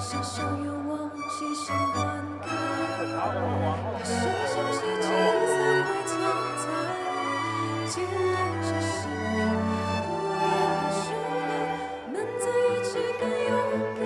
小小又忘记先断开，把深深细节散回藏在简短着生命无言的循环，能在一起更勇敢。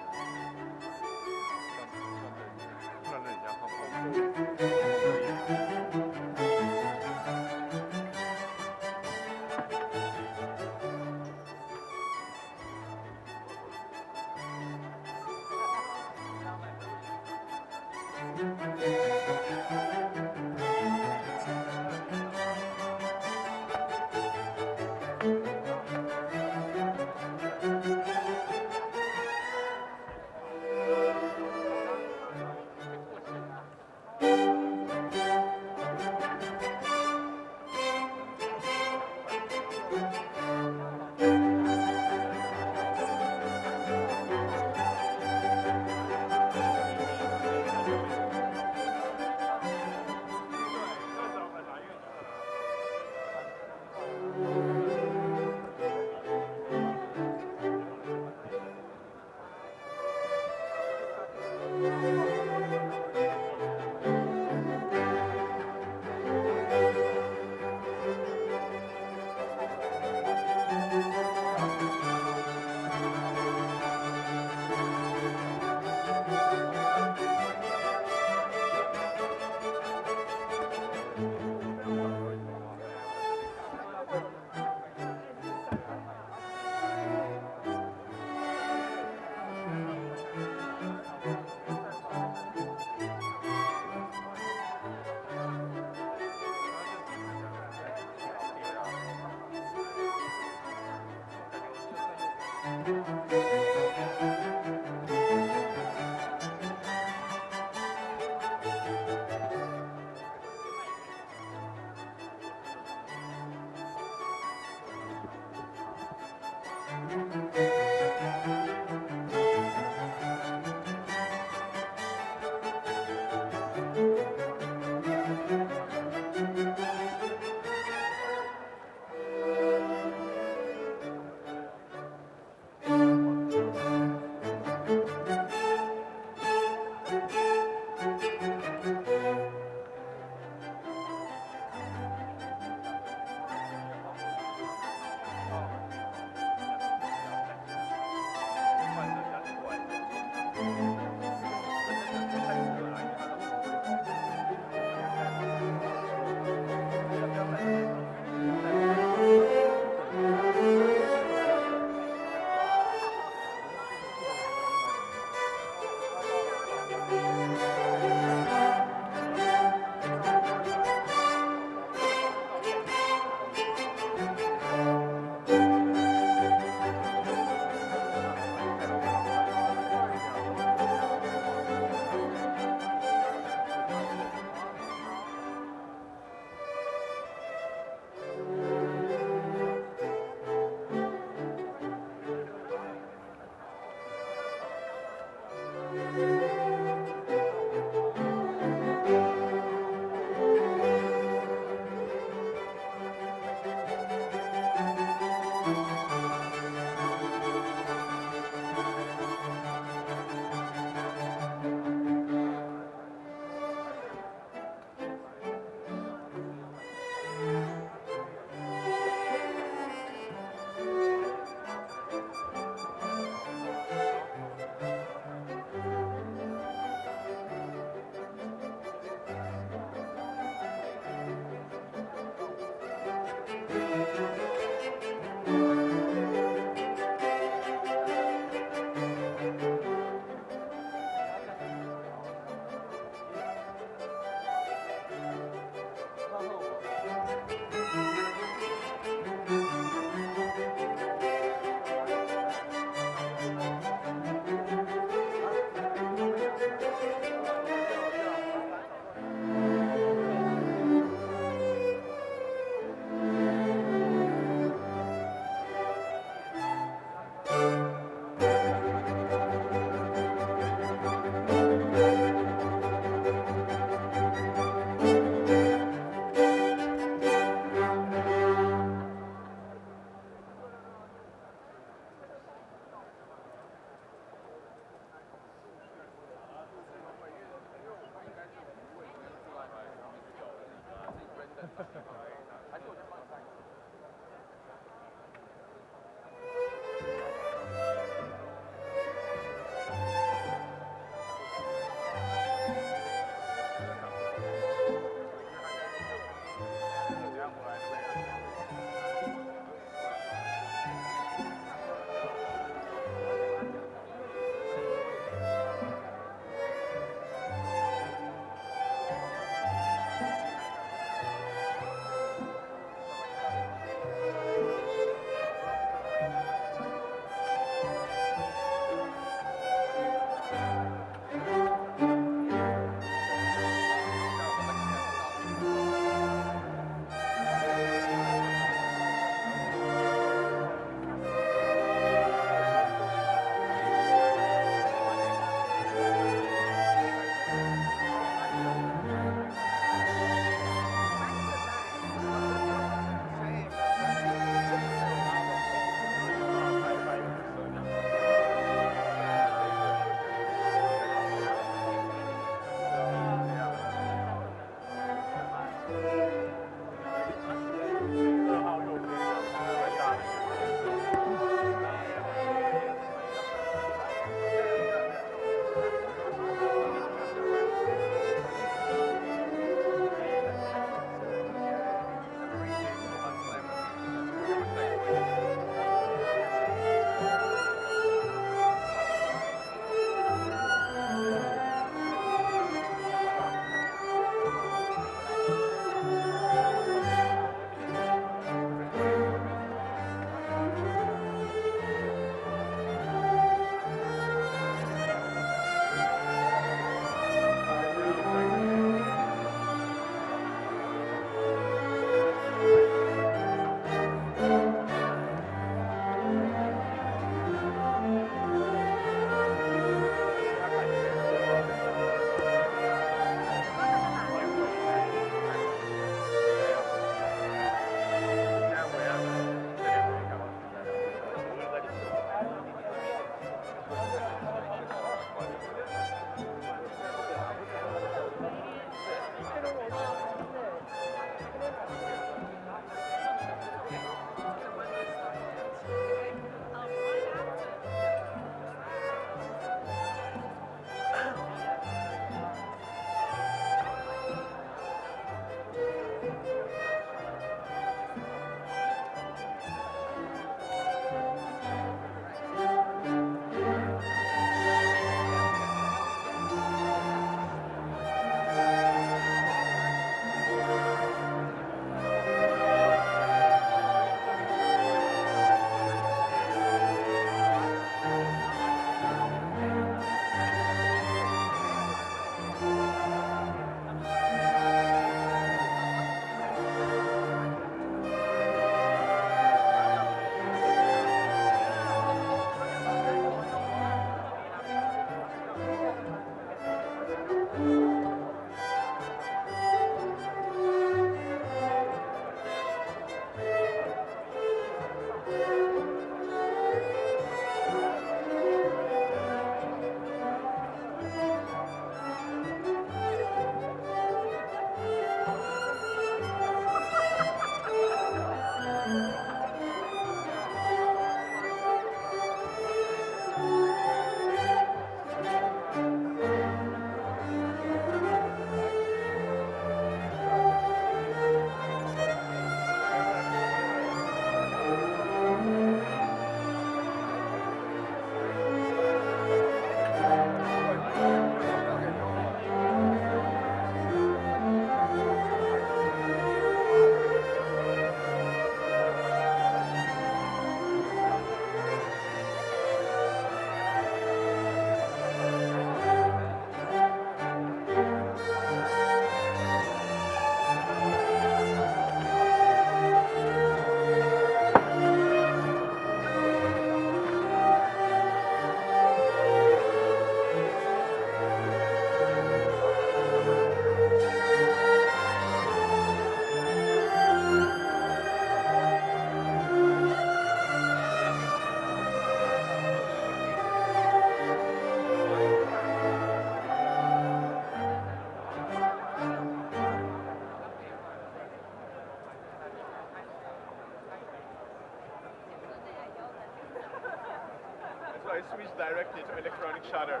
switch directly to electronic shutter.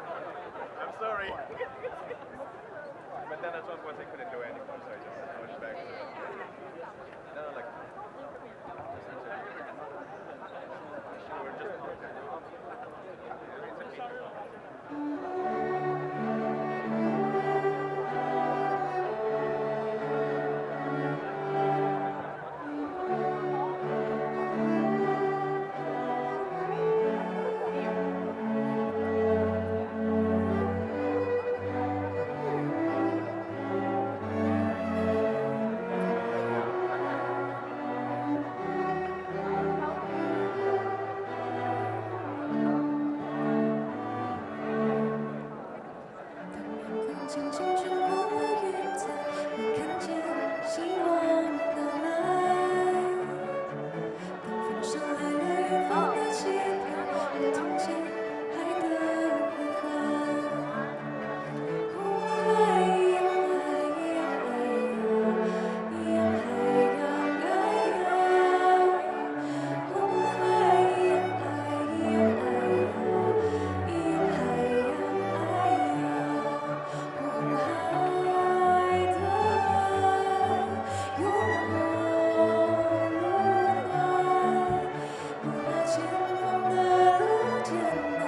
I'm sorry. But then at one point I couldn't do it anymore, so I just switched back to no, like sure, just it's okay.当面孔轻轻穿过了云彩，我看见希望到来。当风捎来了远方的气飘，我听见海的呼喊。哦，海呀海呀海呀，海呀海呀。哦，海呀海呀海呀，海呀海呀。红海的爱永恒如海，不怕前方的路艰难，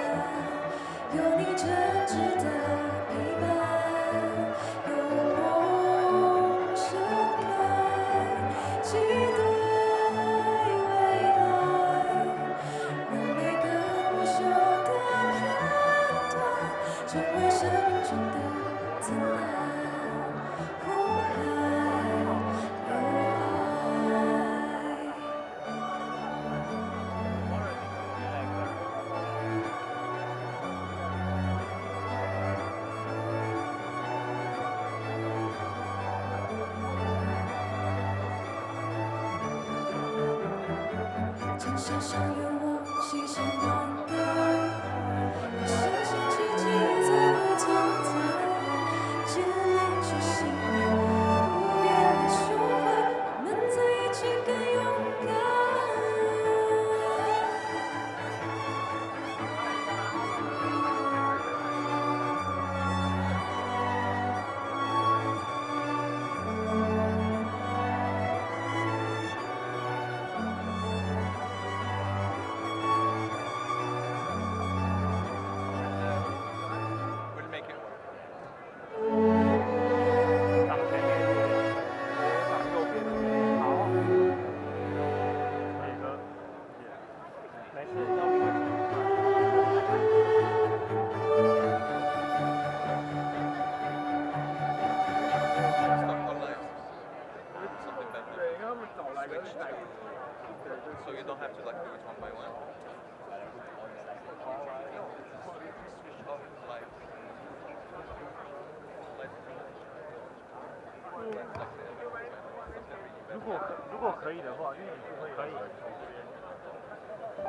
有你真挚的陪伴，有梦盛开，期待未来，让每个不朽的片段成为生命中的灿烂。红海有爱。江山上有我细心灌溉，我相信奇迹才会存在。建立起信念，不变的胸怀，我们在一起更勇敢。We'll make it work. 挡前面一点，挡右边。好，可以哥，没事，要不就对，他们找来个来， So you don't have to like do it one by one. Like, 如果可以的话，因为你是会可以。海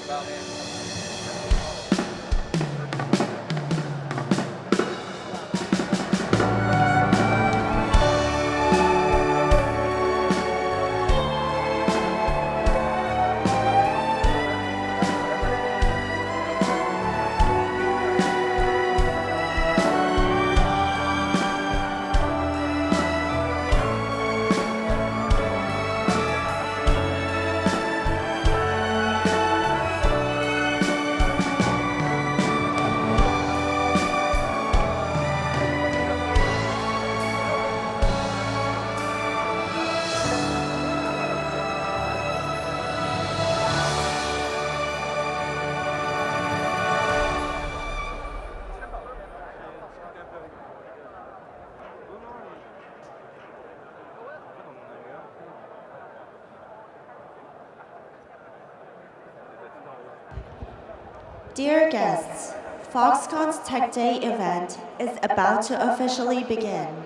about me. Dear guests, Foxconn's Tech Day event is about to officially begin.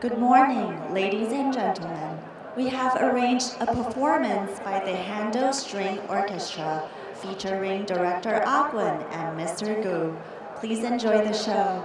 Good morning, ladies and gentlemen. We have arranged a performance by the Handel String Orchestra featuring Director Agwin and Mr. Gu. Please enjoy the show.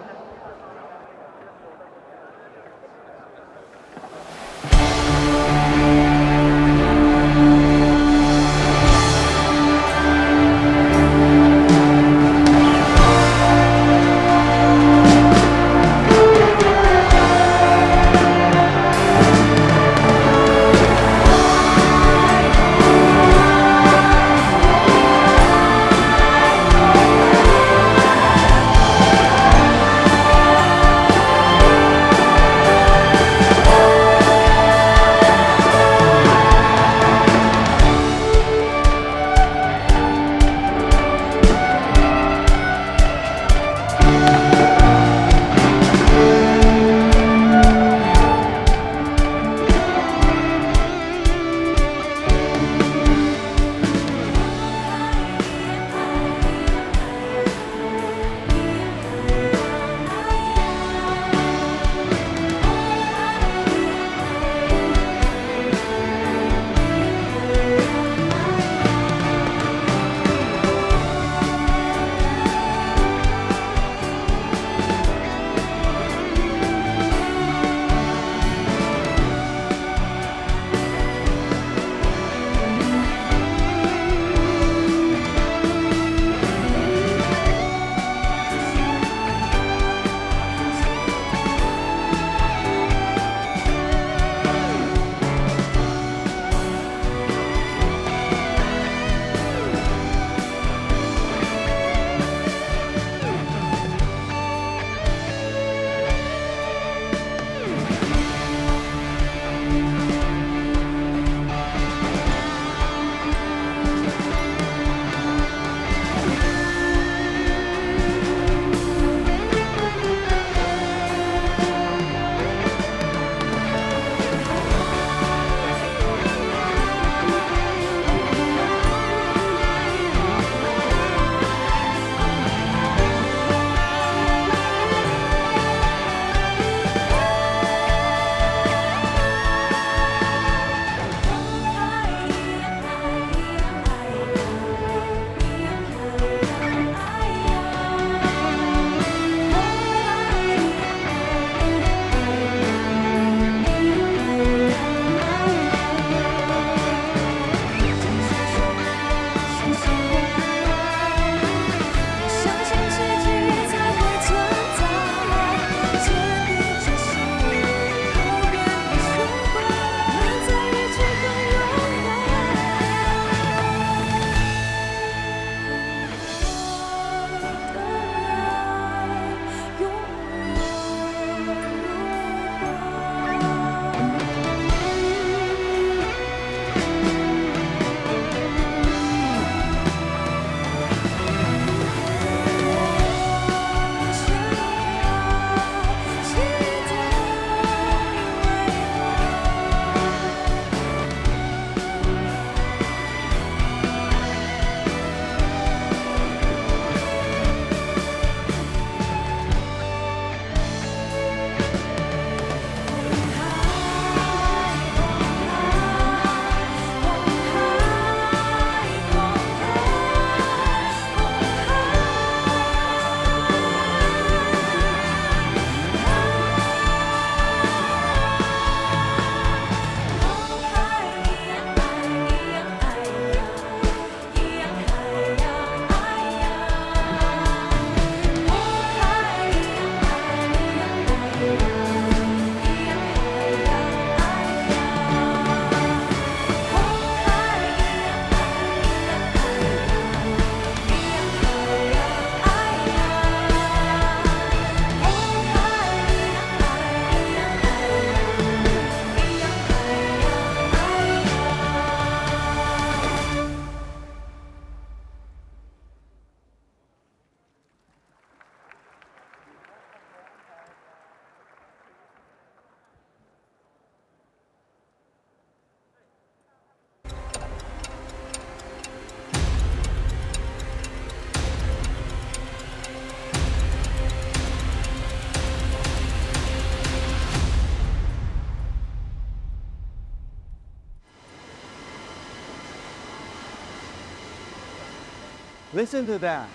Listen to that.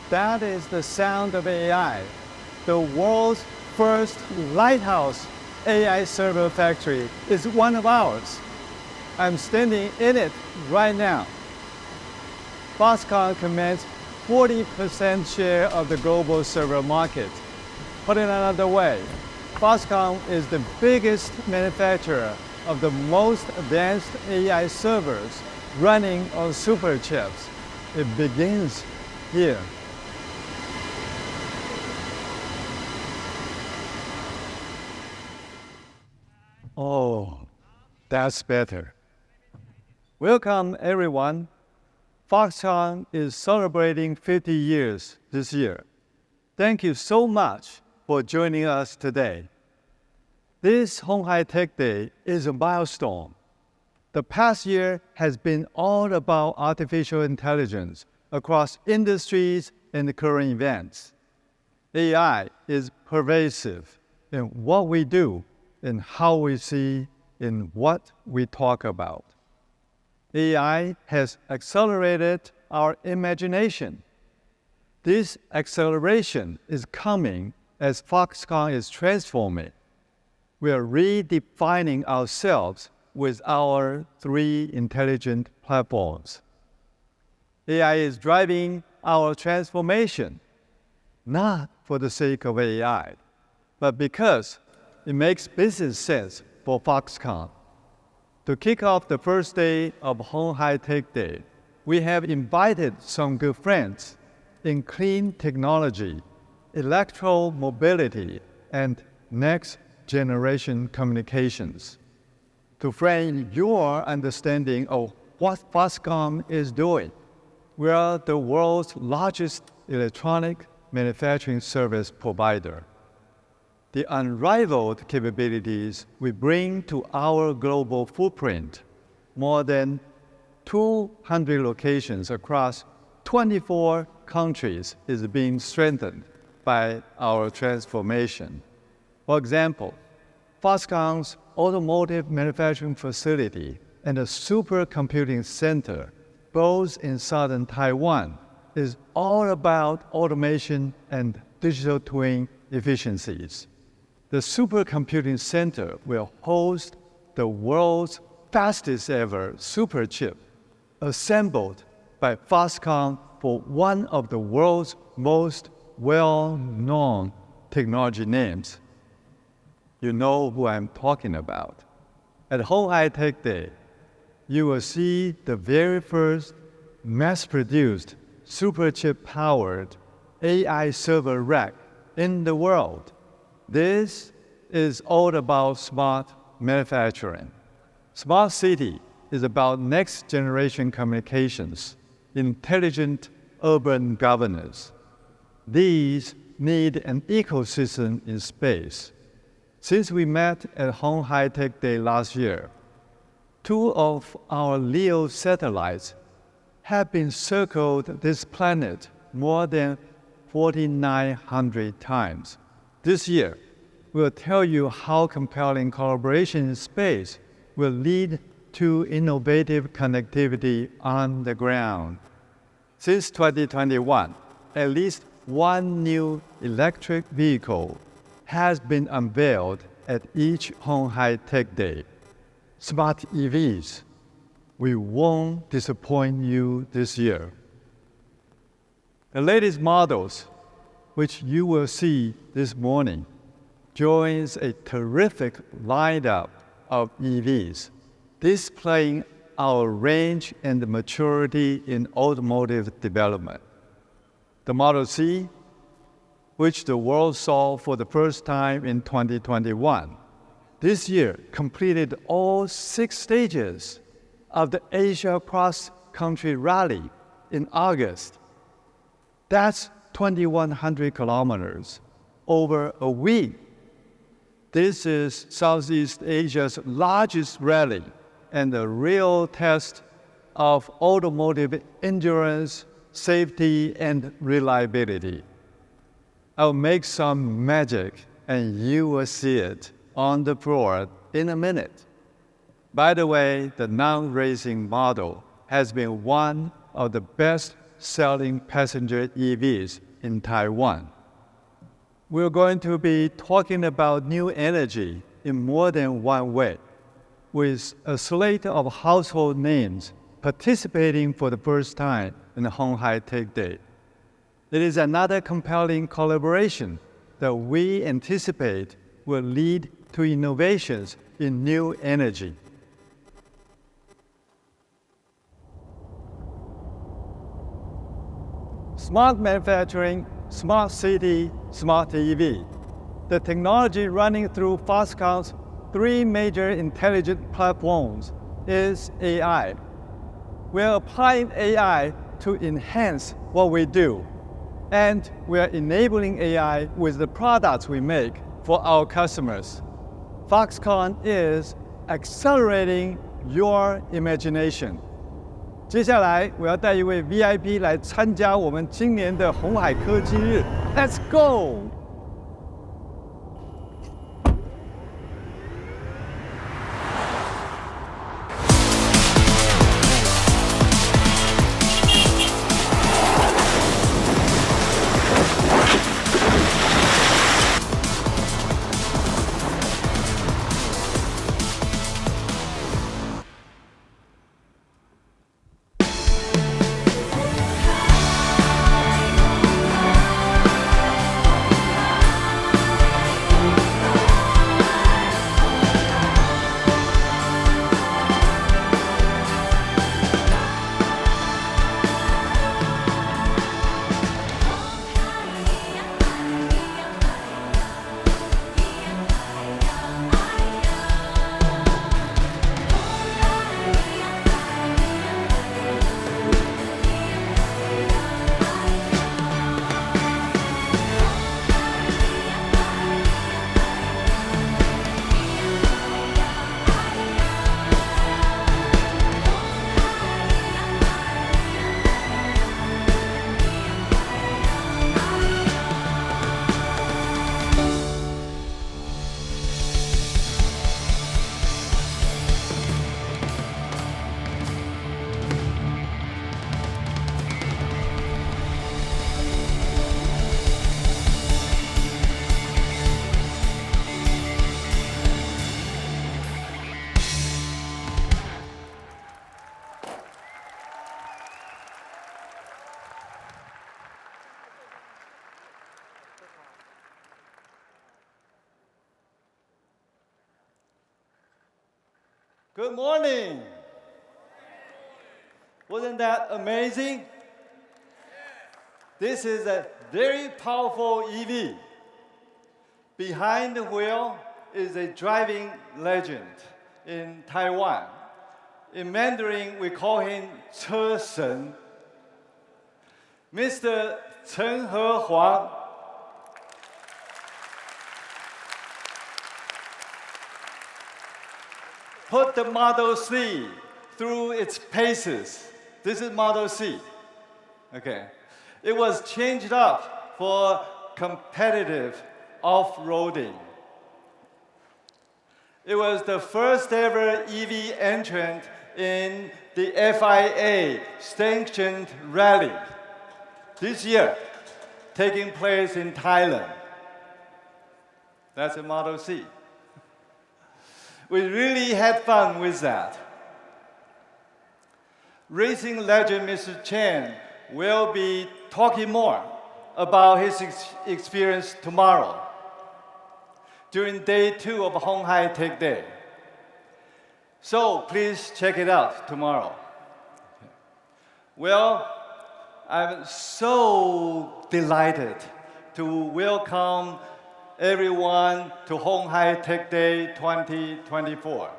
That is the sound of AI. The world's first lighthouse AI server factory is one of ours. I'm standing in it right now. Foxconn commands 40% share of the global server market. Put it another way, Foxconn is the biggest manufacturer of the most advanced AI servers running on superchips. It begins here. Oh, that's better. Welcome, everyone. Foxconn is celebrating 50 years this year. Thank you so much for joining us today. This Hon Hai Tech Day is a milestone. The past year has been all about artificial intelligence across industries and current events. AI is pervasive in what we do and how we see in what we talk about. AI has accelerated our imagination. This acceleration is coming as Foxconn is transforming. We are redefining ourselves with our 3 intelligent platforms. AI is driving our transformation, not for the sake of AI, but because it makes business sense for Foxconn. To kick off the first day of Hon Hai Tech Day, we have invited some good friends in clean technology, electromobility, and next-generation communications. To frame your understanding of what Foxconn is doing, we are the world's largest electronic manufacturing service provider. The unrivaled capabilities we bring to our global footprint, more than 200 locations across 24 countries, is being strengthened by our transformation. For example, Foxconn's automotive manufacturing facility and a supercomputing center, both in southern Taiwan, is all about automation and digital twin efficiencies. The supercomputing center will host the world's fastest ever superchip, assembled by Foxconn for one of the world's most well-known technology names. You know who I'm talking about. At Hon Hai Tech Day, you will see the very first mass-produced superchip-powered AI server rack in the world. This is all about smart manufacturing. Smart city is about next-generation communications, intelligent urban governance. These need an ecosystem in space. Since we met at Hon Hai Tech Day last year, 2 of our LEO satellites have been circled this planet more than 4,900 times. This year, we'll tell you how compelling collaboration in space will lead to innovative connectivity on the ground. Since 2021, at least 1 new electric vehicle has been unveiled at each Hon Hai Tech Day. Smart EVs. We won't disappoint you this year. The latest models, which you will see this morning, joins a terrific lineup of EVs, displaying our range and maturity in automotive development. The Model C, which the world saw for the first time in 2021, this year completed all 6 stages of the Asia Cross-Country Rally in August. That's 2,100 kilometers over a week. This is Southeast Asia's largest rally and a real test of automotive endurance, safety, and reliability. I'll make some magic and you will see it on the floor in a minute. By the way, the non-racing model has been one of the best selling passenger EVs in Taiwan. We're going to be talking about new energy in more than one way, with a slate of household names participating for the first time in the Hon Hai Tech Day. It is another compelling collaboration that we anticipate will lead to innovations in new energy. Smart manufacturing, smart city, smart EV. The technology running through Foxconn's three major intelligent platforms is AI. We're applying AI to enhance what we do, and we're enabling AI with the products we make for our customers. Foxconn is accelerating your imagination. 接下来，我要带一位 VIP 来参加我们今年的鸿海科技日。Let's go！Good morning. Wasn't that amazing? This is a very powerful EV. Behind the wheel is a driving legend in Taiwan. In Mandarin, we call him 车神. Mr. Chen Hehuang. Put the Model C through its paces. This is Model C. Okay. It was changed up for competitive off-roading. It was the first ever EV entrant in the FIA sanctioned rally this year, taking place in Thailand. That's a Model C. We really had fun with that. Racing legend Mr. Chen will be talking more about his experience tomorrow during day 2 of Hon Hai Tech Day. So please check it out tomorrow. Well, I'm so delighted to welcome everyone to Hon Hai Tech Day 2024.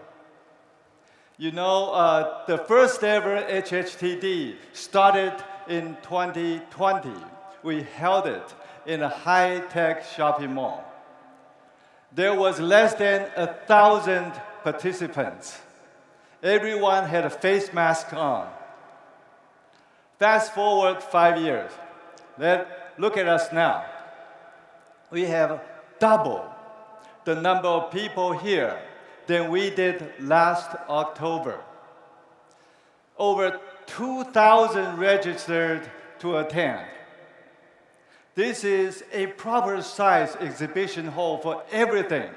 You know, the first ever HHTD started in 2020. We held it in a high-tech shopping mall. There was less than 1,000 participants. Everyone had a face mask on. Fast forward 5 years. Look at us now. We have double the number of people here than we did last October. Over 2,000 registered to attend. This is a proper size exhibition hall for everything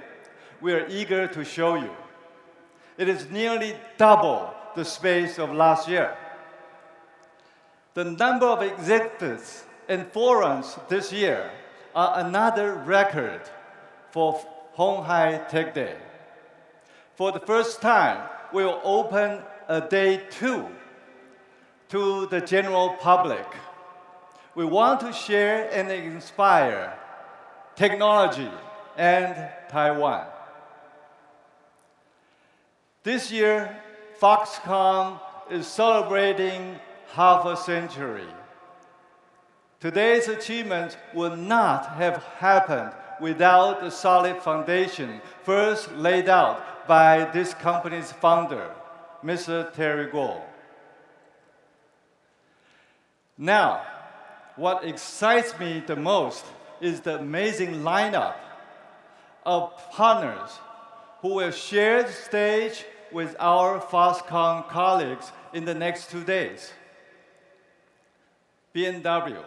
we are eager to show you. It is nearly double the space of last year. The number of exhibits and forums this year are another record for Hon Hai Tech Day. For the first time, we will open a day 2 to the general public. We want to share and inspire technology and Taiwan. This year, Foxconn is celebrating half a century. Today's achievements would not have happened without the solid foundation first laid out by this company's founder, Mr. Terry Gou. Now, what excites me the most is the amazing lineup of partners who will share the stage with our Foxconn colleagues in the next 2 days. BMW,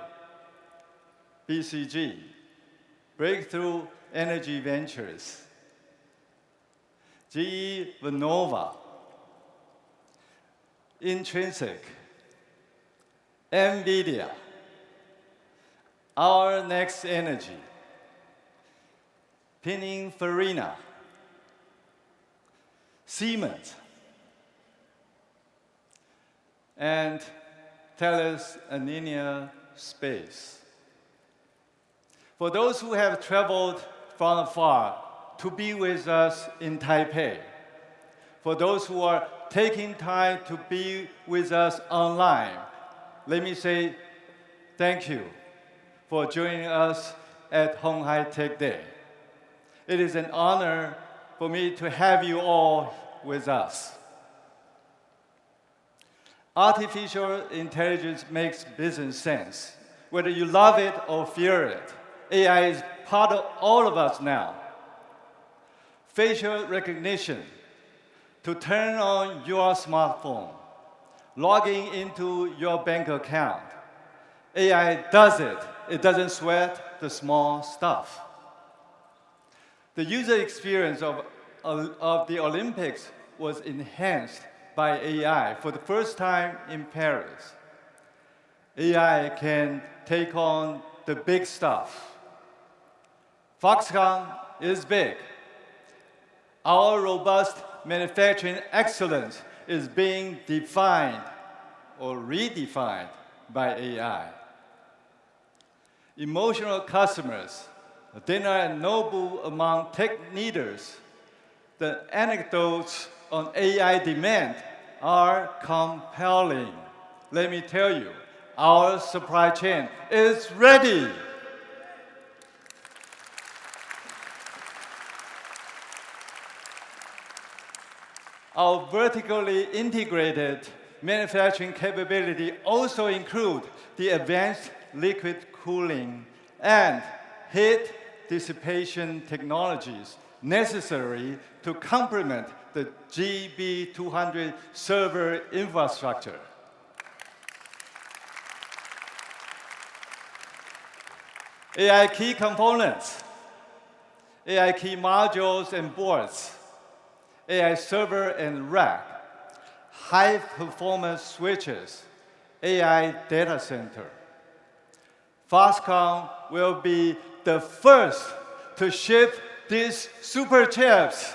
BCG, Breakthrough Energy Ventures, GE Vernova, Intrinsic, NVIDIA, Our Next Energy, Pininfarina, Siemens, and Thales Alenia Space. For those who have traveled from afar to be with us in Taipei, for those who are taking time to be with us online, let me say thank you for joining us at Hon Hai Tech Day. It is an honor for me to have you all with us. Artificial intelligence makes business sense. Whether you love it or fear it, AI is part of all of us now. Facial recognition to turn on your smartphone, logging into your bank account. AI does it. It doesn't sweat the small stuff. The user experience of the Olympics was enhanced by AI for the first time in Paris. AI can take on the big stuff. Foxconn is big. Our robust manufacturing excellence is being defined or redefined by AI. Emotional customers, dinner at Nobu among tech leaders, the anecdotes on AI demand are compelling. Let me tell you, our supply chain is ready. Our vertically integrated manufacturing capability also include the advanced liquid cooling and heat dissipation technologies necessary to complement the GB200 server infrastructure. AI key components, AI key modules and boards, AI server and rack, high-performance switches, AI data center. Foxconn will be the first to ship these super chips.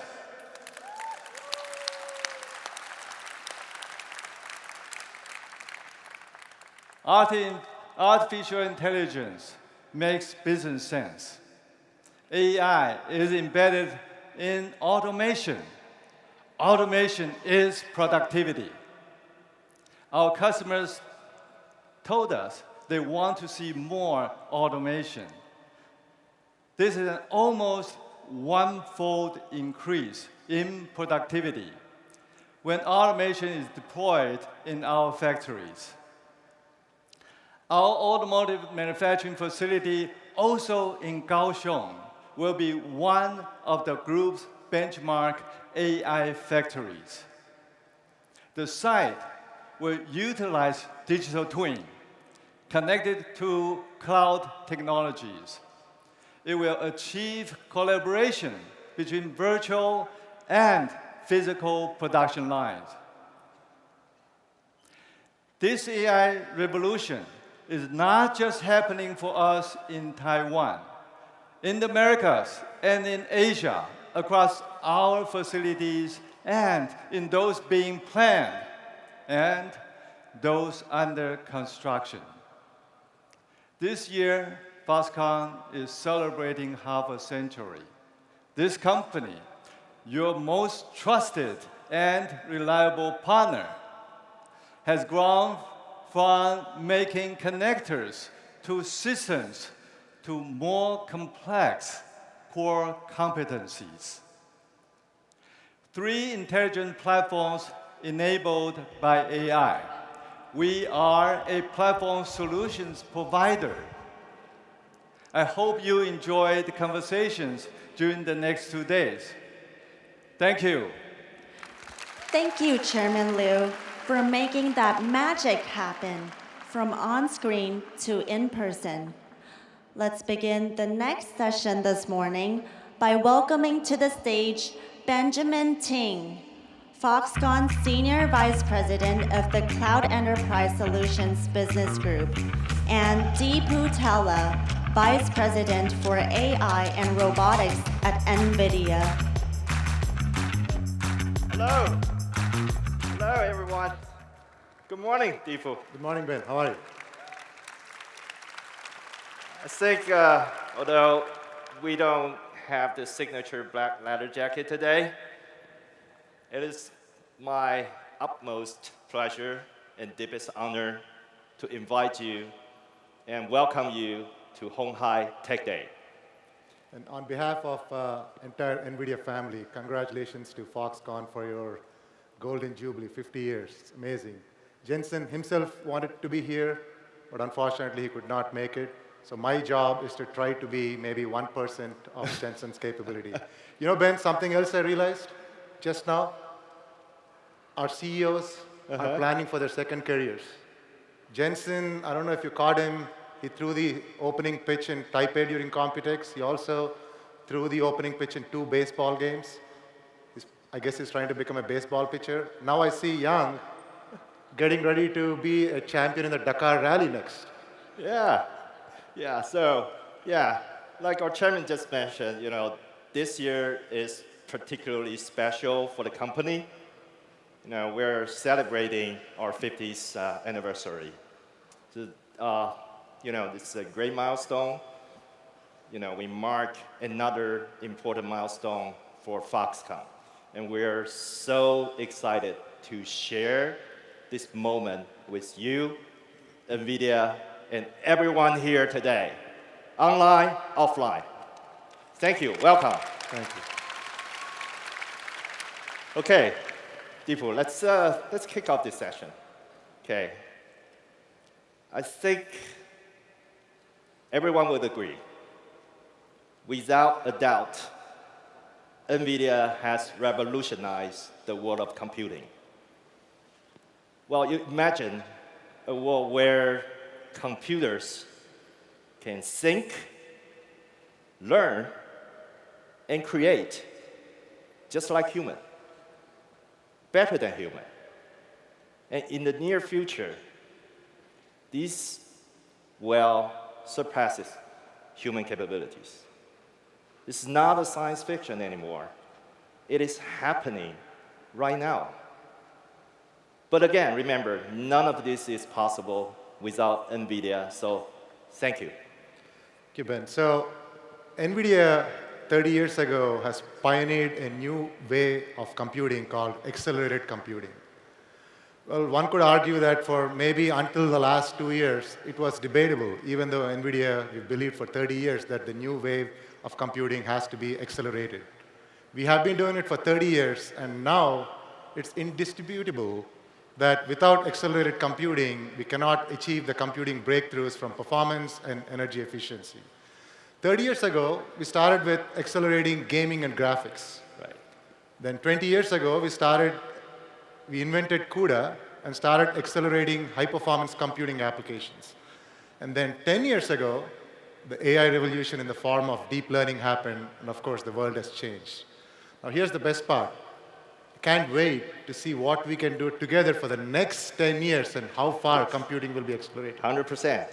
Artificial intelligence makes business sense. AI is embedded in automation. Automation is productivity. Our customers told us they want to see more automation. This is an almost one-fold increase in productivity when automation is deployed in our factories. Our automotive manufacturing facility, also in Kaohsiung, will be one of the group's benchmark AI factories. The site will utilize digital twin connected to cloud technologies. It will achieve collaboration between virtual and physical production lines. This AI revolution is not just happening for us in Taiwan. In the Americas and in Asia, across our facilities and in those being planned and those under construction. This year, Foxconn is celebrating half a century. This company, your most trusted and reliable partner, has grown from making connectors to systems to more complex core competencies. 3 intelligent platforms enabled by AI. We are a platform solutions provider. I hope you enjoy the conversations during the next 2 days. Thank you. Thank you, Chairman Liu, for making that magic happen from on-screen to in-person. Let's begin the next session this morning by welcoming to the stage Benjamin Ting, Foxconn Senior Vice President of the Cloud Enterprise Solutions Business Group, and Deepu Tella, Vice President for AI and Robotics at NVIDIA. Hello. Hello, everyone. Good morning, Deepu. Good morning, Ben. How are you? I think, although we don't have the signature black leather jacket today, it is my utmost pleasure and deepest honor to invite you and welcome you to Hon Hai Tech Day. And on behalf of entire NVIDIA family, congratulations to Foxconn for your Golden Jubilee, 50 years. It's amazing. Jensen himself wanted to be here, but unfortunately he could not make it. So my job is to try to be maybe 1% of Jensen's capability. You know, Ben, something else I realized just now? Our CEOs are planning for their second careers. Jensen, I don't know if you caught him, he threw the opening pitch in Taipei during Computex. He also threw the opening pitch in 2 baseball games. I guess he's trying to become a baseball pitcher. Now I see Yang getting ready to be a champion in the Dakar Rally next. Like our chairman just mentioned, this year is particularly special for the company. We're celebrating our 50th anniversary. So, this is a great milestone. We mark another important milestone for Foxconn. And we're so excited to share this moment with you, NVIDIA, and everyone here today, online, offline. Thank you. Welcome. Thank you. Okay, Deepu, let's kick off this session. Okay. I think everyone would agree. Without a doubt, NVIDIA has revolutionized the world of computing. Well, you imagine a world where computers can think, learn, and create just like human, better than human. And in the near future, this well surpasses human capabilities. This is not a science fiction anymore. It is happening right now. But again, remember, none of this is possible without NVIDIA, so thank you. Thank you, Ben. So NVIDIA 30 years ago has pioneered a new way of computing called accelerated computing. Well, one could argue that for maybe until the last 2 years, it was debatable, even though NVIDIA, we believed for 30 years that the new wave of computing has to be accelerated. We have been doing it for 30 years, and now it's indisputable that without accelerated computing, we cannot achieve the computing breakthroughs from performance and energy efficiency. 30 years ago, we started with accelerating gaming and graphics. Right. Then 20 years ago, we invented CUDA and started accelerating high-performance computing applications. And then 10 years ago, the AI revolution in the form of deep learning happened, and of course, the world has changed. Now, here's the best part. I can't wait to see what we can do together for the next 10 years and how far computing will be accelerated. 100%.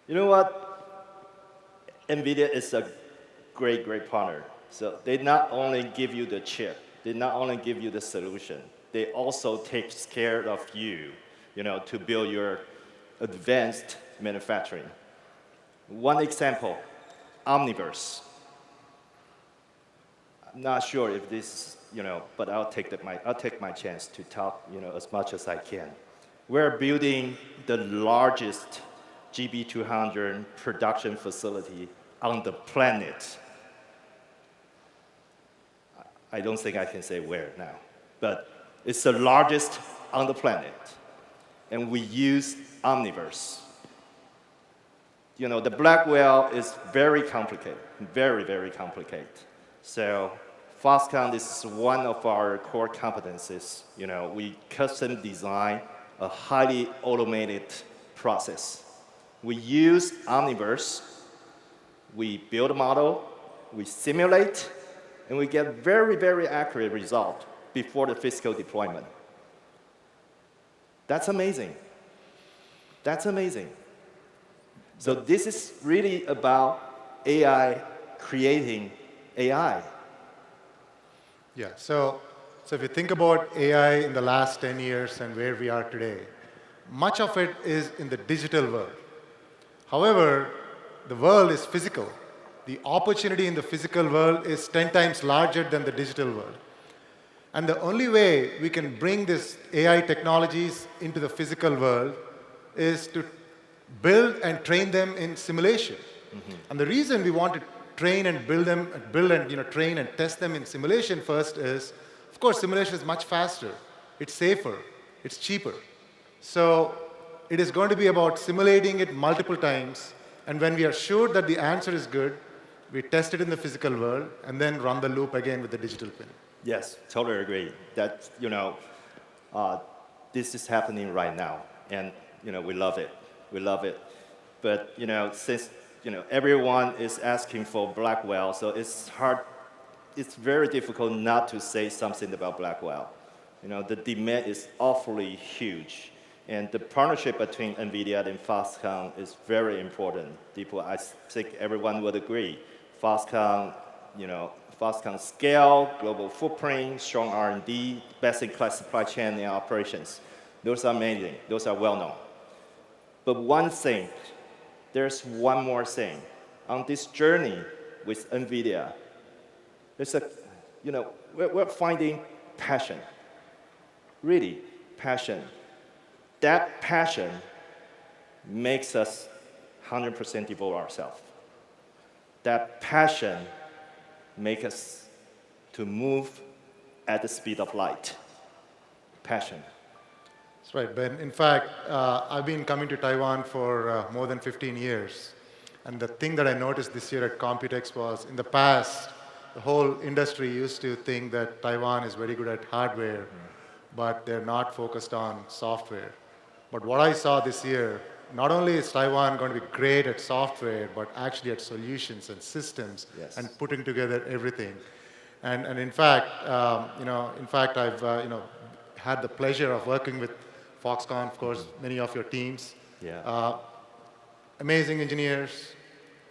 You know what? NVIDIA is a great, great partner. So they not only give you the chip, they not only give you the solution, they also take care of you, to build your advanced manufacturing. One example, Omniverse. I'm not sure if this, but I'll take my chance to talk, as much as I can. We're building the largest GB200 production facility on the planet. I don't think I can say where now, but it's the largest on the planet. And we use Omniverse. The Blackwell is very complicated, very, very complicated. So Foxconn is one of our core competencies. We custom design a highly automated process. We use Omniverse, we build a model, we simulate, and we get very, very accurate result before the physical deployment. That's amazing. That's amazing. So this is really about AI creating AI. Yeah, so if you think about AI in the last 10 years and where we are today, much of it is in the digital world. However, the world is physical. The opportunity in the physical world is 10 times larger than the digital world. And the only way we can bring these AI technologies into the physical world is to build and train them in simulation. Mm-hmm. And the reason we want to train and train and test them in simulation first is, of course, simulation is much faster, it's safer, it's cheaper. So it is going to be about simulating it multiple times, and when we are sure that the answer is good, we test it in the physical world and then run the loop again with the digital twin. Yes, totally agree. That this is happening right now, and we love it. We love it. But since everyone is asking for Blackwell, so it's hard. It's very difficult not to say something about Blackwell. The demand is awfully huge, and the partnership between NVIDIA and Foxconn is very important. I think everyone would agree. Foxconn, Foxconn scale, global footprint, strong R&D, best-in-class supply chain and operations. Those are amazing. Those are well-known. But one thing, there's one more thing. On this journey with NVIDIA, we're finding passion. Really, passion. That passion makes us 100% devote ourselves. That passion makes us to move at the speed of light. Passion. That's right, Ben. In fact, I've been coming to Taiwan for more than 15 years. And the thing that I noticed this year at Computex was, in the past, the whole industry used to think that Taiwan is very good at hardware, but they're not focused on software. But what I saw this year, not only is Taiwan going to be great at software, but actually at solutions and systems, yes, and putting together everything. And in fact, I've had the pleasure of working with Foxconn, of course, many of your teams. Yeah. Amazing engineers.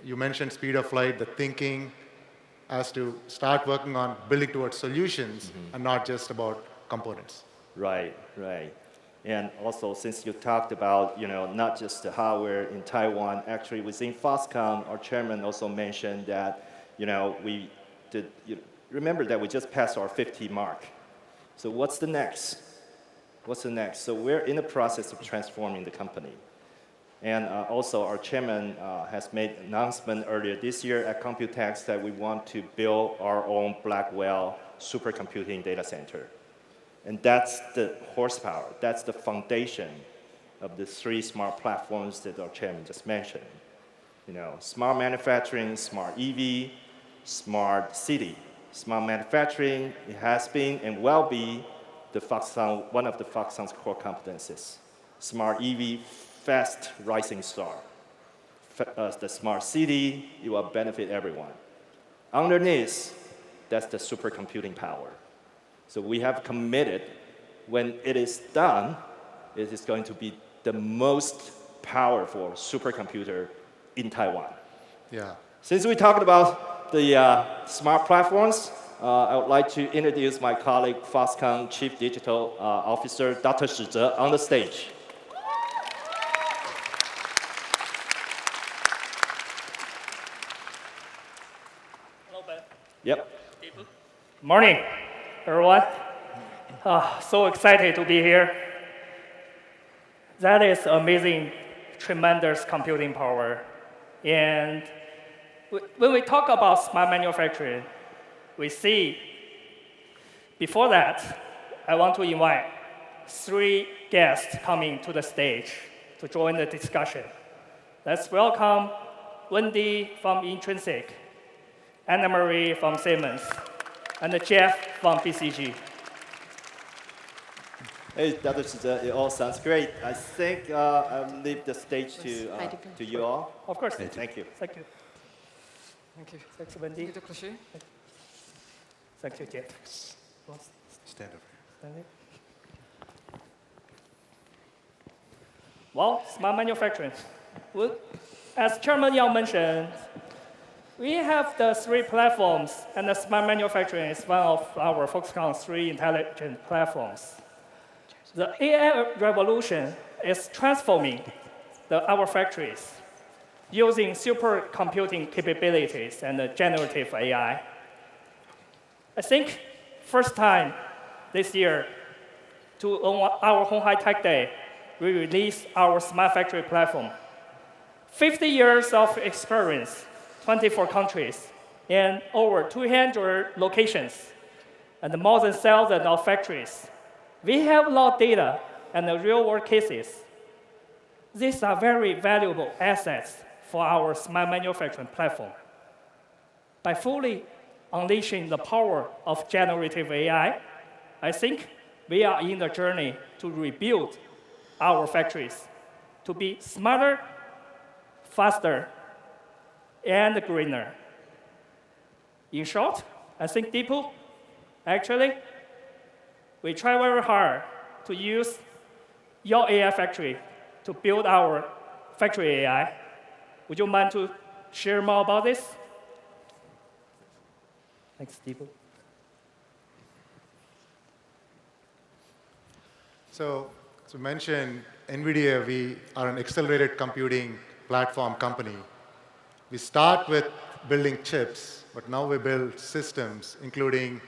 You mentioned speed of light, the thinking as to start working on building towards solutions, and not just about components. Right, right. And also, since you talked about, not just the hardware in Taiwan, actually within Foxconn, our chairman also mentioned that, remember that we just passed our 50 mark. So what's the next? What's the next? So we're in the process of transforming the company. And also, our chairman has made an announcement earlier this year at Computex that we want to build our own Blackwell supercomputing data center. And that's the horsepower, that's the foundation of the 3 smart platforms that our chairman just mentioned. Smart manufacturing, smart EV, smart city. Smart manufacturing, it has been and will be one of the Foxconn's core competencies. Smart EV, fast rising star. The smart city, it will benefit everyone. Underneath, that's the supercomputing power. So we have committed, when it is done, it is going to be the most powerful supercomputer in Taiwan. Yeah. Since we talked about the smart platforms, I would like to introduce my colleague, Foxconn Chief Digital Officer, Dr. Shi Zhe, on the stage. Hello, Ben. Yep. Morning, everyone. So excited to be here. That is amazing, tremendous computing power. And when we talk about smart manufacturing, we see, before that, I want to invite 3 guests coming to the stage to join the discussion. Let's welcome Wendy from Intrinsic, Anna Marie from Siemens, and Jeff from BCG. Hey, Dr. Shi Zhe, it all sounds great. I think I'll leave the stage to you all. Of course. Thank you. Thank you. Thank you. Thanks, Wendy. Dr. Clocher. Thank you, Jeff. Stand up. Stand it. Well, smart manufacturing. Well, as Chairman Yang mentioned, we have the 3 platforms, and the smart manufacturing is one of our Foxconn 3 intelligent platforms. The AI revolution is transforming our factories using supercomputing capabilities and generative AI. I think first time this year on our Hon Hai Tech Day, we released our smart factory platform. 50 years of experience, 24 countries, and over 200 locations, and more than 1,000 of factories. We have a lot of data and the real-world cases. These are very valuable assets for our smart manufacturing platform. By fully unleashing the power of generative AI, I think we are in the journey to rebuild our factories to be smarter, faster, and greener. In short, I think Deepu, actually, we try very hard to use your AI factory to build our factory AI. Would you mind to share more about this? Thanks, Deepu. So, as we mentioned, NVIDIA, we are an accelerated computing platform company. We start with building chips, but now we build systems, including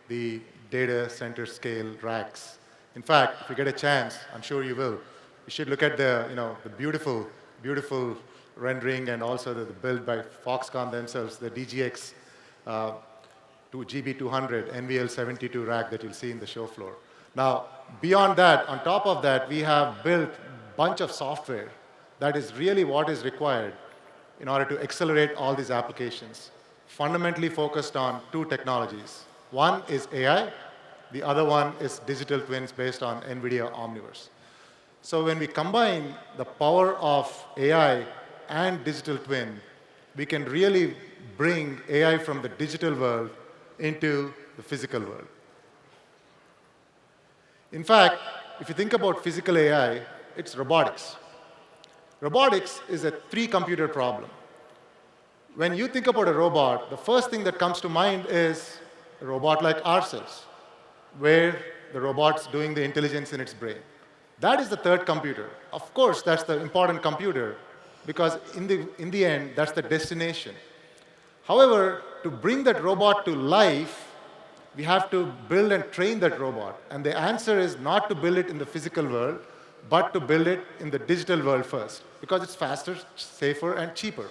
the data center scale racks. In fact, if you get a chance, I'm sure you will, you should look at the beautiful, beautiful rendering and also the build by Foxconn themselves, the DGX GB200 NVL72 rack that you'll see in the show floor. Now, beyond that, on top of that, we have built a bunch of software that is really what is required in order to accelerate all these applications, fundamentally focused on 2 technologies. One is AI, the other one is digital twins based on NVIDIA Omniverse. So when we combine the power of AI and digital twin, we can really bring AI from the digital world into the physical world. In fact, if you think about physical AI, it's robotics. Robotics is a 3-computer problem. When you think about a robot, the first thing that comes to mind is a robot like ourselves, where the robot's doing the intelligence in its brain. That is the 3rd computer. Of course, that's the important computer, because in the end, that's the destination. However, to bring that robot to life, we have to build and train that robot. And the answer is not to build it in the physical world, but to build it in the digital world first, because it's faster, safer, and cheaper.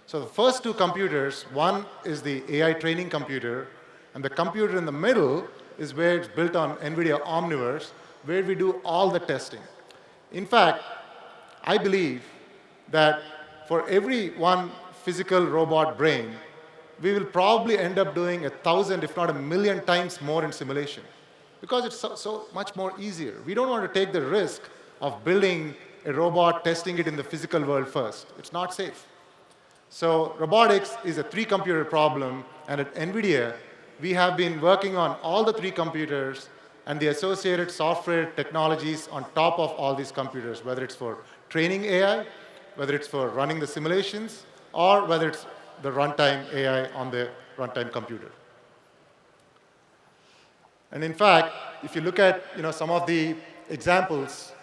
So the first 2 computers, one is the AI training computer, and the computer in the middle is where it's built on NVIDIA Omniverse, where we do all the testing. In fact, I believe that for every one physical robot brain, we will probably end up doing 1,000, if not 1,000,000 times more in simulation, because it's so much more easier. We don't want to take the risk of building a robot, testing it in the physical world first. It's not safe. So robotics is a 3-computer problem, and at NVIDIA, we have been working on all the 3 computers and the associated software technologies on top of all these computers, whether it's for training AI, whether it's for running the simulations, or whether it's the runtime AI on the runtime computer. And in fact, if you look at some of the examples,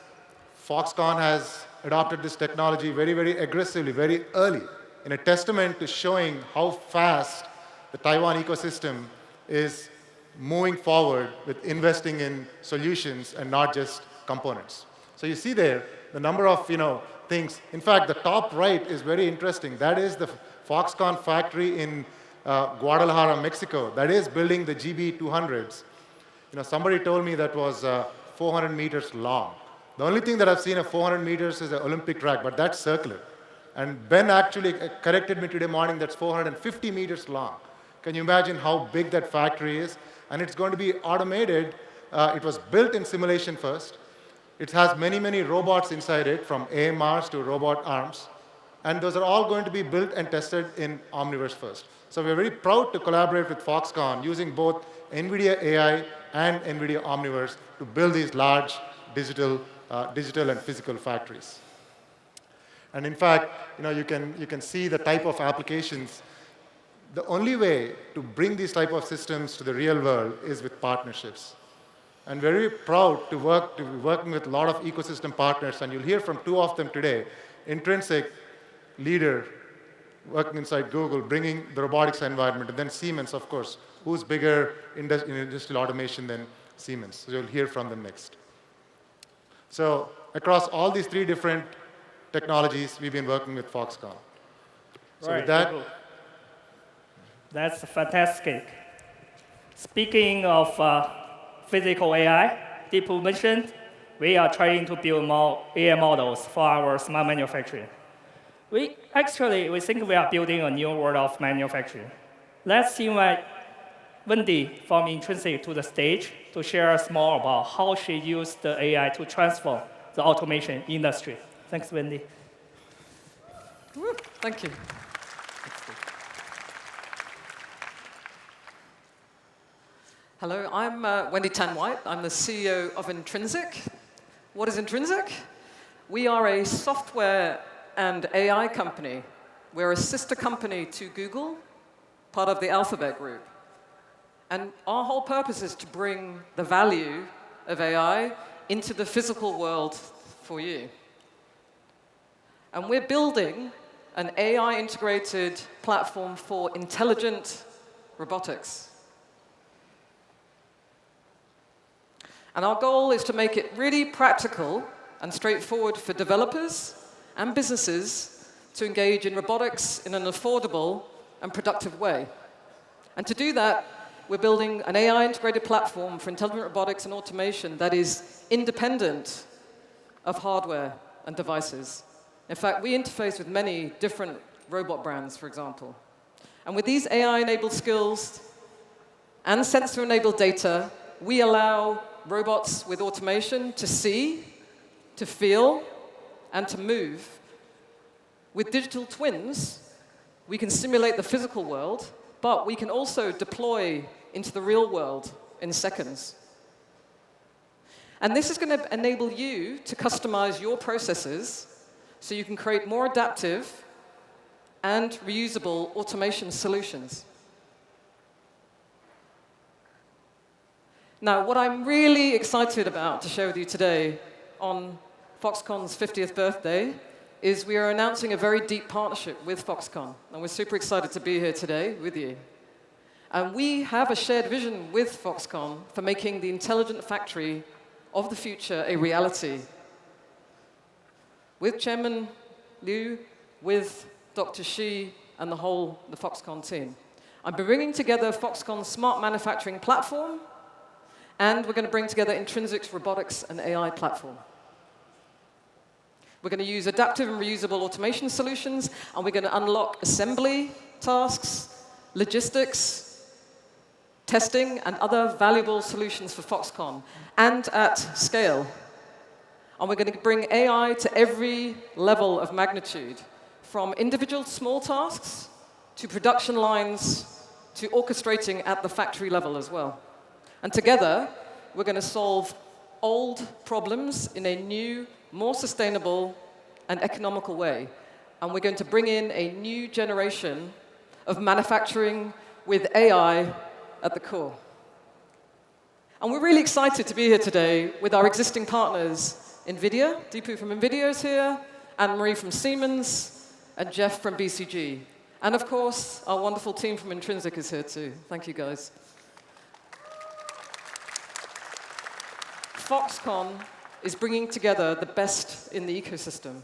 Foxconn has adopted this technology very, very aggressively, very early, in a testament to showing how fast the Taiwan ecosystem is moving forward with investing in solutions and not just components. So you see there the number of things. In fact, the top right is very interesting. That is the Foxconn factory in Guadalajara, Mexico, that is building the GB200s. Somebody told me that was 400 meters long. The only thing that I've seen of 400 meters is an Olympic track, but that's circular. And Ben actually corrected me today morning, that's 450 meters long. Can you imagine how big that factory is? And it's going to be automated. It was built in simulation first. It has many, many robots inside it, from AMRs to robot arms. And those are all going to be built and tested in Omniverse first. So we're very proud to collaborate with Foxconn using both NVIDIA AI and NVIDIA Omniverse to build these large digital and physical factories. And in fact, you can see the type of applications. The only way to bring these type of systems to the real world is with partnerships. I'm very proud to be working with a lot of ecosystem partners, and you'll hear from 2 of them today. Intrinsic, leader, working inside Google, bringing the robotics environment, and then Siemens, of course, who's bigger in industrial automation than Siemens. So you'll hear from them next. So across all these 3 different technologies, we've been working with Foxconn. So Right, with that, cool. That's fantastic. Speaking of physical AI, Deepu mentioned, we are trying to build more AI models for our smart manufacturing. We think we are building a new world of manufacturing. Let's invite Wendy from Intrinsic to the stage to share us more about how she used the AI to transform the automation industry. Thanks, Wendy. Thank you. Hello, I'm Wendy Tan White. I'm the CEO of Intrinsic. What is Intrinsic? We are a software and AI company. We're a sister company to Google, part of the Alphabet Group. And our whole purpose is to bring the value of AI into the physical world for you. And we're building an AI-integrated platform for intelligent robotics. And our goal is to make it really practical and straightforward for developers and businesses to engage in robotics in an affordable and productive way. And to do that, we're building an AI-integrated platform for intelligent robotics and automation that is independent of hardware and devices. In fact, we interface with many different robot brands, for example. And with these AI-enabled skills and sensor-enabled data, we allow robots with automation to see, to feel, and to move. With digital twins, we can simulate the physical world, but we can also deploy into the real world in seconds. And this is going to enable you to customize your processes so you can create more adaptive and reusable automation solutions. Now, what I'm really excited about to share with you today on Foxconn's 50th birthday is we are announcing a very deep partnership with Foxconn. And we're super excited to be here today with you. And we have a shared vision with Foxconn for making the intelligent factory of the future a reality. With Chairman Liu, with Dr. Shi, and the Foxconn team. I'm bringing together Foxconn's smart manufacturing platform, and we're going to bring together Intrinsic's robotics and AI platform. We're going to use adaptive and reusable automation solutions, and we're going to unlock assembly tasks, logistics, testing, and other valuable solutions for Foxconn, and at scale. And we're going to bring AI to every level of magnitude, from individual small tasks to production lines to orchestrating at the factory level as well. And together, we're going to solve old problems in a new, more sustainable and economical way. And we're going to bring in a new generation of manufacturing with AI at the core. And we're really excited to be here today with our existing partners, NVIDIA. Deepu from NVIDIA is here, Anne-Marie from Siemens, and Jeff from BCG. And of course, our wonderful team from Intrinsic is here too. Thank you, guys. Foxconn is bringing together the best in the ecosystem.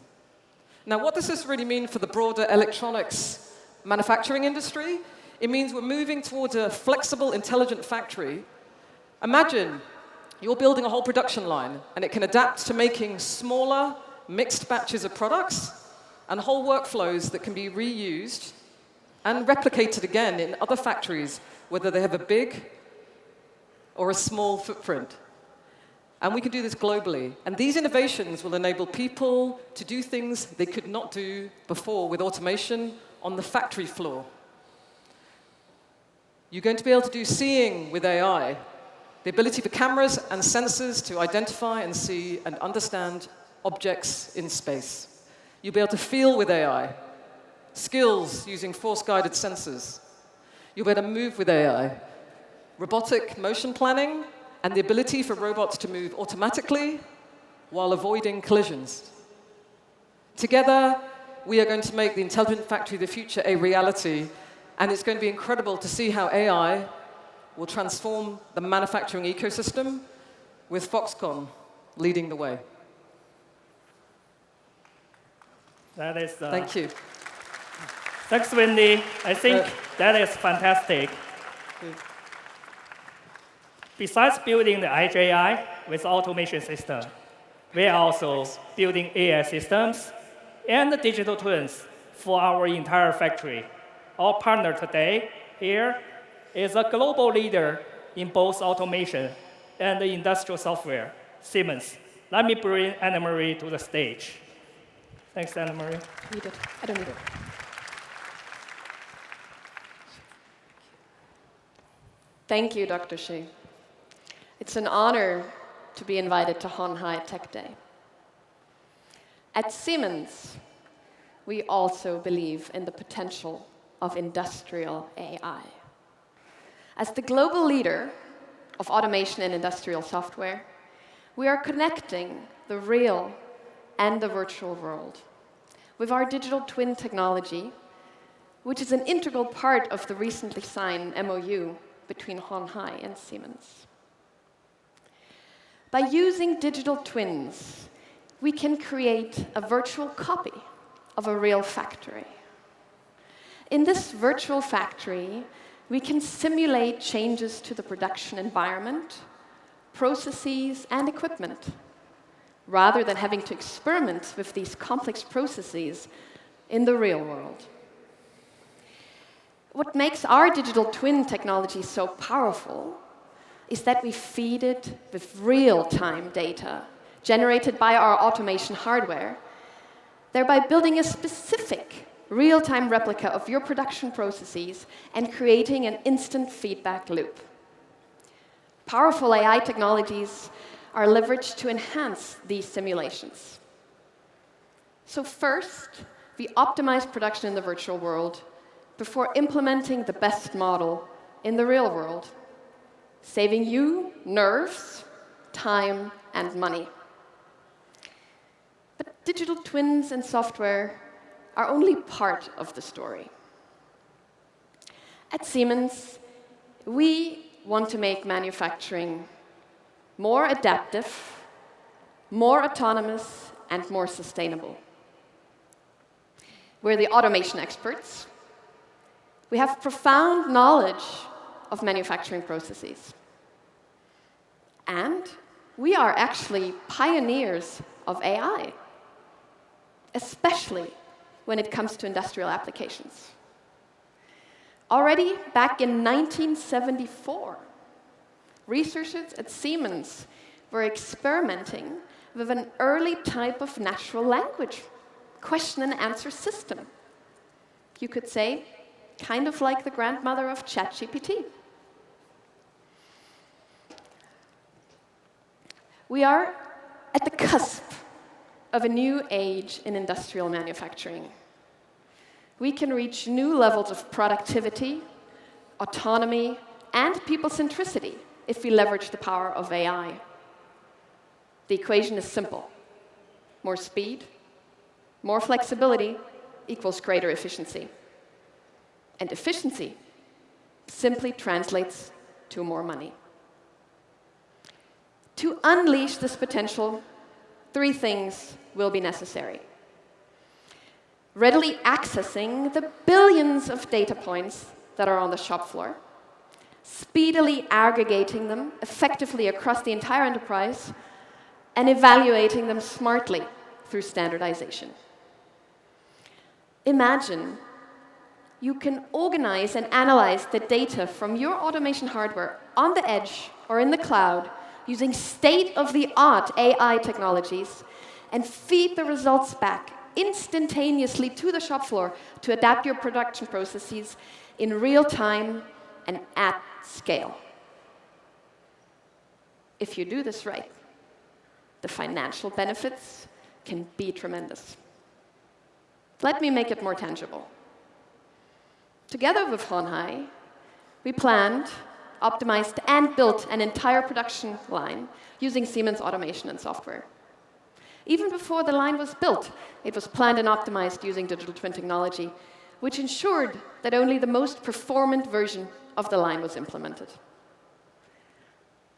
Now, what does this really mean for the broader electronics manufacturing industry? It means we're moving towards a flexible, intelligent factory. Imagine you're building a whole production line, and it can adapt to making smaller, mixed batches of products and whole workflows that can be reused and replicated again in other factories, whether they have a big or a small footprint. And we can do this globally. And these innovations will enable people to do things they could not do before with automation on the factory floor. You're going to be able to do seeing with AI, the ability for cameras and sensors to identify and see and understand objects in space. You'll be able to feel with AI, skills using force-guided sensors. You'll be able to move with AI, robotic motion planning, and the ability for robots to move automatically while avoiding collisions. Together, we are going to make the intelligent factory of the future a reality, and it's going to be incredible to see how AI will transform the manufacturing ecosystem with Foxconn leading the way. That is, Thank you. Thanks, Wendy. I think that is fantastic. Besides building the IJI with automation system, we are also building AI systems and the digital twins for our entire factory. Our partner today here is a global leader in both automation and industrial software, Siemens. Let me bring Anne-Marie to the stage. Thanks, Anne-Marie. Need it. I don't need it. Thank you, Dr. Shi. It's an honor to be invited to Hon Hai Tech Day. At Siemens, we also believe in the potential of industrial AI. As the global leader of automation and industrial software, we are connecting the real and the virtual world with our digital twin technology, which is an integral part of the recently signed MOU between Hon Hai and Siemens. By using digital twins, we can create a virtual copy of a real factory. In this virtual factory, we can simulate changes to the production environment, processes, and equipment, rather than having to experiment with these complex processes in the real world. What makes our digital twin technology so powerful is that we feed it with real-time data generated by our automation hardware, thereby building a specific real-time replica of your production processes and creating an instant feedback loop. Powerful AI technologies are leveraged to enhance these simulations. So first, we optimize production in the virtual world before implementing the best model in the real world, saving you nerves, time, and money. But digital twins and software are only part of the story. At Siemens, we want to make manufacturing more adaptive, more autonomous, and more sustainable. We're the automation experts. We have profound knowledge of manufacturing processes. And we are actually pioneers of AI, especially when it comes to industrial applications. Already back in 1974, researchers at Siemens were experimenting with an early type of natural language, question and answer system. You could say, kind of like the grandmother of ChatGPT. We are at the cusp of a new age in industrial manufacturing. We can reach new levels of productivity, autonomy, and people centricity if we leverage the power of AI. The equation is simple. More speed, more flexibility equals greater efficiency. And efficiency simply translates to more money. To unleash this potential, 3 things will be necessary. Readily accessing the billions of data points that are on the shop floor, speedily aggregating them effectively across the entire enterprise, and evaluating them smartly through standardization. Imagine you can organize and analyze the data from your automation hardware on the edge or in the cloud using state-of-the-art AI technologies and feed the results back instantaneously to the shop floor to adapt your production processes in real time and at scale. If you do this right, the financial benefits can be tremendous. Let me make it more tangible. Together with Hon Hai, we planned, optimized, and built an entire production line using Siemens automation and software. Even before the line was built, it was planned and optimized using digital twin technology, which ensured that only the most performant version of the line was implemented.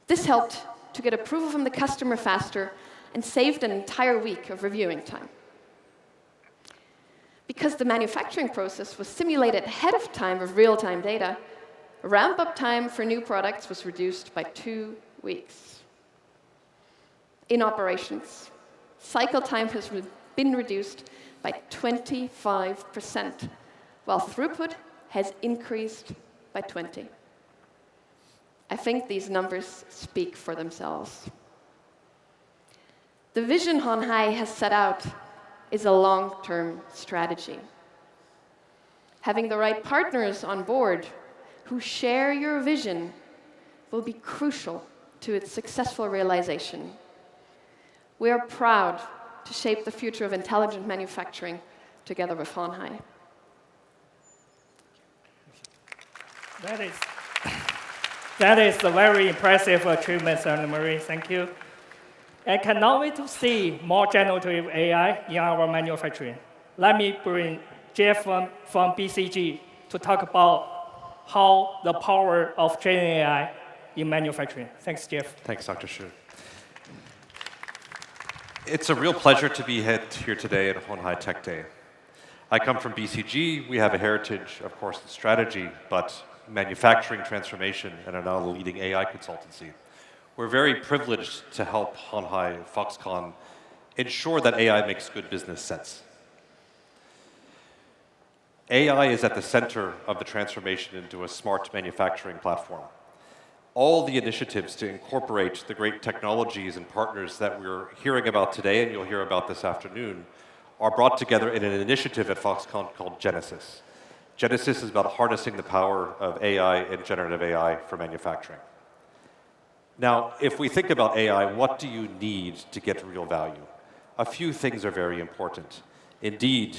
This helped to get approval from the customer faster and saved an entire week of reviewing time. Because the manufacturing process was simulated ahead of time with real-time data, ramp-up time for new products was reduced by 2 weeks. In operations, cycle time has been reduced by 25%, while throughput has increased by 20%. I think these numbers speak for themselves. The vision Hon Hai has set out is a long-term strategy. Having the right partners on board who share your vision will be crucial to its successful realization. We are proud to shape the future of intelligent manufacturing together with Hon Hai. That is a very impressive achievement, Anne-Marie. Thank you. I cannot wait to see more generative AI in our manufacturing. Let me bring Jeff from BCG to talk about how the power of Gen AI in manufacturing. Thanks, Jeff. Thanks, Dr. Xu. It's a real pleasure to be here today at Hon Hai Tech Day. I come from BCG. We have a heritage, of course, in strategy, but manufacturing transformation, and are now the leading AI consultancy. We're very privileged to help Hon Hai Foxconn ensure that AI makes good business sense. AI is at the center of the transformation into a smart manufacturing platform. All the initiatives to incorporate the great technologies and partners that we're hearing about today, and you'll hear about this afternoon, are brought together in an initiative at Foxconn called Genesis. Genesis is about harnessing the power of AI and generative AI for manufacturing. Now, if we think about AI, what do you need to get real value? A few things are very important. Indeed,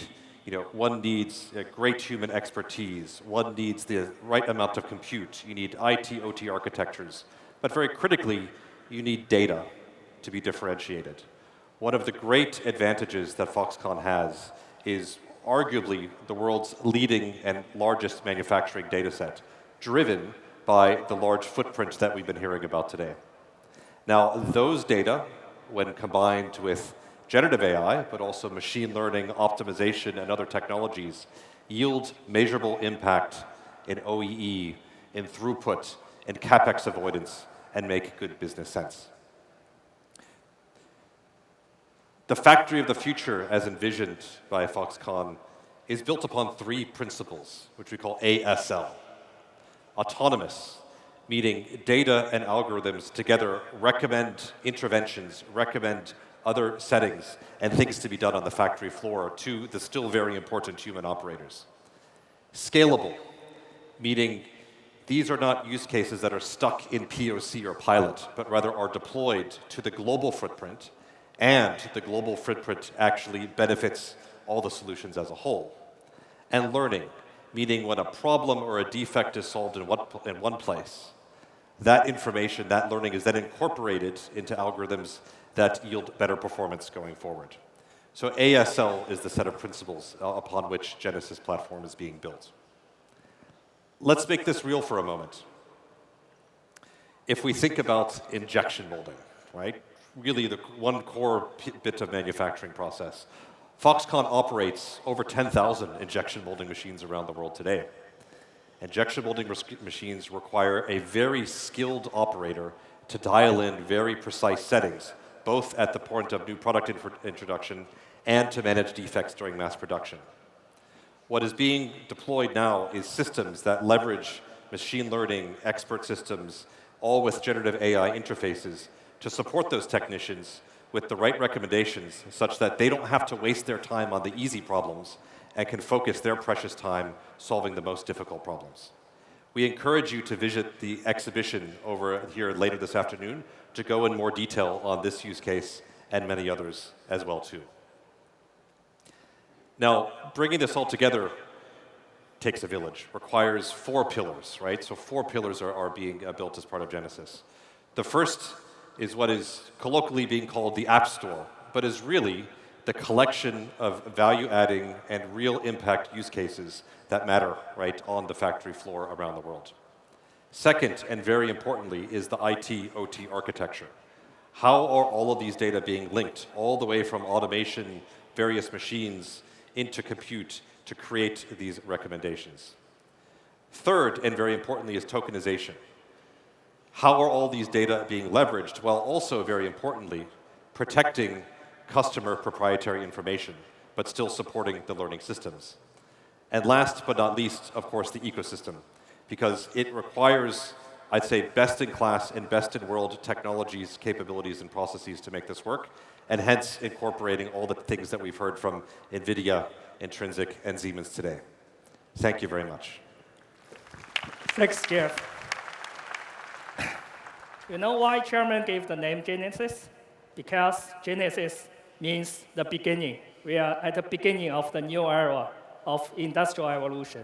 one needs great human expertise. One needs the right amount of compute. You need IT, OT architectures. But very critically, you need data to be differentiated. One of the great advantages that Foxconn has is arguably the world's leading and largest manufacturing data set, driven by the large footprint that we've been hearing about today. Now, those data, when combined with generative AI, but also machine learning, optimization, and other technologies, yield measurable impact in OEE, in throughput, in CapEx avoidance, and make good business sense. The factory of the future, as envisioned by Foxconn, is built upon 3 principles, which we call ASL. Autonomous, meaning data and algorithms together recommend interventions, recommend other settings, and things to be done on the factory floor to the still very important human operators. Scalable, meaning these are not use cases that are stuck in POC or pilot, but rather are deployed to the global footprint, and the global footprint actually benefits all the solutions as a whole. And learning, meaning when a problem or a defect is solved in one place, that information, that learning is then incorporated into algorithms that yield better performance going forward. So ASL is the set of principles upon which Genesis platform is being built. Let's make this real for a moment. If we think about injection molding, right? Really the one core bit of manufacturing process. Foxconn operates over 10,000 injection molding machines around the world today. Injection molding machines require a very skilled operator to dial in very precise settings, both at the point of new product introduction and to manage defects during mass production. What is being deployed now is systems that leverage machine learning, expert systems, all with generative AI interfaces to support those technicians with the right recommendations such that they don't have to waste their time on the easy problems and can focus their precious time solving the most difficult problems. We encourage you to visit the exhibition over here later this afternoon to go in more detail on this use case and many others as well too. Now, bringing this all together takes a village, requires 4 pillars, right? So 4 pillars are being built as part of Genesis. The first is what is colloquially being called the App Store, but is really the collection of value-adding and real impact use cases that matter, right, on the factory floor around the world. Second, and very importantly, is the IT-OT architecture. How are all of these data being linked all the way from automation, various machines, into compute to create these recommendations? Third, and very importantly, is tokenization. How are all these data being leveraged, while also, very importantly, protecting customer proprietary information, but still supporting the learning systems? And last but not least, of course, the ecosystem, because it requires, I'd say, best-in-class and best-in-world technologies, capabilities, and processes to make this work, and hence incorporating all the things that we've heard from NVIDIA, Intrinsic, and Siemens today. Thank you very much. Thanks, Jeff. You know why Chairman gave the name Genesis? Because Genesis means the beginning. We are at the beginning of the new era of industrial evolution.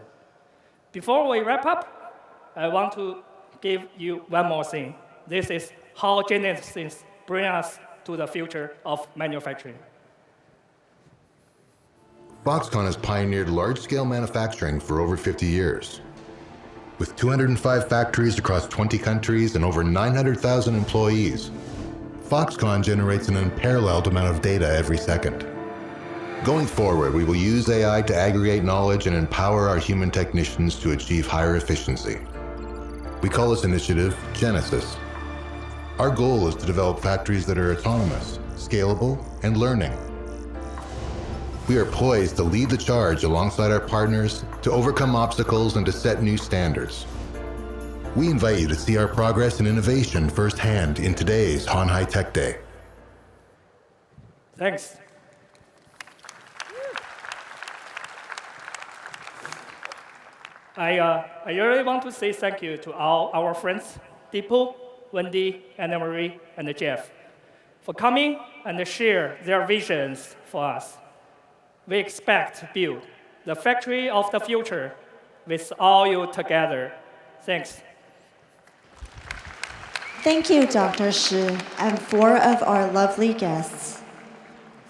Before we wrap up, I want to give you one more thing. This is how Genesis brings us to the future of manufacturing. Foxconn has pioneered large-scale manufacturing for over 50 years. With 205 factories across 20 countries and over 900,000 employees, Foxconn generates an unparalleled amount of data every second. Going forward, we will use AI to aggregate knowledge and empower our human technicians to achieve higher efficiency. We call this initiative Genesis. Our goal is to develop factories that are autonomous, scalable, and learning. We are poised to lead the charge alongside our partners to overcome obstacles and to set new standards. We invite you to see our progress and innovation firsthand in today's Han High Tech Day. Thanks. I really want to say thank you to all our friends, Deepu, Wendy, Anna Marie, and Jeff, for coming and share their visions for us. We expect to build the factory of the future with all you together. Thanks. Thank you, Dr. Shi, and 4 of our lovely guests.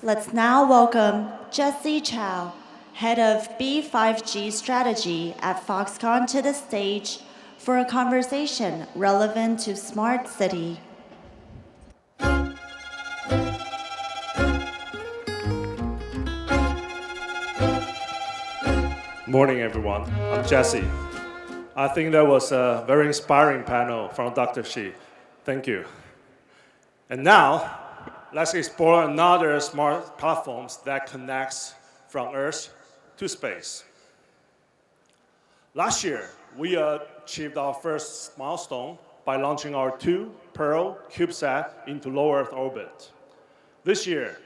Let's now welcome Jesse Chow, Head of B5G Strategy at Foxconn, to the stage for a conversation relevant to Smart City. Morning, everyone. I'm Jesse. I think that was a very inspiring panel from Dr. Shi. Thank you. And now, let's explore another smart platforms that connects from Earth to space. Last year, we achieved our first milestone by launching our 2 Pearl CubeSat into low Earth orbit. This year,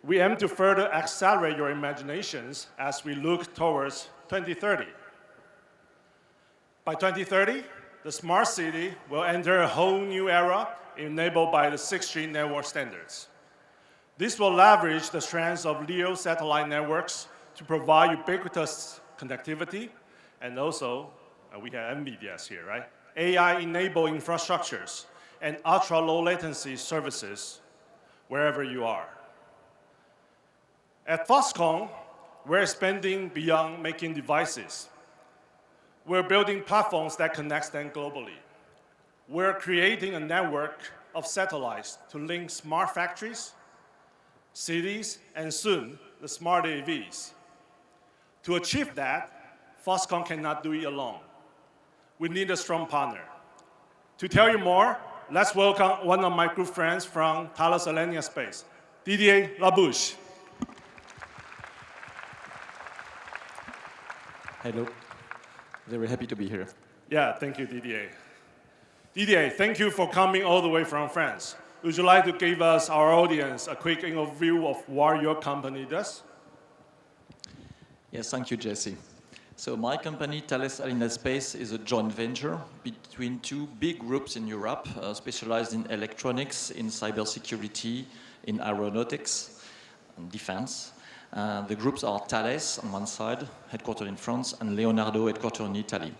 we aim to further accelerate your imaginations as we look towards 2030. By 2030, the smart city will enter a whole new era enabled by the 6G network standards. This will leverage the strengths of LEO satellite networks to provide ubiquitous connectivity, and also, we have NVIDIA's here, right? AI-enabled infrastructures and ultra-low latency services wherever you are. At Foxconn, we're expanding beyond making devices. We're building platforms that connect them globally. We're creating a network of satellites to link smart factories, cities, and soon, the smart AVs. To achieve that, Foxconn cannot do it alone. We need a strong partner. To tell you more, let's welcome one of my good friends from Thales Alenia Space, Didier Labouche. Hello. Very happy to be here. Yeah, thank you, Didier. Didier, thank you for coming all the way from France. Would you like to give us, our audience, a quick overview of what your company does? Yes, thank you, Jesse. So my company, Thales Alenia Space, is a joint venture between two big groups in Europe, specialized in electronics, in cybersecurity, in aeronautics, and defense. The groups are Thales on one side, headquartered in France, and Leonardo, headquartered in Italy.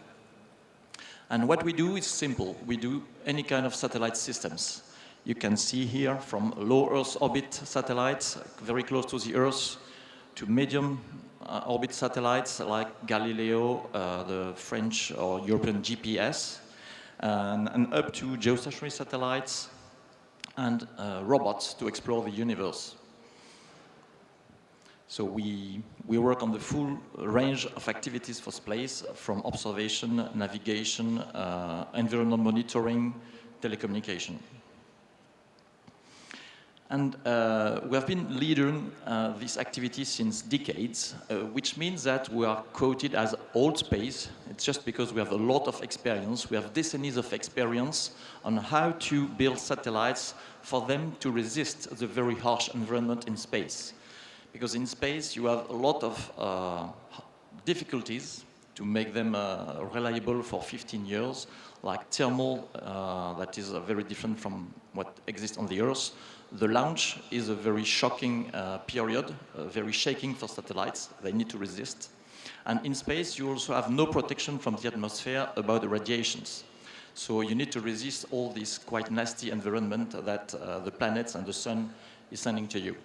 And what we do is simple. We do any kind of satellite systems. You can see here from low Earth orbit satellites, very close to the Earth, to medium orbit satellites like Galileo, the French or European GPS, and up to geostationary satellites and robots to explore the universe. So we work on the full range of activities for space, from observation, navigation, environment monitoring, telecommunication. And we have been leading this activity since decades, which means that we are quoted as old space. It's just because we have a lot of experience. We have decennies of experience on how to build satellites for them to resist the very harsh environment in space. Because in space, you have a lot of difficulties to make them reliable for 15 years, like thermal, that is very different from what exists on the Earth. The launch is a very shocking period, very shaking for satellites. They need to resist. And in space, you also have no protection from the atmosphere about the radiations. So you need to resist all this quite nasty environment that the planets and the sun is sending to you.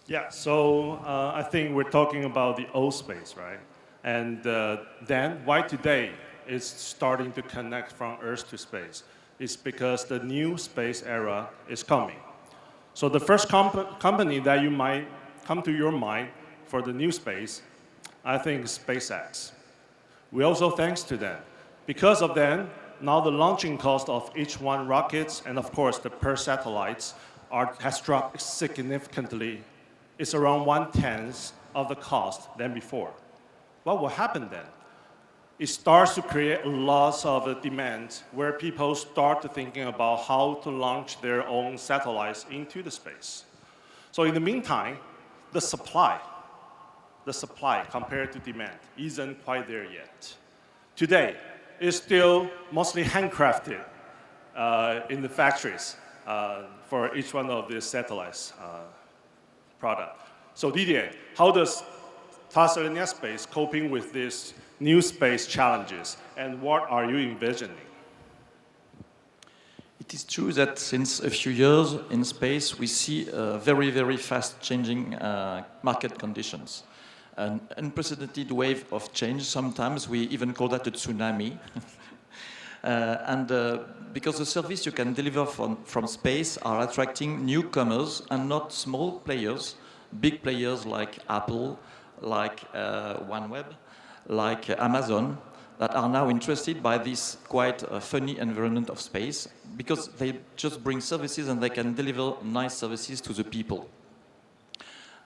Yeah, so I think we're talking about the old space, right? And then why today is starting to connect from Earth to space? It's because the new space era is coming. So the first company that you might come to your mind for the new space, I think is SpaceX. We also thanks to them. Because of them, now the launching cost of each one rockets and of course the per satellites has dropped significantly. It's around 1/10 of the cost than before. What will happen then? It starts to create a lot of demand where people start to thinking about how to launch their own satellites into the space. So in the meantime, the supply compared to demand isn't quite there yet. Today, it's still mostly handcrafted in the factories for each one of these satellites product. So Didier, how does Thales Alenia Space coping with these new space challenges, and what are you envisioning? It is true that since a few years in space, we see very, very fast changing market conditions. An unprecedented wave of change. Sometimes we even call that a tsunami. Because the service you can deliver from space are attracting newcomers and not small players, big players like Apple, like OneWeb, like Amazon, that are now interested by this quite funny environment of space because they just bring services and they can deliver nice services to the people.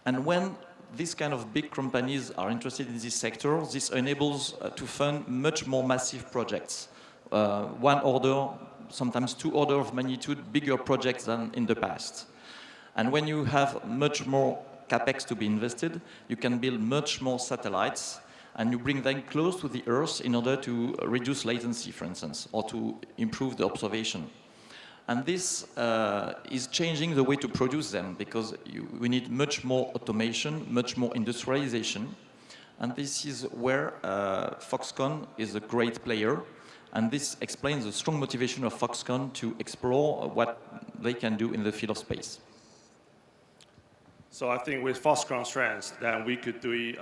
And when these kind of big companies are interested in this sector, this enables to fund much more massive projects. One order sometimes 2 orders of magnitude bigger projects than in the past. And when you have much more capex to be invested, you can build much more satellites, and you bring them close to the Earth in order to reduce latency, for instance, or to improve the observation. And this is changing the way to produce them, because we need much more automation, much more industrialization. And this is where Foxconn is a great player. And this explains the strong motivation of Foxconn to explore what they can do in the field of space. So I think with Foxconn strengths, then we could do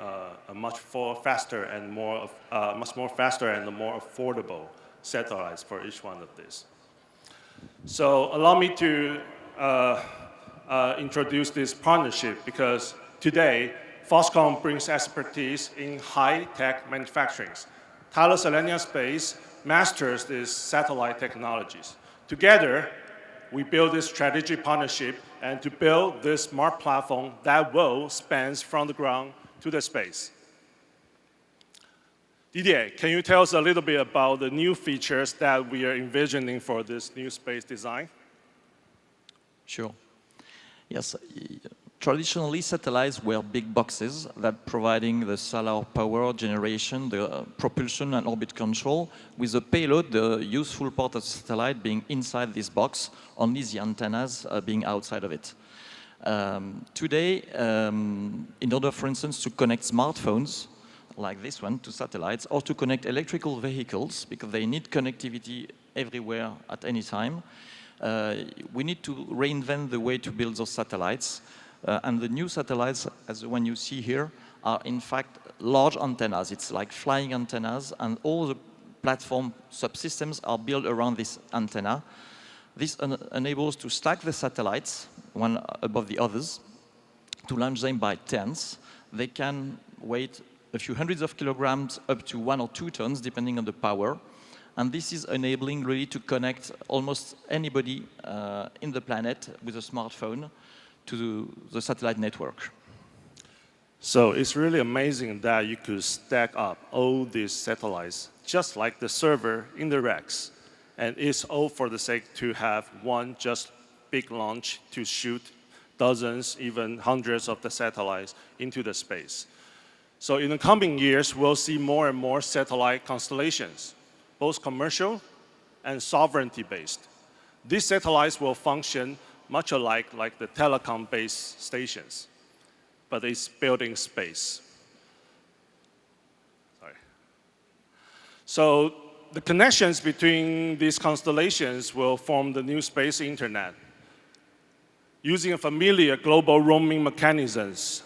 a much faster and more affordable satellites for each one of these. So allow me to introduce this partnership, because today Foxconn brings expertise in high-tech manufacturing. Thales Alenia Space masters these satellite technologies. Together, we build this strategic partnership and to build this smart platform that will span from the ground to the space. Didier, can you tell us a little bit about the new features that we are envisioning for this new space design? Sure. Yes. Traditionally, satellites were big boxes that providing the solar power generation, the propulsion and orbit control, with the payload, the useful part of the satellite being inside this box, only the antennas being outside of it. Today, in order, for instance, to connect smartphones, like this one, to satellites, or to connect electrical vehicles, because they need connectivity everywhere at any time, we need to reinvent the way to build those satellites. And the new satellites, as the one you see here, are in fact large antennas. It's like flying antennas, and all the platform subsystems are built around this antenna. This enables to stack the satellites, one above the others, to launch them by tens. They can weigh a few hundreds of kilograms up to 1 or 2 tons, depending on the power. And this is enabling really to connect almost anybody in the planet with a smartphone to the satellite network. So it's really amazing that you could stack up all these satellites, just like the server in the racks. And it's all for the sake to have one just big launch to shoot dozens, even hundreds of the satellites into the space. So in the coming years, we'll see more and more satellite constellations, both commercial and sovereignty-based. These satellites will function much alike like the telecom-based stations, but it's built in space. Sorry. So the connections between these constellations will form the new space internet, using a familiar global roaming mechanisms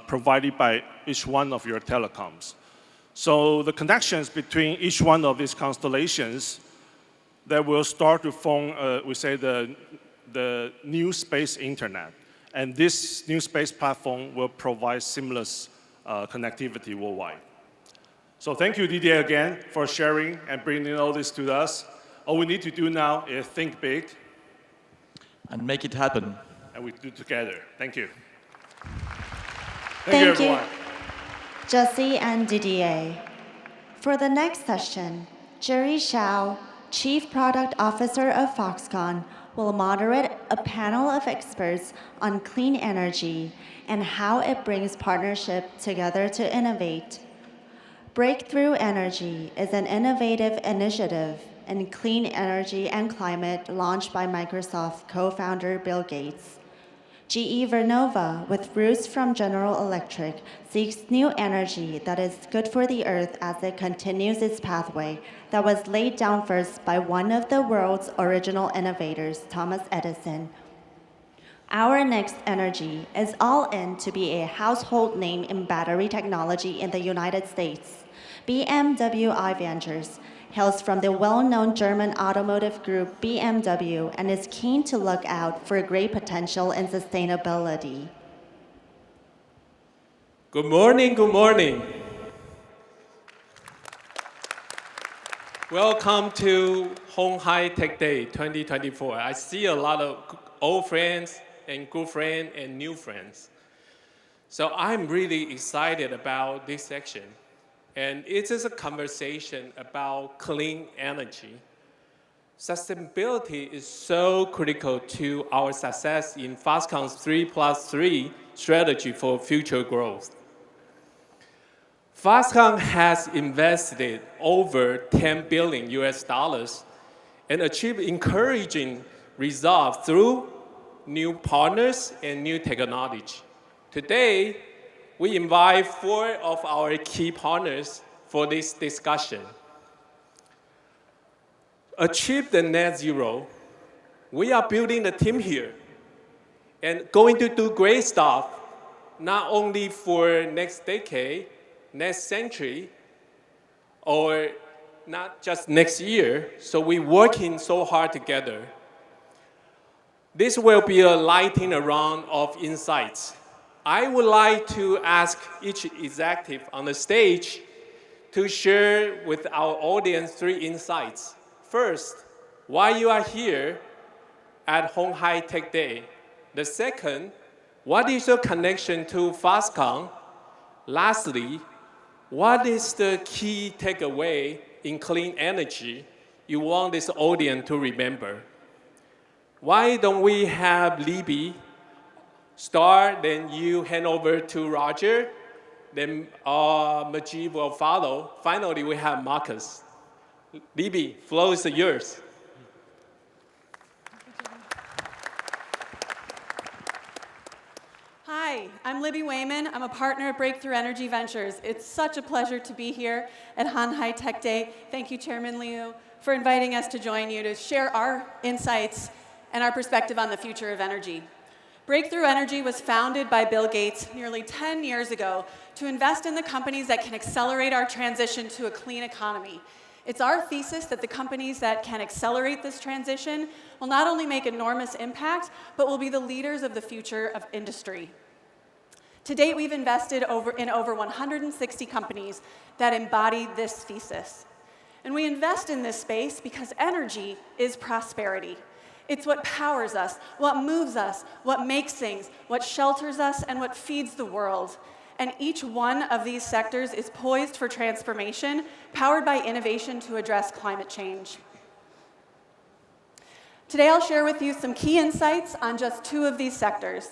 provided by each one of your telecoms. So the connections between each one of these constellations that will start to form, we say, the new space internet. And this new space platform will provide seamless connectivity worldwide. So thank you, Didier, again, for sharing and bringing all this to us. All we need to do now is think big. And make it happen. And we do it together. Thank you. Thank you, everyone. Jesse and Didier. For the next session, Jerry Xiao, Chief Product Officer of Foxconn, will moderate a panel of experts on clean energy and how it brings partnership together to innovate. Breakthrough Energy is an innovative initiative in clean energy and climate launched by Microsoft co-founder Bill Gates. GE Vernova, with roots from General Electric, seeks new energy that is good for the Earth as it continues its pathway that was laid down first by one of the world's original innovators, Thomas Edison. Our next energy is all in to be a household name in battery technology in the United States. BMW i Ventures hails from the well-known German automotive group BMW and is keen to look out for great potential in sustainability. Good morning, good morning. Welcome to Home High Tech Day 2024. I see a lot of old friends and good friends and new friends. So I'm really excited about this section. And it is a conversation about clean energy. Sustainability is so critical to our success in Foxconn's 3+3 strategy for future growth. Foxconn has invested over $10 billion and achieved encouraging results through new partners and new technology. Today, we invite 4 of our key partners for this discussion. Achieve the net zero, we are building a team here and going to do great stuff, not only for next decade, next century, or not just next year. So we're working so hard together. This will be a lightning round of insights. I would like to ask each executive on the stage to share with our audience 3 insights. First, why you are here at Hon Hai Tech Day. The second, what is your connection to Foxconn? Lastly, what is the key takeaway in clean energy you want this audience to remember? Why don't we have Libby start, then you hand over to Roger, then Majid will follow. Finally, we have Marcus. Libby, floor is yours. Hi, I'm Libby Wayman. I'm a partner at Breakthrough Energy Ventures. It's such a pleasure to be here at Hon Hai Tech Day. Thank you, Chairman Liu, for inviting us to join you to share our insights and our perspective on the future of energy. Breakthrough Energy was founded by Bill Gates nearly 10 years ago to invest in the companies that can accelerate our transition to a clean economy. It's our thesis that the companies that can accelerate this transition will not only make enormous impact, but will be the leaders of the future of industry. To date, we've invested in over 160 companies that embody this thesis. And we invest in this space because energy is prosperity. It's what powers us, what moves us, what makes things, what shelters us, and what feeds the world. And each one of these sectors is poised for transformation, powered by innovation to address climate change. Today, I'll share with you some key insights on just 2 of these sectors.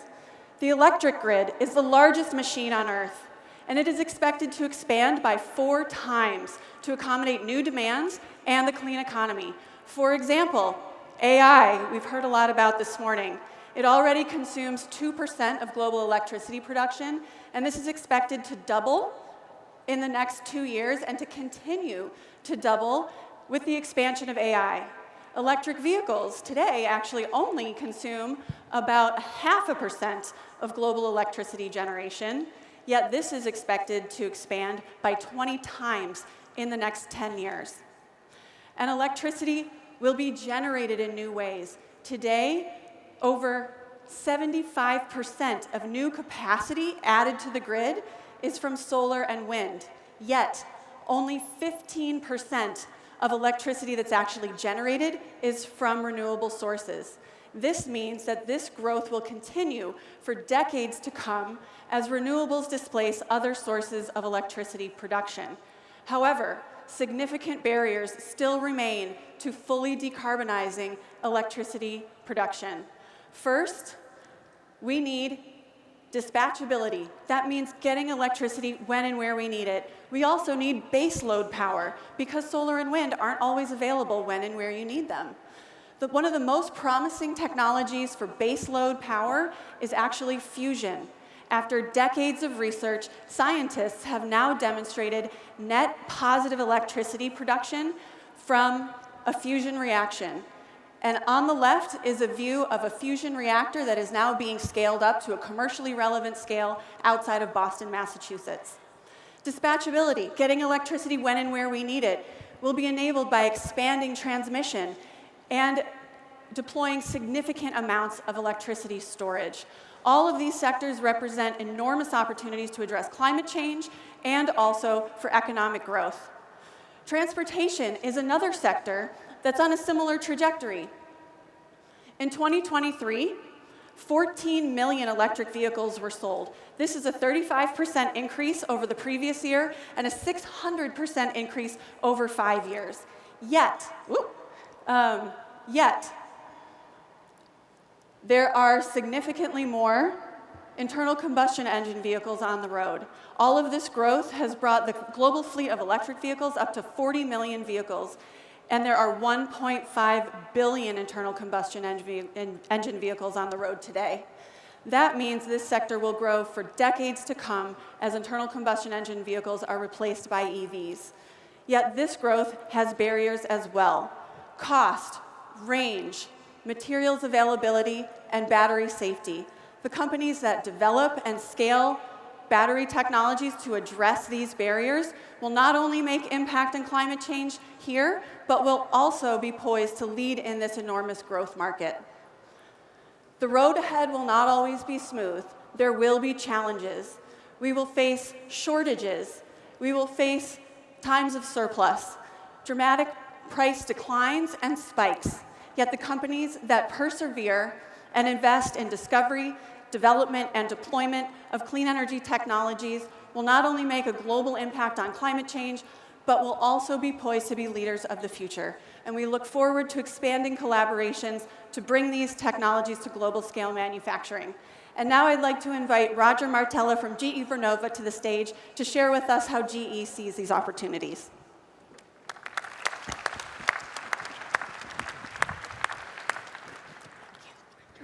The electric grid is the largest machine on Earth, and it is expected to expand by 4 times to accommodate new demands and the clean economy. For example, AI, we've heard a lot about this morning. It already consumes 2% of global electricity production, and this is expected to double in the next 2 years and to continue to double with the expansion of AI. Electric vehicles today actually only consume about 0.5% of global electricity generation, yet this is expected to expand by 20 times in the next 10 years. And electricity will be generated in new ways. Today, over 75% of new capacity added to the grid is from solar and wind, yet only 15% of electricity that's actually generated is from renewable sources. This means that this growth will continue for decades to come as renewables displace other sources of electricity production. However, significant barriers still remain to fully decarbonizing electricity production. First, we need dispatchability. That means getting electricity when and where we need it. We also need base load power because solar and wind aren't always available when and where you need them. One of the most promising technologies for base load power is actually fusion. After decades of research, scientists have now demonstrated net positive electricity production from a fusion reaction. And on the left is a view of a fusion reactor that is now being scaled up to a commercially relevant scale outside of Boston, Massachusetts. Dispatchability, getting electricity when and where we need it, will be enabled by expanding transmission and deploying significant amounts of electricity storage. All of these sectors represent enormous opportunities to address climate change and also for economic growth. Transportation is another sector that's on a similar trajectory. In 2023, 14 million electric vehicles were sold. This is a 35% increase over the previous year and a 600% increase over 5 years. Yet, Yet, there are significantly more internal combustion engine vehicles on the road. All of this growth has brought the global fleet of electric vehicles up to 40 million vehicles, and there are 1.5 billion internal combustion engine vehicles on the road today. That means this sector will grow for decades to come as internal combustion engine vehicles are replaced by EVs. Yet this growth has barriers as well: cost, range, materials availability, and battery safety. The companies that develop and scale battery technologies to address these barriers will not only make impact on climate change here, but will also be poised to lead in this enormous growth market. The road ahead will not always be smooth. There will be challenges. We will face shortages. We will face times of surplus, dramatic price declines and spikes. Yet the companies that persevere and invest in discovery, development, and deployment of clean energy technologies will not only make a global impact on climate change, but will also be poised to be leaders of the future. And we look forward to expanding collaborations to bring these technologies to global scale manufacturing. And now I'd like to invite Roger Martella from GE Vernova to the stage to share with us how GE sees these opportunities.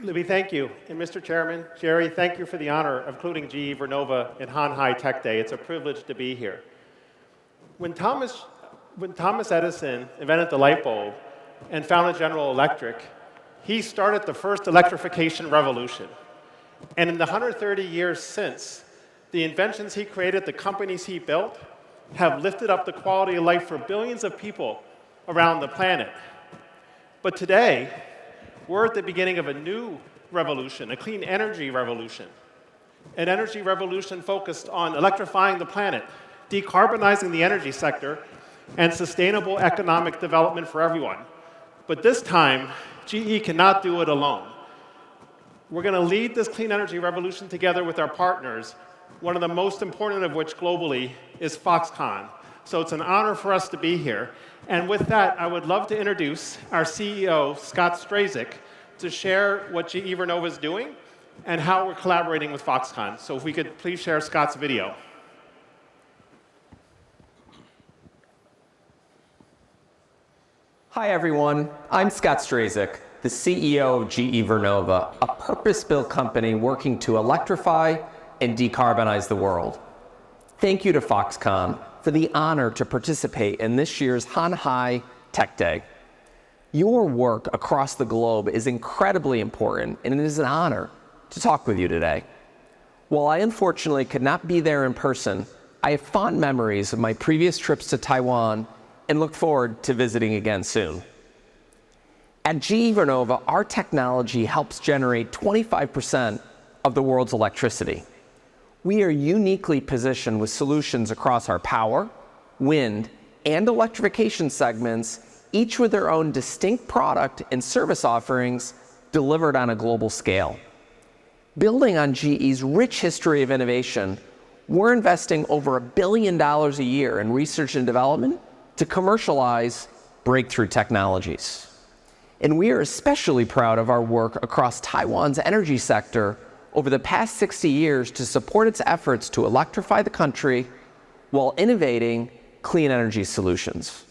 Libby, thank you. And Mr. Chairman, Jerry, thank you for the honor of including GE Vernova in Han Hai Tech Day. It's a privilege to be here. When Thomas Edison invented the light bulb and founded General Electric, he started the first electrification revolution. And in the 130 years since, the inventions he created, the companies he built, have lifted up the quality of life for billions of people around the planet. But today, we're at the beginning of a new revolution, a clean energy revolution. An energy revolution focused on electrifying the planet, decarbonizing the energy sector, and sustainable economic development for everyone. But this time, GE cannot do it alone. We're going to lead this clean energy revolution together with our partners, one of the most important of which globally is Foxconn. So it's an honor for us to be here. And with that, I would love to introduce our CEO, Scott Strazik, to share what GE Vernova is doing and how we're collaborating with Foxconn. So if we could please share Scott's video. Hi, everyone. I'm Scott Strazik, the CEO of GE Vernova, a purpose-built company working to electrify and decarbonize the world. Thank you to Foxconn for the honor to participate in this year's Han Hai Tech Day. Your work across the globe is incredibly important, and it is an honor to talk with you today. While I unfortunately could not be there in person, I have fond memories of my previous trips to Taiwan and look forward to visiting again soon. At GE Vernova, our technology helps generate 25% of the world's electricity. We are uniquely positioned with solutions across our power, wind, and electrification segments, each with their own distinct product and service offerings delivered on a global scale. Building on GE's rich history of innovation, we're investing over $1 billion a year in research and development to commercialize breakthrough technologies. And we are especially proud of our work across Taiwan's energy sector over the past 60 years to support its efforts to electrify the country while innovating clean energy solutions.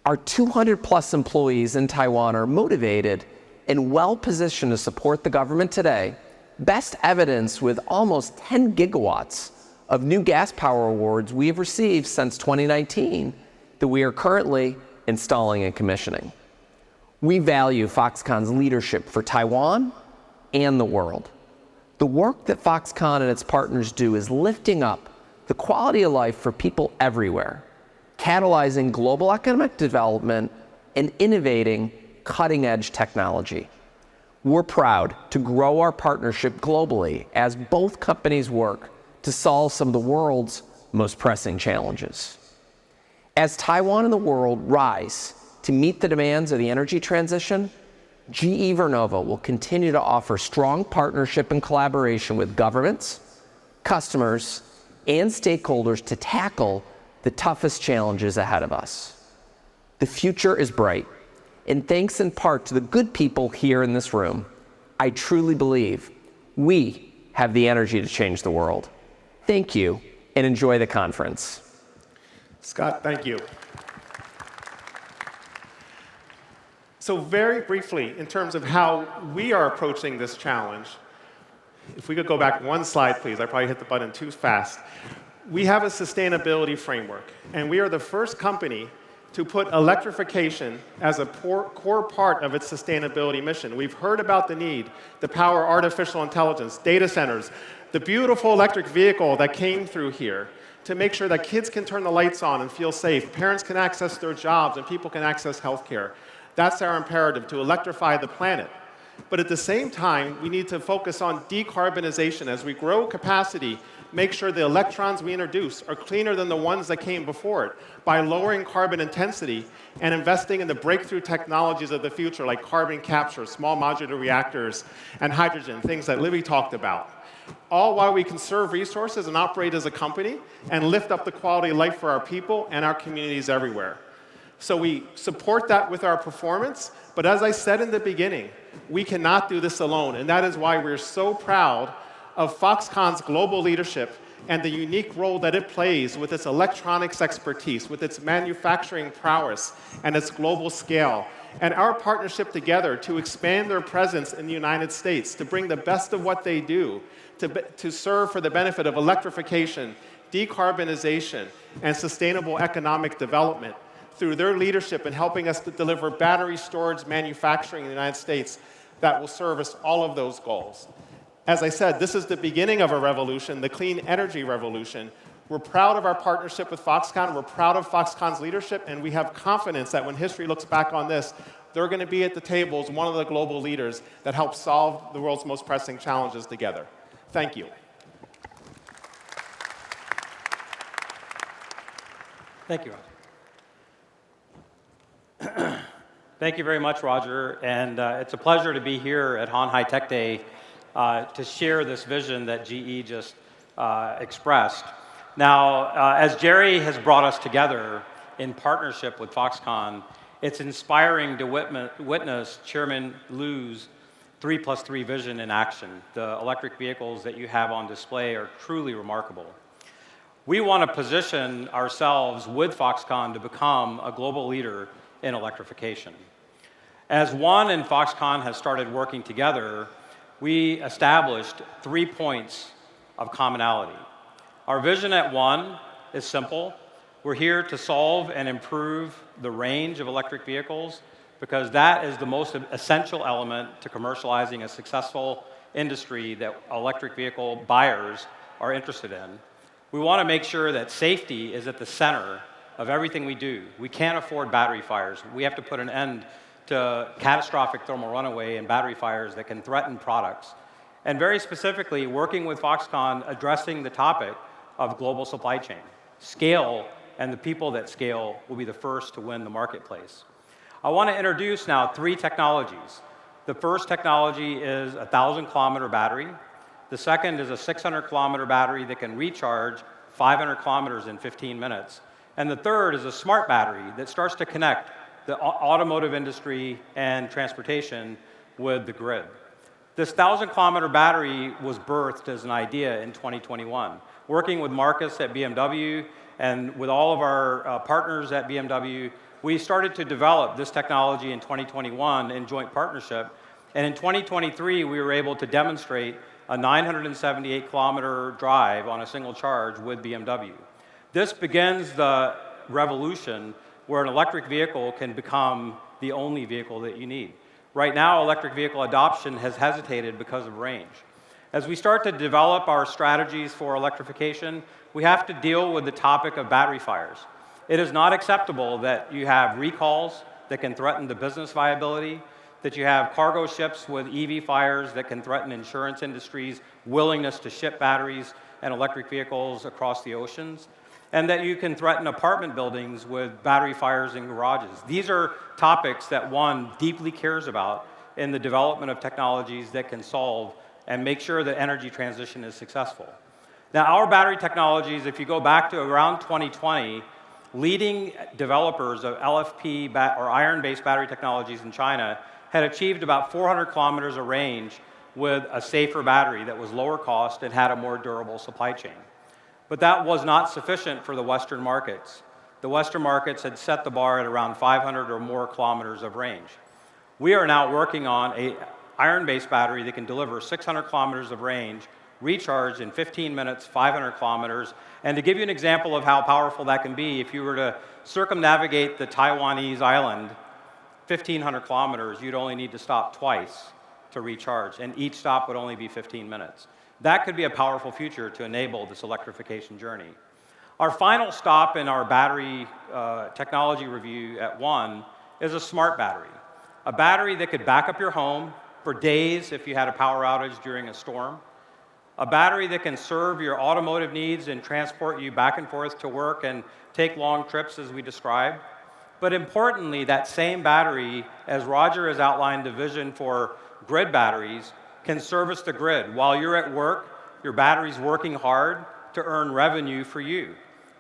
Our 200+ employees in Taiwan are motivated and well-positioned to support the government today, best evidenced with almost 10 gigawatts of new gas power awards we have received since 2019 that we are currently installing and commissioning. We value Foxconn's leadership for Taiwan and the world. The work that Foxconn and its partners do is lifting up the quality of life for people everywhere, catalyzing global economic development and innovating cutting-edge technology. We're proud to grow our partnership globally as both companies work to solve some of the world's most pressing challenges. As Taiwan and the world rise to meet the demands of the energy transition, GE Vernova will continue to offer strong partnership and collaboration with governments, customers, and stakeholders to tackle the toughest challenges ahead of us. The future is bright, and thanks in part to the good people here in this room, I truly believe we have the energy to change the world. Thank you, and enjoy the conference. Scott, thank you. So very briefly, in terms of how we are approaching this challenge, if we could go back one slide, please. I probably hit the button too fast. We have a sustainability framework, and we are the first company to put electrification as a core part of its sustainability mission. We've heard about the need to power artificial intelligence, data centers, the beautiful electric vehicle that came through here to make sure that kids can turn the lights on and feel safe, parents can access their jobs, and people can access healthcare. That's our imperative, to electrify the planet. But at the same time, we need to focus on decarbonization. As we grow capacity, make sure the electrons we introduce are cleaner than the ones that came before it by lowering carbon intensity and investing in the breakthrough technologies of the future, like carbon capture, small modular reactors, and hydrogen, things that Libby talked about. All while we conserve resources and operate as a company and lift up the quality of life for our people and our communities everywhere. So we support that with our performance, but as I said in the beginning, we cannot do this alone, and that is why we're so proud of Foxconn's global leadership and the unique role that it plays with its electronics expertise, with its manufacturing prowess, and its global scale, and our partnership together to expand their presence in the United States, to bring the best of what they do, to serve for the benefit of electrification, decarbonization, and sustainable economic development through their leadership in helping us to deliver battery storage manufacturing in the United States that will service all of those goals. As I said, this is the beginning of a revolution, the clean energy revolution. We're proud of our partnership with Foxconn. We're proud of Foxconn's leadership, and we have confidence that when history looks back on this, they're going to be at the table as one of the global leaders that help solve the world's most pressing challenges together. Thank you. Thank you, Roger. Thank you very much, Roger. And it's a pleasure to be here at Han High Tech Day to share this vision that GE just expressed. Now, as Jerry has brought us together in partnership with Foxconn, it's inspiring to witness Chairman Liu's 3+3 vision in action. The electric vehicles that you have on display are truly remarkable. We want to position ourselves with Foxconn to become a global leader in electrification. As One and Foxconn has started working together, we established 3 points of commonality. Our vision at One is simple. We're here to solve and improve the range of electric vehicles because that is the most essential element to commercializing a successful industry that electric vehicle buyers are interested in. We want to make sure that safety is at the center of everything we do. We can't afford battery fires. We have to put an end to catastrophic thermal runaway and battery fires that can threaten products. And very specifically, working with Foxconn, addressing the topic of global supply chain. Scale and the people that scale will be the first to win the marketplace. I want to introduce now 3 technologies. The first technology is a 1,000-kilometer battery. The second is a 600-kilometer battery that can recharge 500 kilometers in 15 minutes. And the third is a smart battery that starts to connect the automotive industry and transportation with the grid. This 1,000-kilometer battery was birthed as an idea in 2021. Working with Marcus at BMW and with all of our partners at BMW, we started to develop this technology in 2021 in joint partnership. And in 2023, we were able to demonstrate a 978-kilometer drive on a single charge with BMW. This begins the revolution where an electric vehicle can become the only vehicle that you need. Right now, electric vehicle adoption has hesitated because of range. As we start to develop our strategies for electrification, we have to deal with the topic of battery fires. It is not acceptable that you have recalls that can threaten the business viability, that you have cargo ships with EV fires that can threaten insurance industries' willingness to ship batteries and electric vehicles across the oceans, and that you can threaten apartment buildings with battery fires in garages. These are topics that One deeply cares about in the development of technologies that can solve and make sure that energy transition is successful. Now, our battery technologies, if you go back to around 2020, leading developers of LFP or iron-based battery technologies in China had achieved about 400 kilometers of range with a safer battery that was lower cost and had a more durable supply chain. But that was not sufficient for the Western markets. The Western markets had set the bar at around 500 or more kilometers of range. We are now working on an iron-based battery that can deliver 600 kilometers of range, recharge in 15 minutes, 500 kilometers. And to give you an example of how powerful that can be, if you were to circumnavigate the Taiwanese island, 1,500 kilometers, you'd only need to stop twice to recharge, and each stop would only be 15 minutes. That could be a powerful future to enable this electrification journey. Our final stop in our battery technology review at ONE is a smart battery. A battery that could back up your home for days if you had a power outage during a storm. A battery that can serve your automotive needs and transport you back and forth to work and take long trips as we described. But importantly, that same battery, as Roger has outlined the vision for grid batteries, can service the grid. While you're at work, your battery's working hard to earn revenue for you.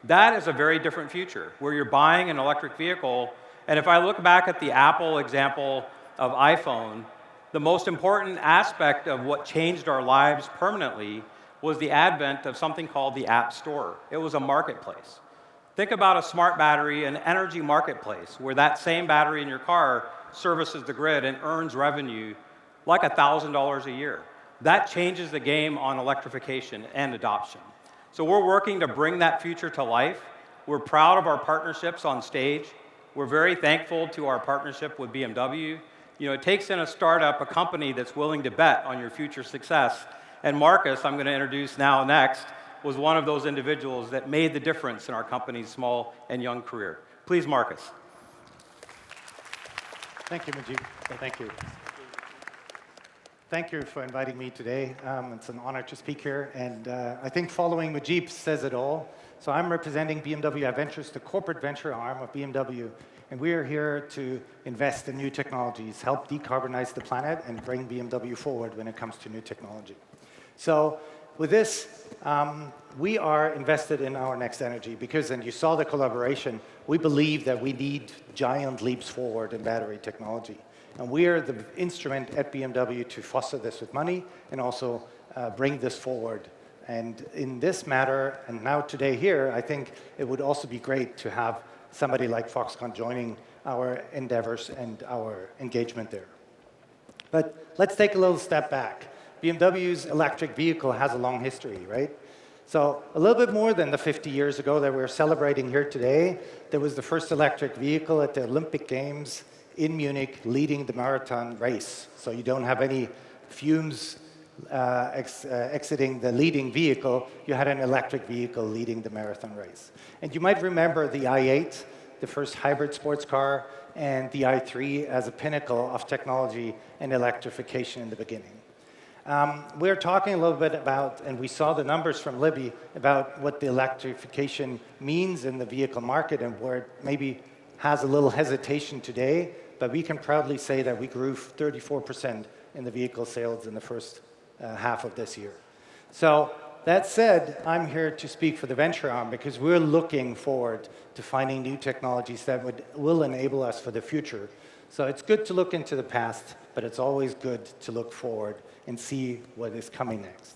That is a very different future, where you're buying an electric vehicle. And if I look back at the Apple example of iPhone, the most important aspect of what changed our lives permanently was the advent of something called the App Store. It was a marketplace. Think about a smart battery, an energy marketplace, where that same battery in your car services the grid and earns revenue like $1,000 a year. That changes the game on electrification and adoption. So we're working to bring that future to life. We're proud of our partnerships on stage. We're very thankful to our partnership with BMW. You know, it takes in a startup, a company that's willing to bet on your future success. And Marcus, I'm going to introduce now next, was one of those individuals that made the difference in our company's small and young career. Please, Marcus. Thank you, Majid. Thank you. Thank you for inviting me today. It's an honor to speak here. And I think following Majid says it all. So I'm representing BMW Ventures, the corporate venture arm of BMW. And we are here to invest in new technologies, help decarbonize the planet, and bring BMW forward when it comes to new technology. So with this, we are invested in our next energy because, and you saw the collaboration, we believe that we need giant leaps forward in battery technology. And we are the instrument at BMW to foster this with money and also bring this forward. And in this matter, and now today here, I think it would also be great to have somebody like Foxconn joining our endeavors and our engagement there. But let's take a little step back. BMW's electric vehicle has a long history, right? So a little bit more than the 50 years ago that we're celebrating here today, there was the first electric vehicle at the Olympic Games in Munich leading the marathon race. So you don't have any fumes exiting the leading vehicle. You had an electric vehicle leading the marathon race. And you might remember the i8, the first hybrid sports car, and the i3 as a pinnacle of technology and electrification in the beginning. We're talking a little bit about, and we saw the numbers from Libby, about what the electrification means in the vehicle market and where it maybe has a little hesitation today, but we can proudly say that we grew 34% in the vehicle sales in the first half of this year. So that said, I'm here to speak for the venture arm because we're looking forward to finding new technologies that will enable us for the future. So it's good to look into the past, but it's always good to look forward and see what is coming next.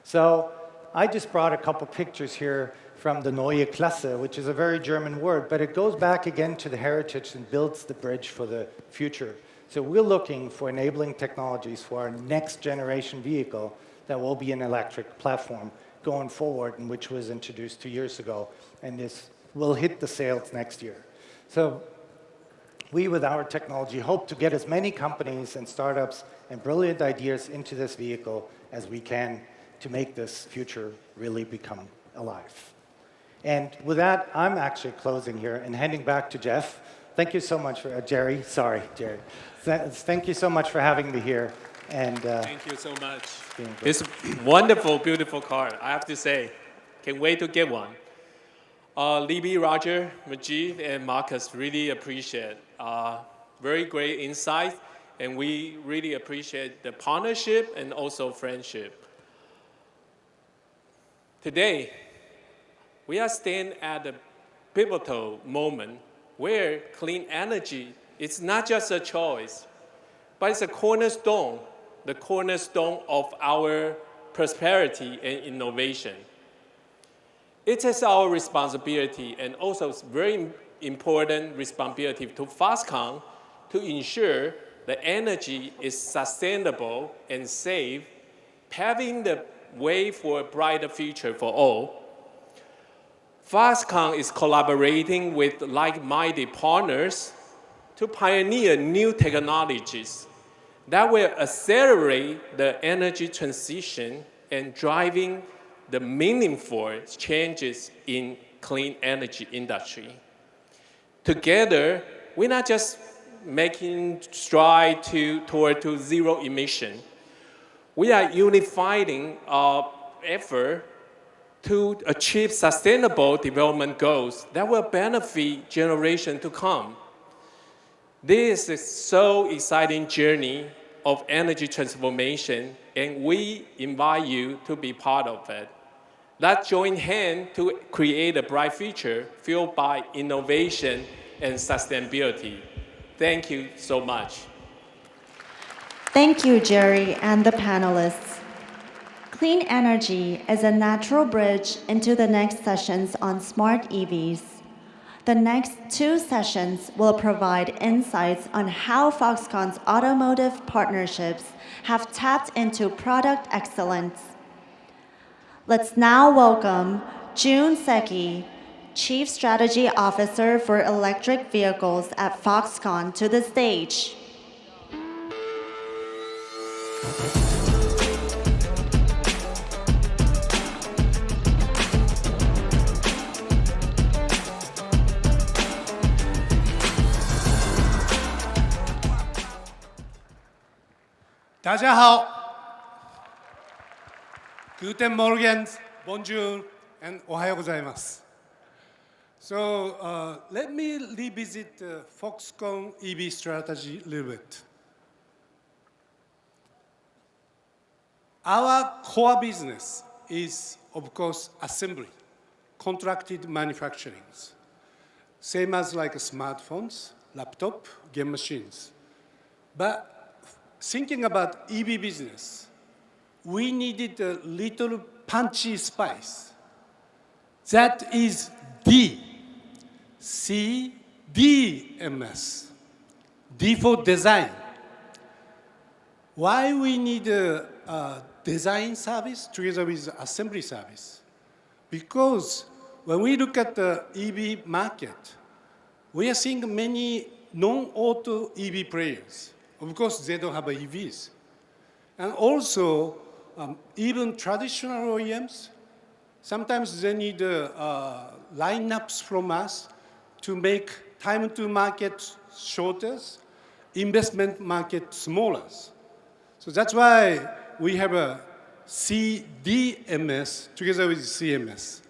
So I just brought a couple pictures here from the Neue Klasse, which is a very German word, but it goes back again to the heritage and builds the bridge for the future. So we're looking for enabling technologies for our next generation vehicle that will be an electric platform going forward, and which was introduced 2 years ago, and this will hit the sales next year. So we, with our technology, hope to get as many companies and startups and brilliant ideas into this vehicle as we can to make this future really become alive. And with that, I'm actually closing here and handing back to Jeff. Thank you so much for, Jerry. Sorry, Jerry. Thank you so much for having me here. And thank you so much. It's a wonderful, beautiful car, I have to say. Can't wait to get one. Libby, Roger, Majid, and Marcus really appreciate very great insight, and we really appreciate the partnership and also friendship. Today, we are standing at the pivotal moment where clean energy is not just a choice, but it's a cornerstone, the cornerstone of our prosperity and innovation. It is our responsibility and also very important responsibility to Foxconn to ensure the energy is sustainable and safe, paving the way for a brighter future for all. Foxconn is collaborating with like-minded partners to pioneer new technologies that will accelerate the energy transition and driving the meaningful changes in clean energy industry. Together, we're not just making stride toward zero emission. We are unifying our effort to achieve sustainable development goals that will benefit generations to come. This is so exciting journey of energy transformation, and we invite you to be part of it. Let's join hands to create a bright future fueled by innovation and sustainability. Thank you so much. Thank you, Jerry, and the panelists. Clean energy is a natural bridge into the next sessions on smart EVs. The next 2 sessions will provide insights on how Foxconn's automotive partnerships have tapped into product excellence. Let's now welcome Jun Seki, Chief Strategy Officer for Electric Vehicles at Foxconn, to the stage. Guten Morgen, bonjour, and ohayo gozaimasu. So let me revisit Foxconn EV strategy a little bit. Our core business is, of course, assembly, contracted manufacturing, same as like smartphones, laptop, game machines. But thinking about EV business, we needed a little punchy spice. That is DCDMS. D for design. Why we need a design service together with assembly service? Because when we look at the EV market, we are seeing many non-auto EV players. Of course, they don't have EVs. And also, even traditional OEMs, sometimes they need lineups from us to make time to market shorter, investment market smaller. So that's why we have a CDMS together with CMS.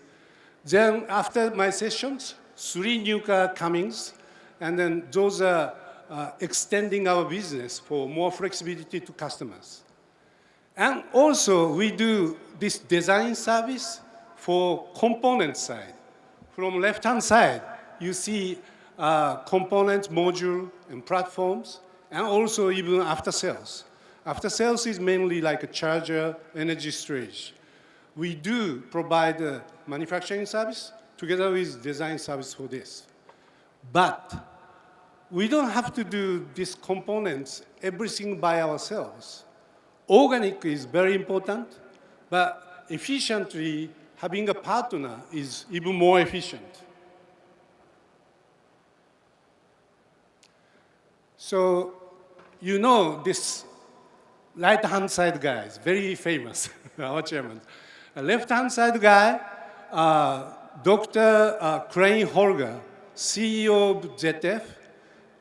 Then after my sessions, 3 new car comings, and then those are extending our business for more flexibility to customers. And also, we do this design service for component side. From left-hand side, you see components, module, and platforms, and also even after sales. After sales is mainly like a charger, energy storage. We do provide a manufacturing service together with design service for this. But we don't have to do these components, everything by ourselves. Organic is very important, but efficiently having a partner is even more efficient. So, you know this right-hand side guy is very famous, our chairman. Left-hand side guy, Dr. Crane Holger, CEO of ZF,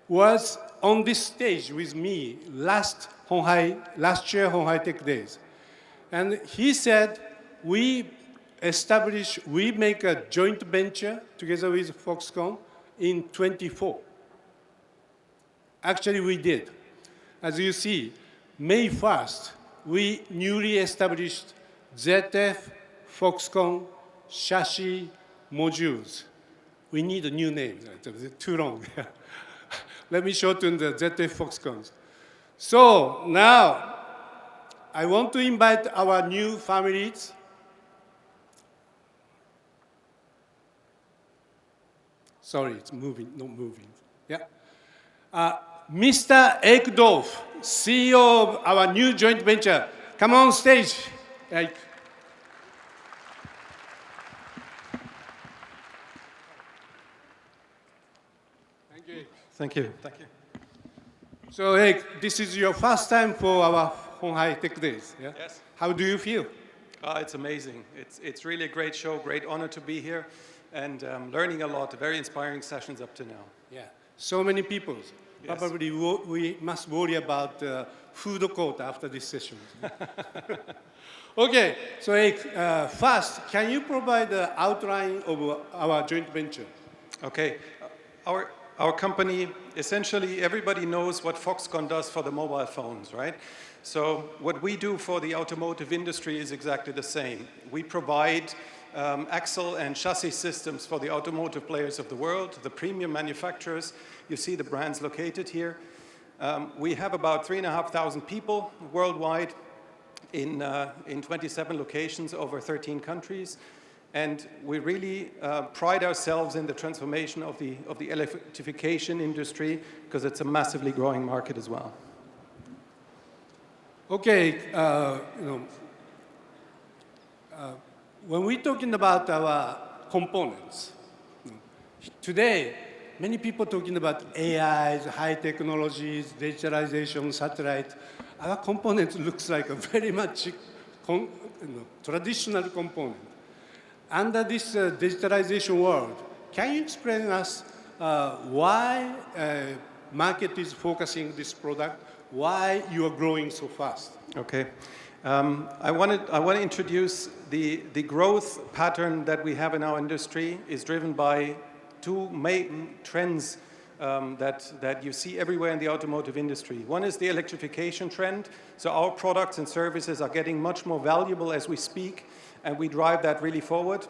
was on this stage with me last year Honhai Tech Days. And he said, we make a joint venture together with Foxconn in 24. Actually, we did. As you see, May 1st, we newly established ZF, Foxconn, chassis, modules. We need a new name. It's too long. Let me shorten the ZF Foxconn. So now, I want to invite our new families. Sorry, it's moving, not moving. Yeah. Mr. Ekdorf, CEO of our new joint venture. Come on stage. Eik. Thank you. Thank you. Thank you. So, Eik, this is your first time for our Hon Hai Tech Days. Yeah? Yes. How do you feel? It's amazing. It's really a great show, great honor to be here, and learning a lot, very inspiring sessions up to now. Yeah, so many people. Yes. Probably we must worry about food court after this session. Okay, so Eik, first, can you provide the outline of our joint venture? Okay, our company, essentially everybody knows what Foxconn does for the mobile phones, right? So what we do for the automotive industry is exactly the same. We provide axle and chassis systems for the automotive players of the world, the premium manufacturers. You see the brands located here. We have about 3,500 people worldwide in 27 locations over 13 countries. And we really pride ourselves in the transformation of the electrification industry because it's a massively growing market as well. Okay, when we're talking about our components, today, many people talking about AIs, high technologies, digitalization, satellite. Our component looks like a very much traditional component. Under this digitalization world, can you explain us why market is focusing this product, why you are growing so fast? Okay. I want to introduce the growth pattern that we have in our industry is driven by two main trends that you see everywhere in the automotive industry. One is the electrification trend. So our products and services are getting much more valuable as we speak, and we drive that really forward.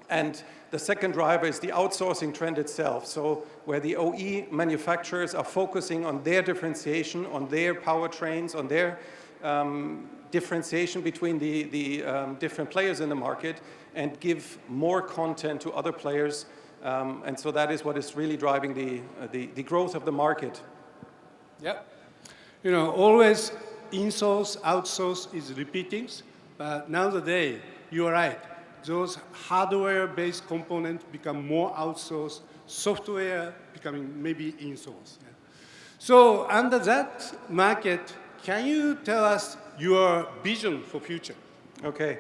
And the second driver is the outsourcing trend itself. So where the OE manufacturers are focusing on their differentiation, on their powertrains, on their differentiation between the different players in the market and give more content to other players. And so that is what is really driving the growth of the market. Yeah. You know, always in-source, outsource is repeating, but nowadays, you are right. Those hardware-based components become more outsourced, software becoming maybe in-source. Yeah. So under that market, can you tell us your vision for future? Okay.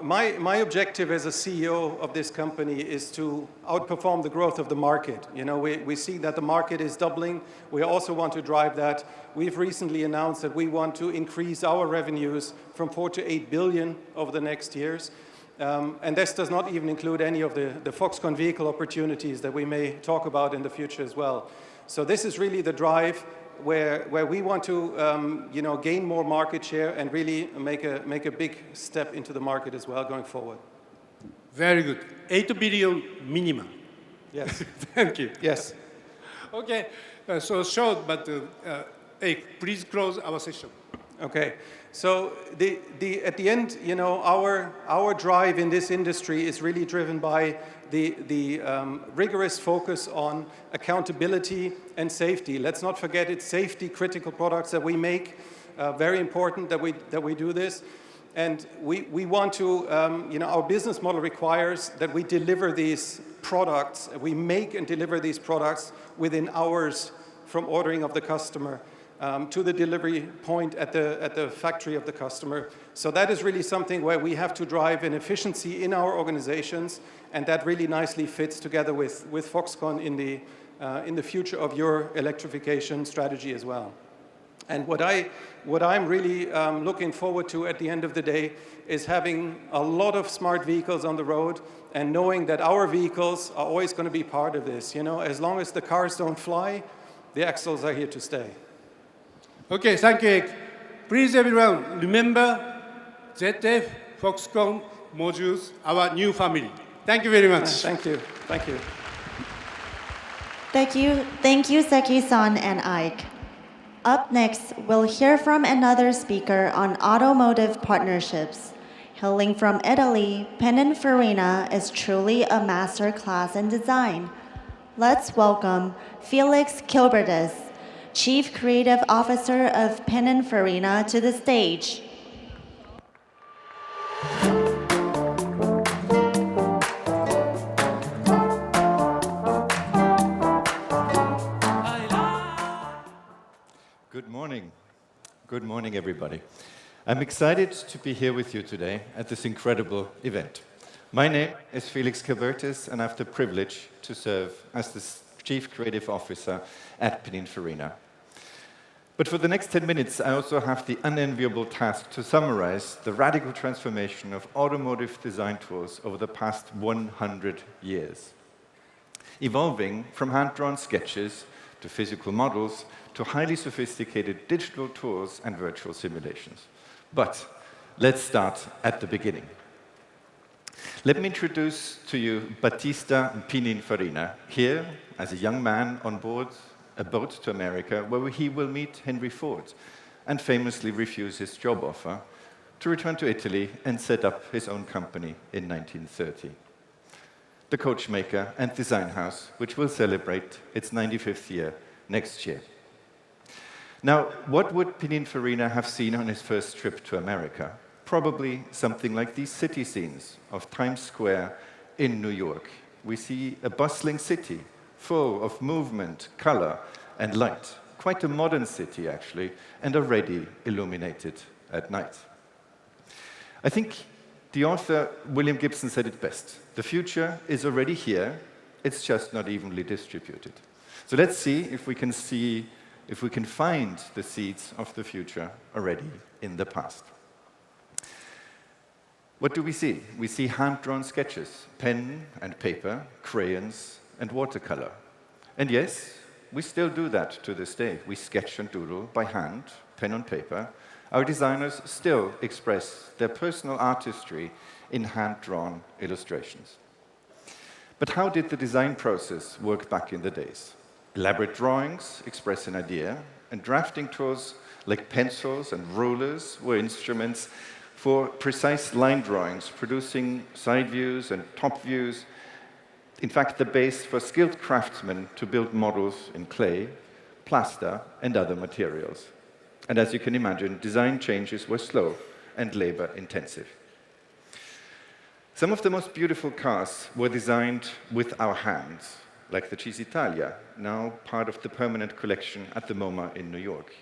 My objective as a CEO of this company is to outperform the growth of the market. You know, we see that the market is doubling. We also want to drive that. We've recently announced that we want to increase our revenues from 4 to 8 billion over the next years. And this does not even include any of the Foxconn vehicle opportunities that we may talk about in the future as well. So this is really the drive where we want to gain more market share and really make a big step into the market as well going forward. Very good. 8 billion minimum. Yes. Thank you. Yes. Okay. So short, but hey, please close our session. Okay. So at the end, you know, our drive in this industry is really driven by the rigorous focus on accountability and safety. Let's not forget it's safety critical products that we make. Very important that we do this. And we want to, our business model requires that we deliver these products, we make and deliver these products within hours from ordering of the customer. To the delivery point at the factory of the customer. So that is really something where we have to drive an efficiency in our organizations, and that really nicely fits together with Foxconn in the future of your electrification strategy as well. And what I'm really looking forward to at the end of the day is having a lot of smart vehicles on the road and knowing that our vehicles are always going to be part of this. You know, as long as the cars don't fly, the axles are here to stay. Okay, thank you. Please, everyone, remember ZF Foxconn modules, our new family. Thank you very much. Thank you. Thank you. Thank you, Seki-san and Ike. Up next, we'll hear from another speaker on automotive partnerships. Hailing from Italy, Pininfarina is truly a master class in design. Let's welcome Felix Kilbertis, Chief Creative Officer of Pininfarina, to the stage. Good morning. Good morning, everybody. I'm excited to be here with you today at this incredible event. My name is Felix Kilbertis, and I have the privilege to serve as the Chief Creative Officer at Pininfarina. But for the next 10 minutes, I also have the unenviable task to summarize the radical transformation of automotive design tools over the past 100 years, evolving from hand-drawn sketches to physical models to highly sophisticated digital tools and virtual simulations. But let's start at the beginning. Let me introduce to you Battista Pininfarina, here as a young man on board a boat to America, where he will meet Henry Ford and famously refuse his job offer to return to Italy and set up his own company in 1930. The coachmaker and design house, which will celebrate its 95th year next year. Now, what would Pininfarina have seen on his first trip to America? Probably something like these city scenes of Times Square in New York. We see a bustling city full of movement, color, and light. Quite a modern city, actually, and already illuminated at night. I think the author, William Gibson, said it best. The future is already here, it's just not evenly distributed. So let's see if we can find the seeds of the future already in the past. What do we see? We see hand-drawn sketches, pen and paper, crayons, and watercolor. And yes, we still do that to this day. We sketch and doodle by hand, pen on paper. Our designers still express their personal artistry in hand-drawn illustrations. But how did the design process work back in the days? Elaborate drawings express an idea, and drafting tools like pencils and rulers were instruments for precise line drawings, producing side views and top views. In fact, the base for skilled craftsmen to build models in clay, plaster, and other materials. And as you can imagine, design changes were slow and labor-intensive. Some of the most beautiful cars were designed with our hands, like the Cisitalia, now part of the permanent collection at the MoMA in New York.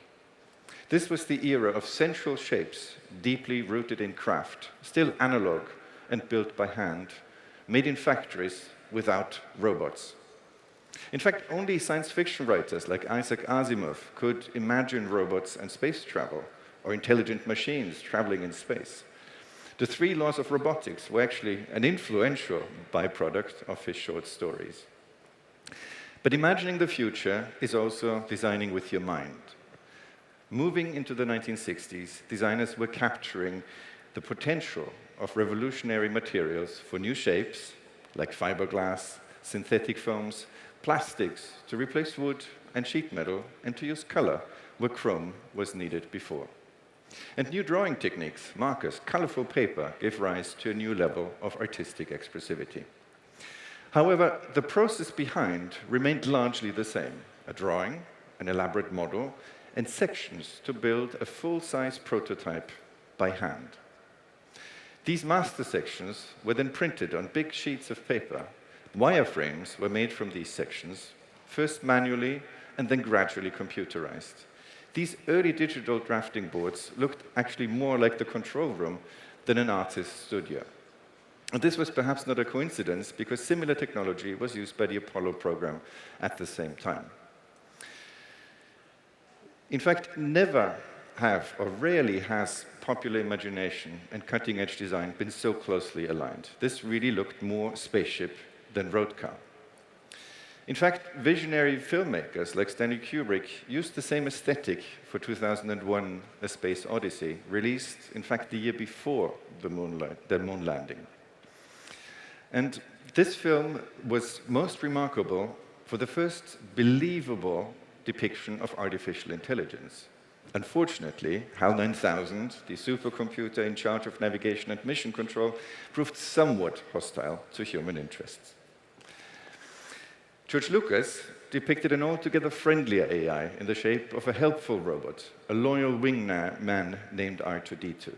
This was the era of sensual shapes, deeply rooted in craft, still analog and built by hand, made in factories without robots. In fact, only science fiction writers like Isaac Asimov could imagine robots and space travel, or intelligent machines traveling in space. The 3 laws of robotics were actually an influential byproduct of his short stories. But imagining the future is also designing with your mind. Moving into the 1960s, designers were capturing the potential of revolutionary materials for new shapes, like fiberglass, synthetic foams, plastics to replace wood and sheet metal, and to use color where chrome was needed before. And new drawing techniques, markers, colorful paper gave rise to a new level of artistic expressivity. However, the process behind remained largely the same: a drawing, an elaborate model, and sections to build a full-size prototype by hand. These master sections were then printed on big sheets of paper. Wireframes were made from these sections, first manually and then gradually computerized. These early digital drafting boards looked actually more like the control room than an artist's studio. And this was perhaps not a coincidence, because similar technology was used by the Apollo program at the same time. In fact, never have, or rarely has, popular imagination and cutting-edge design been so closely aligned. This really looked more spaceship than road car. In fact, visionary filmmakers like Stanley Kubrick used the same aesthetic for 2001: A Space Odyssey, released, in fact, the year before the moon landing. And this film was most remarkable for the first believable depiction of artificial intelligence. Unfortunately, HAL 9000, the supercomputer in charge of navigation and mission control, proved somewhat hostile to human interests. George Lucas depicted an altogether friendlier AI in the shape of a helpful robot, a loyal wingman named R2-D2.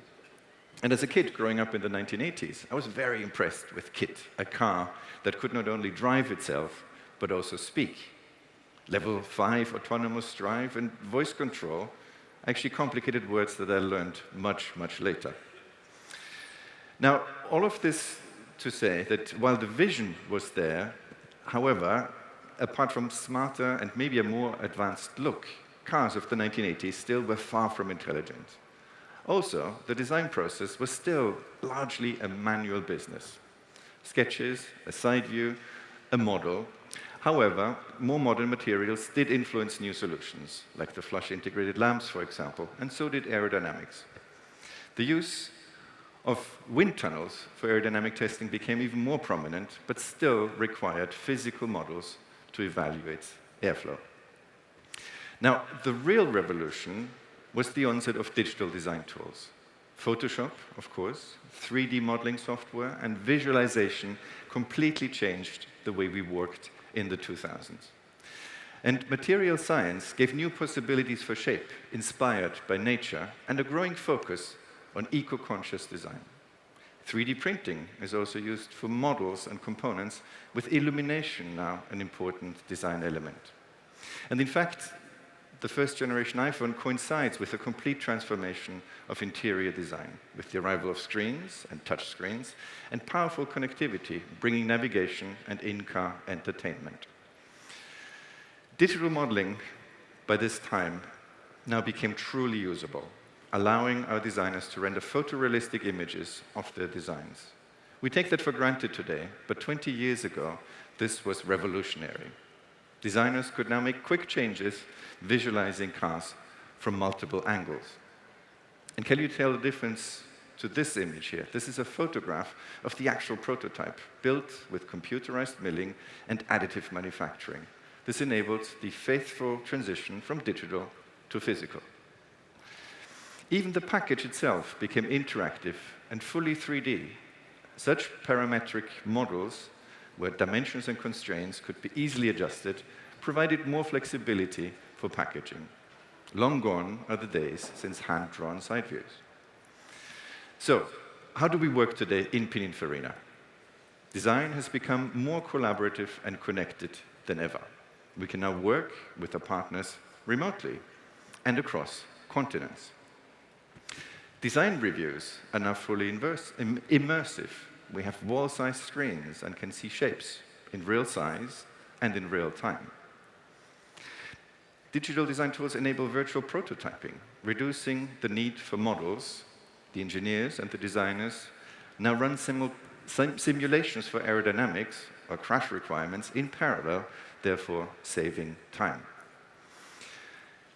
And as a kid growing up in the 1980s, I was very impressed with KITT, a car that could not only drive itself, but also speak. Level 5 autonomous drive and voice control, actually complicated words that I learned much, much later. Now, all of this to say that while the vision was there, however, apart from smarter and maybe a more advanced look, cars of the 1980s still were far from intelligent. Also, the design process was still largely a manual business. Sketches, a side view, a model. However, more modern materials did influence new solutions, like the flush integrated lamps, for example, and so did aerodynamics. The use of wind tunnels for aerodynamic testing became even more prominent, but still required physical models to evaluate airflow. Now, the real revolution was the onset of digital design tools. Photoshop, of course, 3D modeling software, and visualization completely changed the way we worked in the 2000s. And material science gave new possibilities for shape, inspired by nature, and a growing focus on eco-conscious design. 3D printing is also used for models and components, with illumination now an important design element. And in fact, the first generation iPhone coincides with a complete transformation of interior design, with the arrival of screens and touch screens, and powerful connectivity, bringing navigation and in-car entertainment. Digital modeling, by this time, now became truly usable, allowing our designers to render photorealistic images of their designs. We take that for granted today, but 20 years ago, this was revolutionary. Designers could now make quick changes, visualizing cars from multiple angles. And can you tell the difference to this image here? This is a photograph of the actual prototype, built with computerized milling and additive manufacturing. This enabled the faithful transition from digital to physical. Even the package itself became interactive and fully 3D. Such parametric models, where dimensions and constraints could be easily adjusted, provided more flexibility for packaging. Long gone are the days since hand-drawn side views. So, how do we work today in Pininfarina? Design has become more collaborative and connected than ever. We can now work with our partners remotely and across continents. Design reviews are now fully immersive. We have wall-sized screens and can see shapes in real size and in real time. Digital design tools enable virtual prototyping, reducing the need for models. The engineers and the designers now run simulations for aerodynamics or crash requirements in parallel, therefore saving time.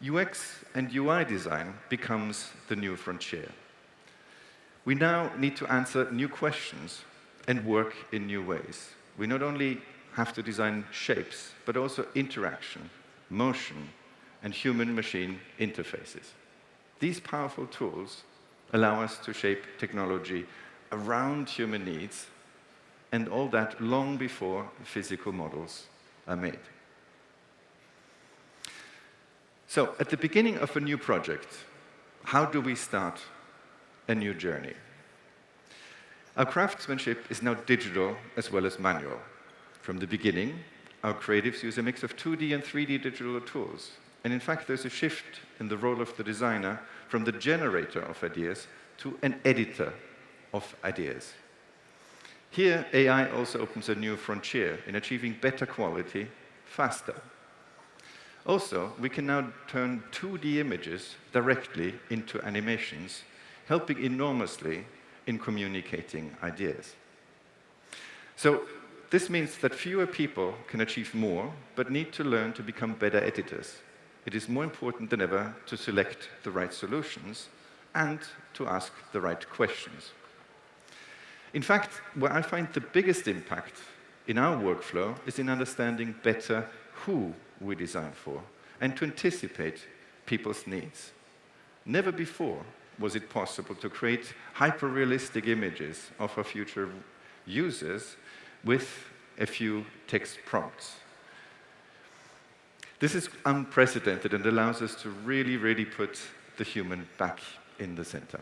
UX and UI design becomes the new frontier. We now need to answer new questions and work in new ways. We not only have to design shapes, but also interaction, motion, and human-machine interfaces. These powerful tools allow us to shape technology around human needs, and all that long before physical models are made. So, at the beginning of a new project, how do we start a new journey? Our craftsmanship is now digital as well as manual. From the beginning, our creatives use a mix of 2D and 3D digital tools. And in fact, there's a shift in the role of the designer from the generator of ideas to an editor of ideas. Here, AI also opens a new frontier in achieving better quality faster. Also, we can now turn 2D images directly into animations, helping enormously in communicating ideas. So, this means that fewer people can achieve more, but need to learn to become better editors. It is more important than ever to select the right solutions and to ask the right questions. In fact, where I find the biggest impact in our workflow is in understanding better who we design for and to anticipate people's needs. Never before was it possible to create hyper-realistic images of our future users with a few text prompts. This is unprecedented and allows us to really put the human back in the center.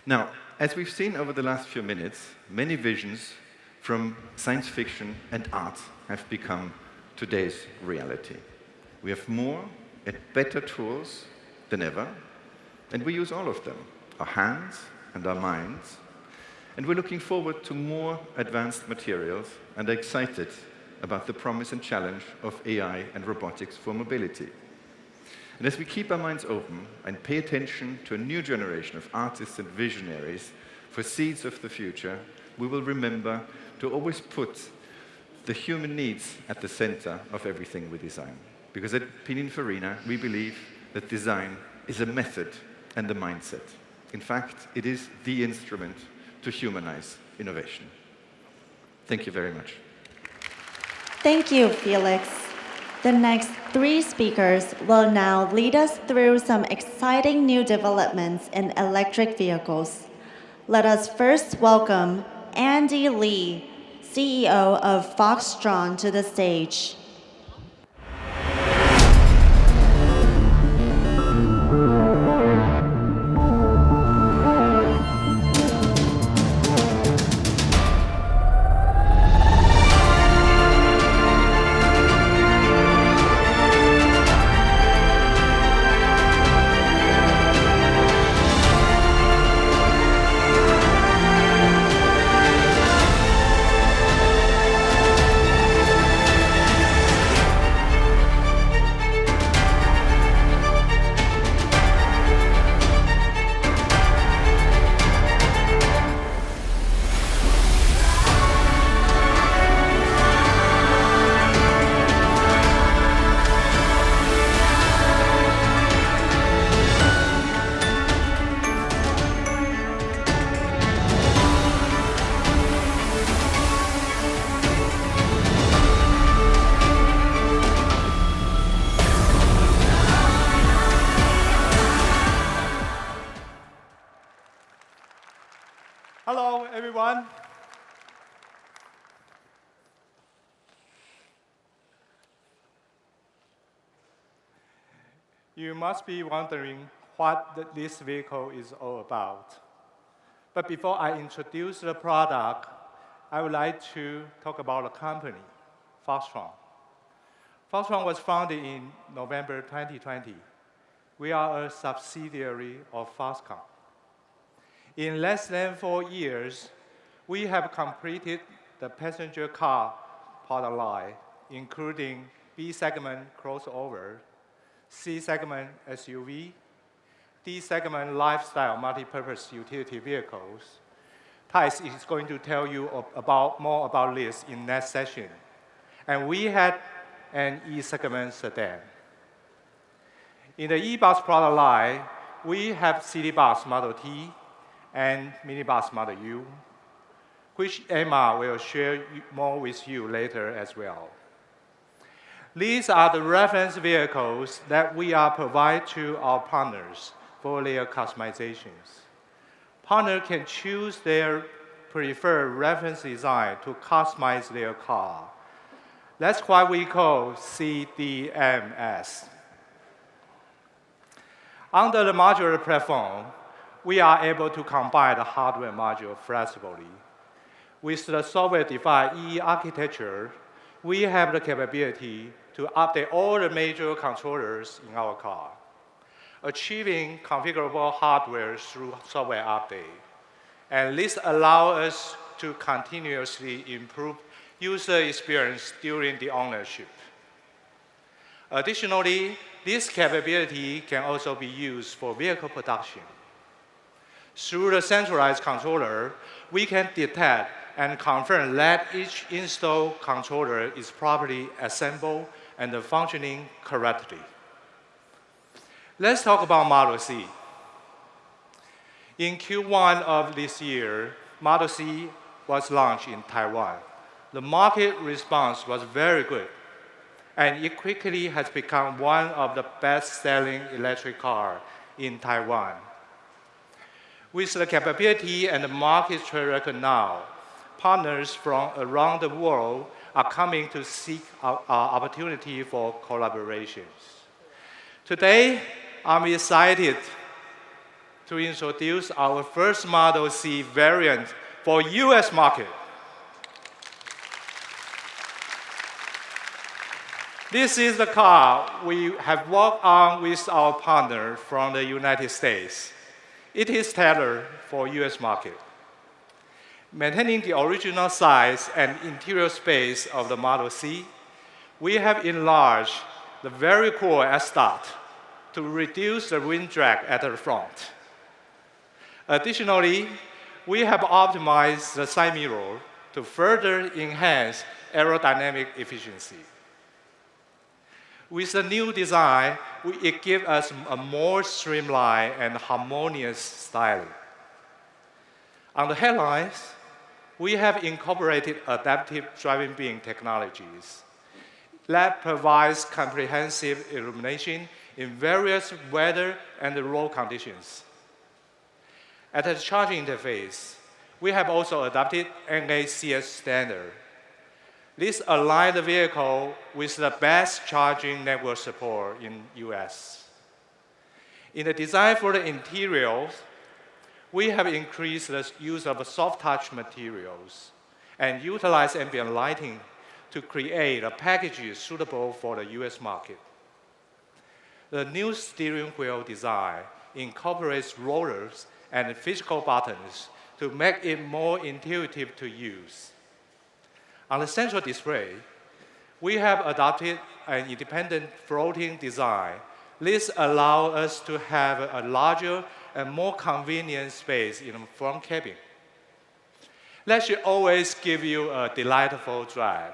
Now, as we've seen over the last few minutes, many visions from science fiction and art have become today's reality. We have more and better tools than ever, and we use all of them, our hands and our minds. And we're looking forward to more advanced materials and are excited about the promise and challenge of AI and robotics for mobility. And as we keep our minds open and pay attention to a new generation of artists and visionaries for seeds of the future, we will remember to always put the human needs at the center of everything we design. Because at Pininfarina, we believe that design is a method and a mindset. In fact, it is the instrument to humanize innovation. Thank you very much. Thank you, Felix. The next 3 speakers will now lead us through some exciting new developments in electric vehicles. Let us first welcome Andy Lee, CEO of Foxtron, to the stage. Hello, everyone. You must be wondering what this vehicle is all about. But before I introduce the product, I would like to talk about the company, Foxtron. Foxtron was founded in November 2020. We are a subsidiary of Foxconn. In less than 4 years, we have completed the passenger car product line, including B-segment crossover, C-segment SUV, D-segment lifestyle multi-purpose utility vehicles. Thijs is going to tell you more about this in next session. And we had an E-segment sedan. In the e-bus product line, we have City Bus Model T and Minibus Model U, which Emma will share more with you later as well. These are the reference vehicles that we are providing to our partners for their customizations. Partners can choose their preferred reference design to customize their car. That's why we call CDMS. Under the modular platform, we are able to combine the hardware module flexibly. With the software-defined EE architecture, we have the capability to update all the major controllers in our car, achieving configurable hardware through software update. And this allows us to continuously improve user experience during the ownership. Additionally, this capability can also be used for vehicle production. Through the centralized controller, we can detect and confirm that each installed controller is properly assembled and functioning correctly. Let's talk about Model C. In Q1 of this year, Model C was launched in Taiwan. The market response was very good. and it quickly has become one of the best-selling electric cars in Taiwan. With the capability and the market track record now, partners from around the world are coming to seek opportunity for collaborations. Today, I'm excited to introduce our first Model C variant for US market. This is the car we have worked on with our partner from the United States. It is tailored for US market. Maintaining the original size and interior space of the Model C, we have enlarged the very cool S-Dot to reduce the wind drag at the front. Additionally, we have optimized the side mirror to further enhance aerodynamic efficiency. With the new design, it gives us a more streamlined and harmonious styling. On the headlights, we have incorporated adaptive driving beam technologies that provides comprehensive illumination in various weather and road conditions. At the charging interface, we have also adopted NACS standard. This aligns the vehicle with the best charging network support in US. In the design for the interiors, we have increased the use of soft touch materials and utilized ambient lighting to create a package suitable for the US market. The new steering wheel design incorporates rollers and physical buttons to make it more intuitive to use. On the central display, we have adopted an independent floating design. This allows us to have a larger and more convenient space in the front cabin. That should always give you a delightful drive.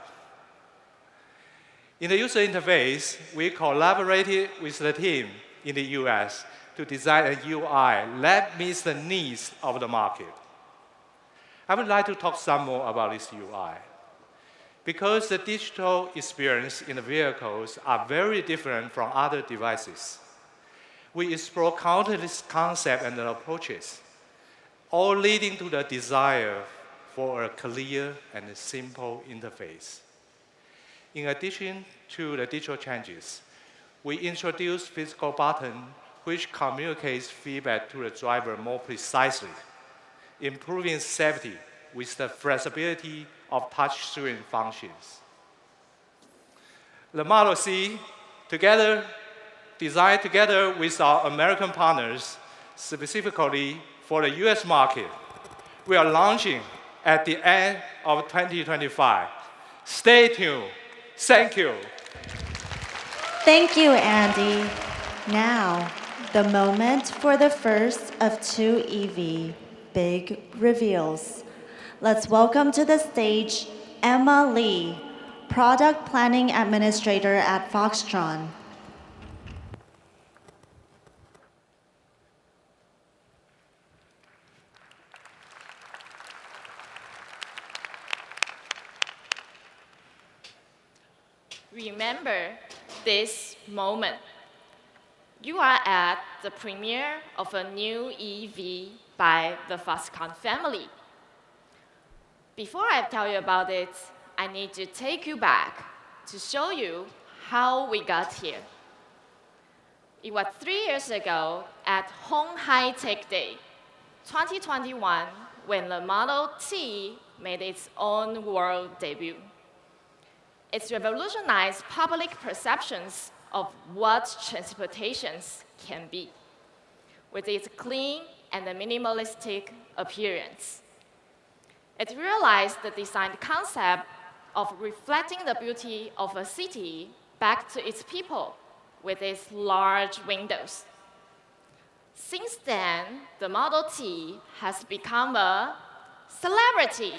In the user interface, we collaborated with the team in the US to design a UI that meets the needs of the market. I would like to talk some more about this UI. Because the digital experience in the vehicles are very different from other devices, we explore countless concepts and approaches, all leading to the desire for a clear and simple interface. In addition to the digital changes, we introduced physical button which communicates feedback to the driver more precisely, improving safety with the flexibility of touchscreen functions. The Model C, designed together with our American partners, specifically for the US market, we are launching at the end of 2025. Stay tuned. Thank you. Thank you, Andy. Now, the moment for the first of two EV big reveals. Let's welcome to the stage Emma Lee, Product Planning Administrator at Foxtron. Remember this moment. You are at the premiere of a new EV by the Foxconn family. Before I tell you about it, I need to take you back to show you how we got here. It was 3 years ago at Hon Hai Tech Day 2021 when the Model T made its own world debut. It's revolutionized public perceptions of what transportation can be, with its clean and minimalistic appearance. It realized the design concept of reflecting the beauty of a city back to its people with its large windows. Since then, the Model T has become a celebrity.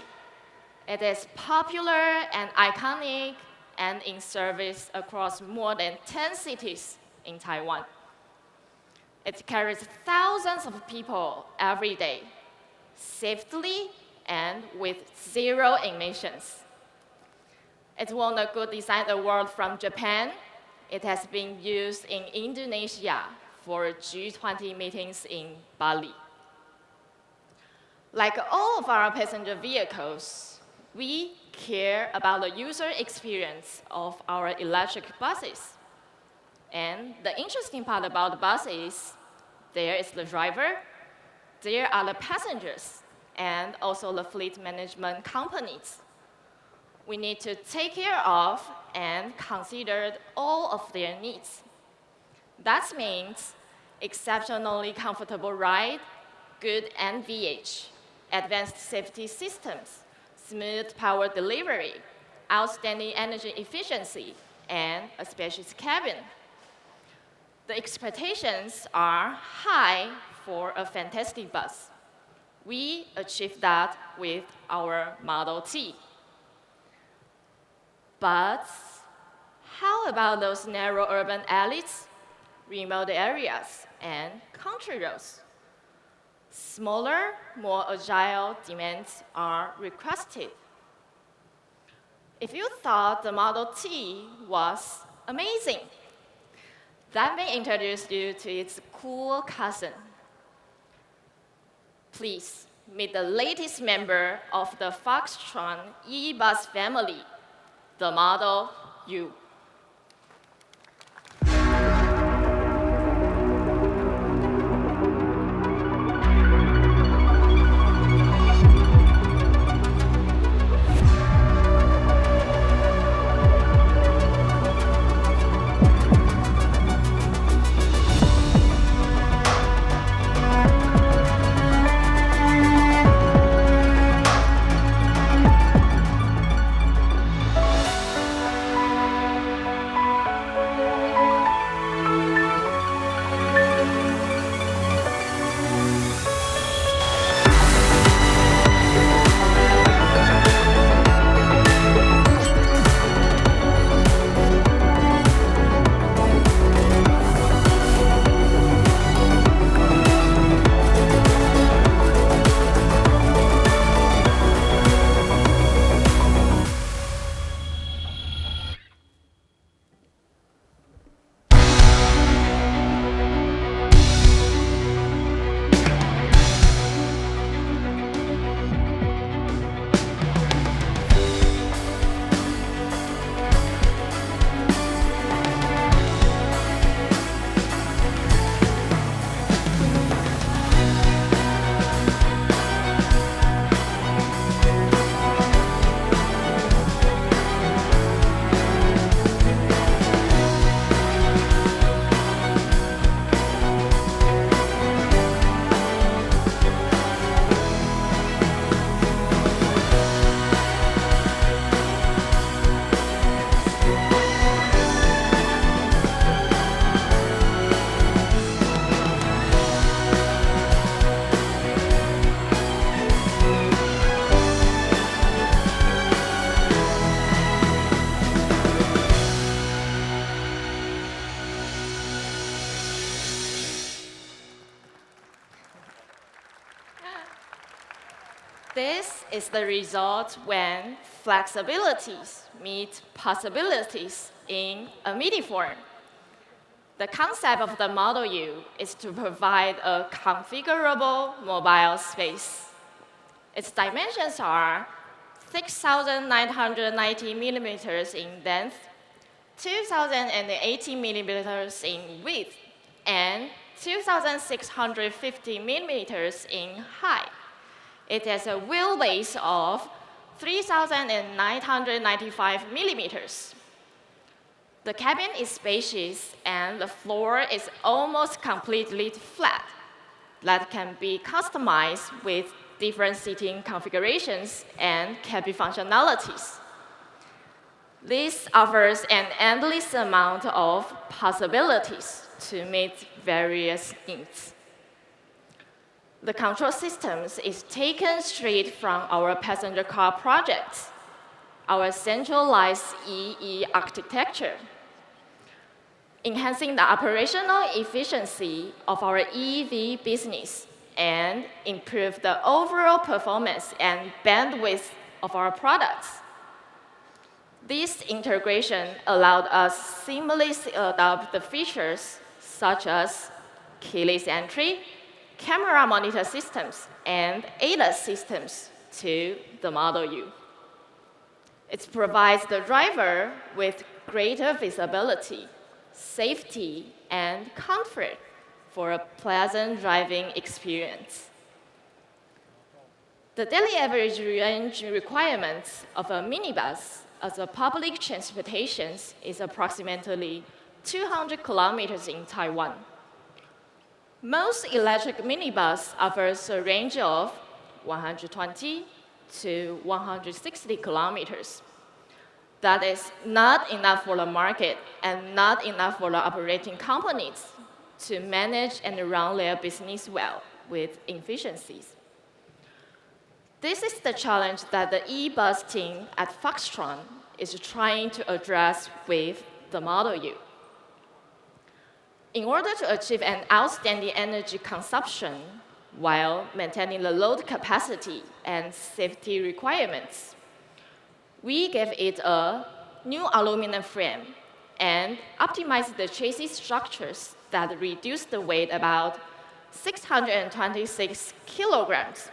It is popular and iconic and in service across more than 10 cities in Taiwan. It carries thousands of people every day, safely and with zero emissions. It won a Good Design Award from Japan. It has been used in Indonesia for G20 meetings in Bali. Like all of our passenger vehicles, we care about the user experience of our electric buses. And the interesting part about the bus is there is the driver, there are the passengers, and also the fleet management companies. We need to take care of and consider all of their needs. That means exceptionally comfortable ride, good NVH, advanced safety systems, smooth power delivery, outstanding energy efficiency, and a spacious cabin. The expectations are high for a fantastic bus. We achieved that with our Model T. But how about those narrow urban alleys, remote areas, and country roads? Smaller, more agile demands are requested. If you thought the Model T was amazing, let me introduce you to its cool cousin. Please meet the latest member of the Foxconn e-bus family, the Model U. This is the result when flexibilities meet possibilities in a MIDI form. The concept of the Model U is to provide a configurable mobile space. Its dimensions are 6,990 millimeters in length, 2,080 millimeters in width, and 2,650 millimeters in height. It has a wheelbase of 3,995 millimeters. The cabin is spacious and the floor is almost completely flat. That can be customized with different seating configurations and cabin functionalities. This offers an endless amount of possibilities to meet various needs. The control systems is taken straight from our passenger car projects, our centralized EE architecture, enhancing the operational efficiency of our EV business and improve the overall performance and bandwidth of our products. This integration allowed us seamlessly adopt the features such as keyless entry, camera monitor systems, and ADAS systems to the Model U. It provides the driver with greater visibility, safety, and comfort for a pleasant driving experience. The daily average range requirements of a minibus as a public transportation is approximately 200 kilometers in Taiwan. Most electric minibus offers a range of 120 to 160 kilometers. That is not enough for the market and not enough for the operating companies to manage and run their business well with efficiencies. This is the challenge that the e-bus team at Foxtron is trying to address with the Model U. In order to achieve an outstanding energy consumption while maintaining the load capacity and safety requirements, we gave it a new aluminum frame and optimized the chassis structures that reduced the weight about 626 kilograms.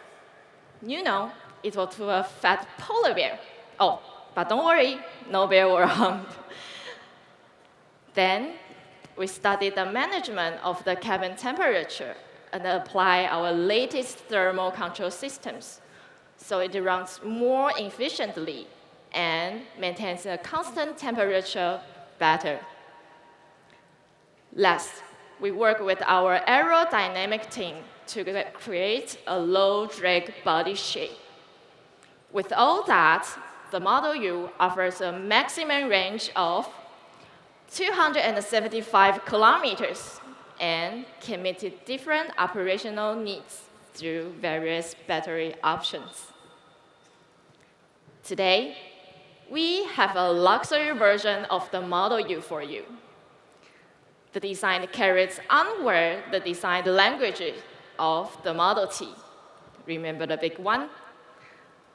You know, equal to a fat polar bear. Oh, but don't worry, no bear were harmed. Then, we studied the management of the cabin temperature and apply our latest thermal control systems so it runs more efficiently and maintains a constant temperature better. Last, we work with our aerodynamic team to create a low-drag body shape. With all that, the Model U offers a maximum range of 275 kilometers and can meet different operational needs through various battery options. Today, we have a luxury version of the Model U for you. The design carries onward the design language of the Model T. Remember the big one?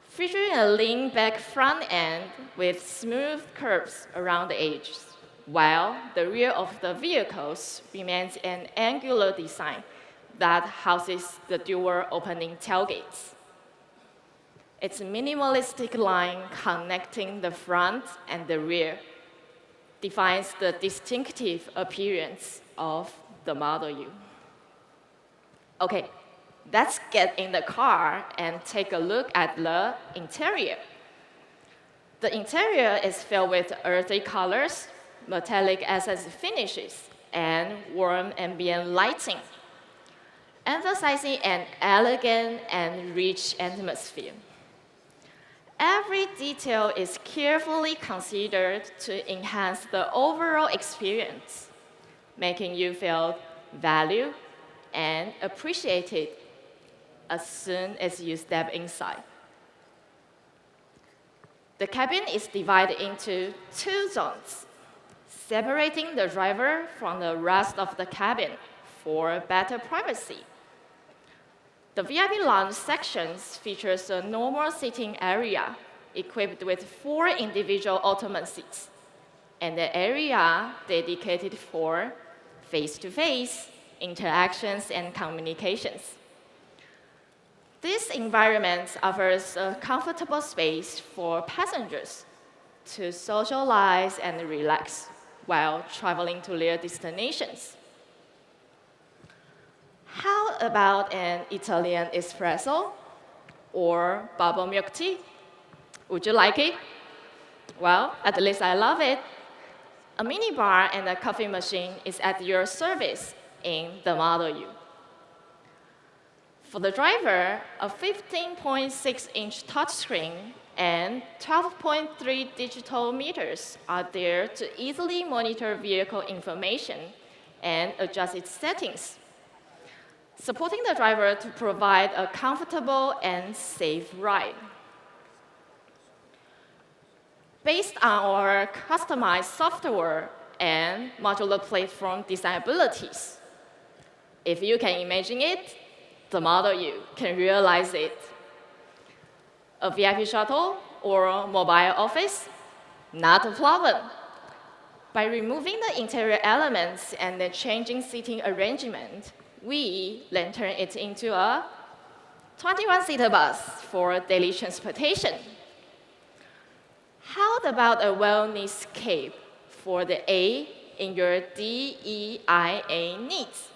Featuring a lean-back front end with smooth curves around the edges, while the rear of the vehicles remains an angular design that houses the dual opening tailgates. Its minimalistic line connecting the front and the rear defines the distinctive appearance of the Model U. Okay, let's get in the car and take a look at the interior. The interior is filled with earthy colors, metallic accent finishes, and warm ambient lighting, emphasizing an elegant and rich atmosphere. Every detail is carefully considered to enhance the overall experience, making you feel valued and appreciated as soon as you step inside. The cabin is divided into 2 zones, separating the driver from the rest of the cabin for better privacy. The VIP lounge sections features a normal seating area equipped with 4 individual ottoman seats, and an area dedicated for face-to-face interactions and communications. This environment offers a comfortable space for passengers to socialize and relax while traveling to their destinations. How about an Italian espresso or bubble milk tea? Would you like it? Well, at least I love it. A minibar and a coffee machine is at your service in the Model U. For the driver, a 15.6-inch touchscreen and 12.3 digital meters are there to easily monitor vehicle information and adjust its settings, supporting the driver to provide a comfortable and safe ride. Based on our customized software and modular platform design abilities, if you can imagine it, the Model U can realize it. A VIP shuttle or a mobile office? Not a problem. By removing the interior elements and then changing seating arrangement, we then turn it into a 21-seater bus for daily transportation. How about a wellness cape for the A in your DEIA needs?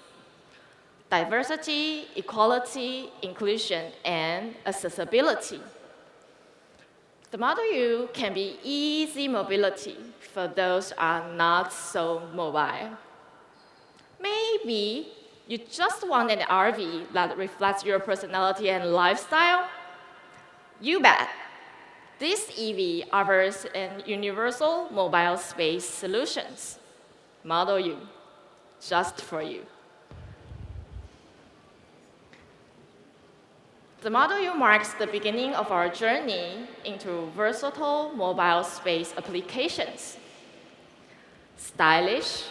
Diversity, equality, inclusion, and accessibility. The Model U can be easy mobility for those who are not so mobile. Maybe you just want an RV that reflects your personality and lifestyle? You bet. This EV offers an universal mobile space solutions. Model U, just for you. The Model U marks the beginning of our journey into versatile mobile space applications. Stylish,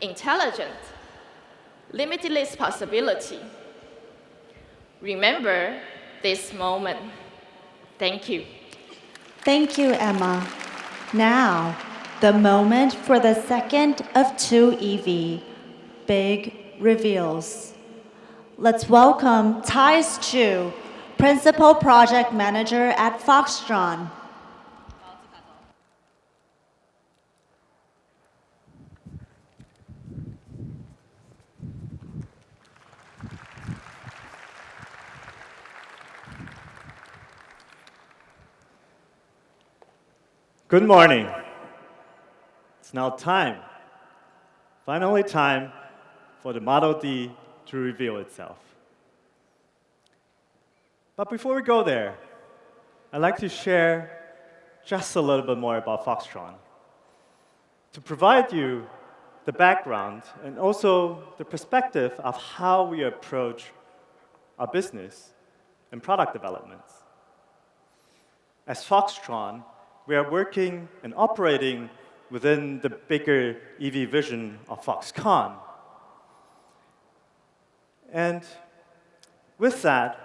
intelligent, limitless possibility. Remember this moment. Thank you. Thank you, Emma. Now, the moment for the second of two EV, big reveals. Let's welcome Thijs Chu, Principal Project Manager at Foxtron. Good morning. It's now time, finally time, for the Model D to reveal itself. But before we go there, I'd like to share just a little bit more about Foxtron, to provide you the background and also the perspective of how we approach our business and product developments. As Foxtron, we are working and operating within the bigger EV vision of Foxconn. And with that,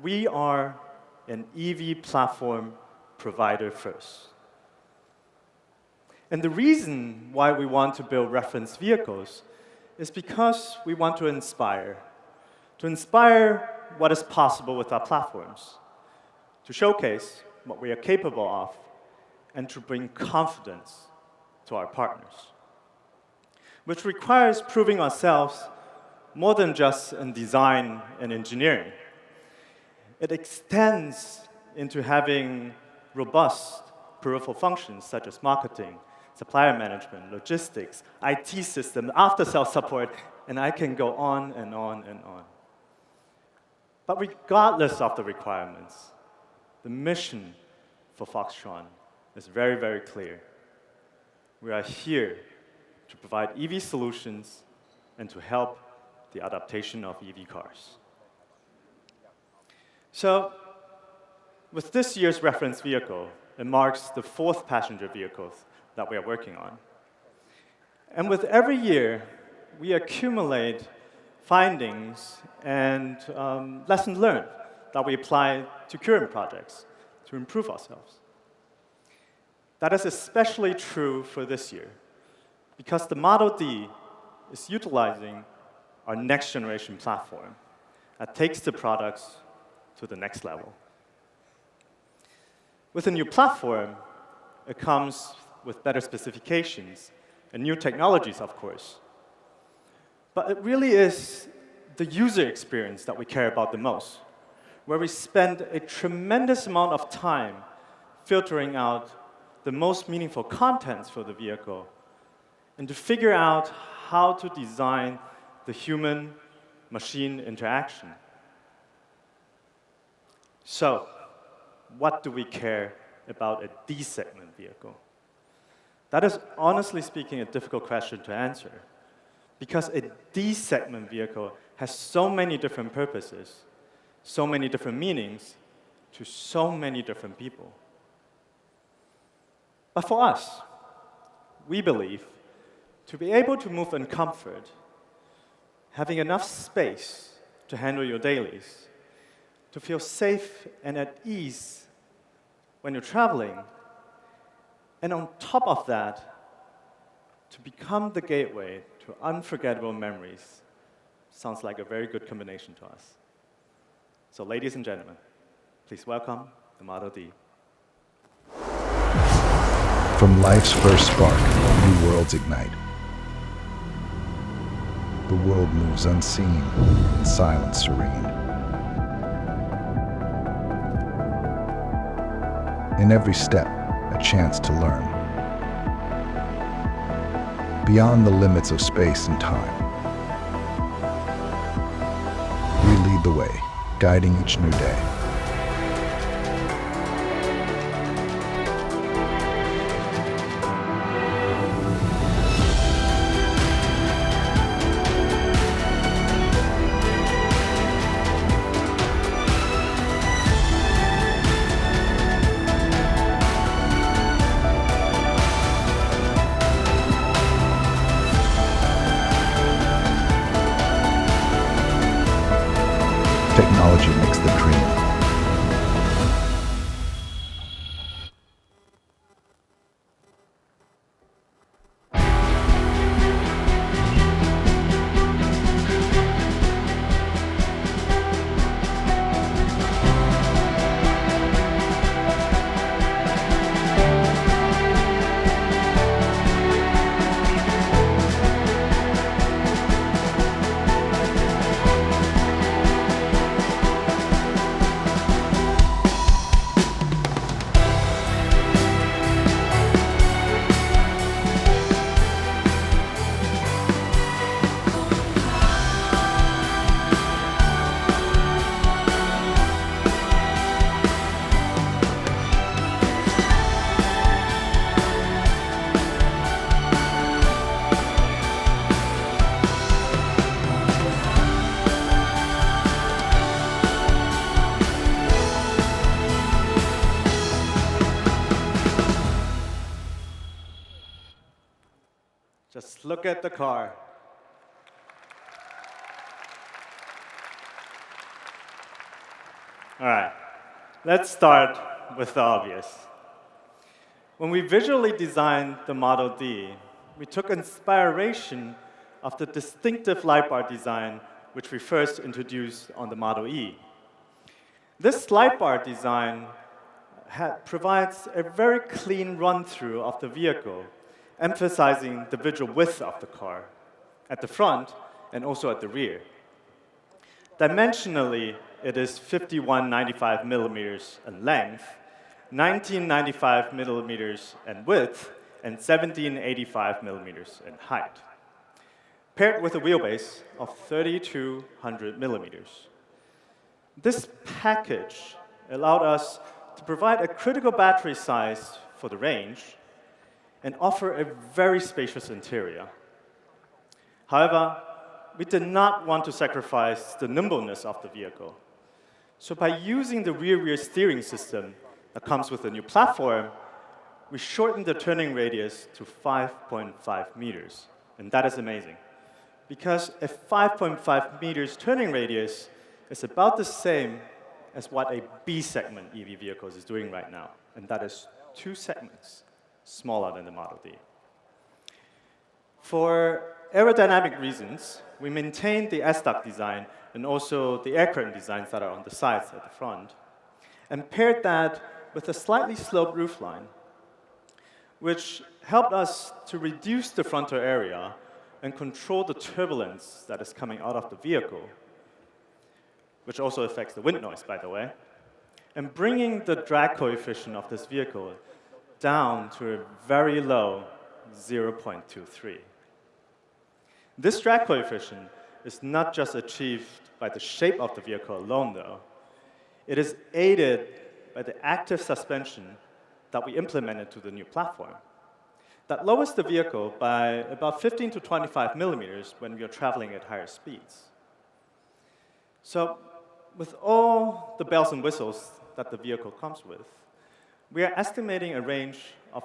we are an EV platform provider first. And the reason why we want to build reference vehicles is because we want to inspire what is possible with our platforms, to showcase what we are capable of, and to bring confidence to our partners, which requires proving ourselves more than just in design and engineering. It extends into having robust peripheral functions such as marketing, supplier management, logistics, IT systems, after-sales support, and I can go on and on and on. But regardless of the requirements, the mission for Foxtron is very, very clear. We are here to provide EV solutions and to help the adaptation of EV cars. So, with this year's reference vehicle, it marks the 4th passenger vehicle that we are working on. And with every year, we accumulate findings and lessons learned that we apply to current projects to improve ourselves. That is especially true for this year, because the Model D is utilizing our next generation platform that takes the products to the next level. With a new platform, it comes with better specifications and new technologies, of course. But it really is the user experience that we care about the most, where we spend a tremendous amount of time filtering out the most meaningful contents for the vehicle and to figure out how to design the human-machine interaction. So, what do we care about a D-segment vehicle? That is, honestly speaking, a difficult question to answer, because a D-segment vehicle has so many different purposes, so many different meanings, to so many different people. But for us, we believe to be able to move in comfort, having enough space to handle your dailies, to feel safe and at ease when you're traveling, And on top of that, to become the gateway to unforgettable memories sounds like a very good combination to us. So ladies and gentlemen, please welcome the Model D. From life's first spark, new worlds ignite. The world moves unseen, in silence serene. In every step, a chance to learn. Beyond the limits of space and time. We lead the way, guiding each new day. Technology makes the dream. Just look at the car. All right, let's start with the obvious. When we visually designed the Model D, we took inspiration of the distinctive light bar design which we first introduced on the Model E. This light bar design provides a very clean run-through of the vehicle, emphasizing the visual width of the car at the front and also at the rear. Dimensionally, it is 5195 millimeters in length, 1995 millimeters in width, and 1785 millimeters in height, paired with a wheelbase of 3200 millimeters. This package allowed us to provide a critical battery size for the range and offer a very spacious interior. However, we did not want to sacrifice the nimbleness of the vehicle. So by using the rear steering system that comes with the new platform, we shortened the turning radius to 5.5 meters. And that is amazing, because a 5.5 meters turning radius is about the same as what a B-segment EV vehicle is doing right now, and that is 2 segments smaller than the Model D. For aerodynamic reasons, we maintained the S-duct design and also the air curtain designs that are on the sides at the front, and paired that with a slightly sloped roofline, which helped us to reduce the frontal area and control the turbulence that is coming out of the vehicle, which also affects the wind noise, by the way, and bringing the drag coefficient of this vehicle down to a very low 0.23. This drag coefficient is not just achieved by the shape of the vehicle alone, though. It is aided by the active suspension that we implemented to the new platform that lowers the vehicle by about 15 to 25 millimeters when we are traveling at higher speeds. So with all the bells and whistles that the vehicle comes with, we are estimating a range of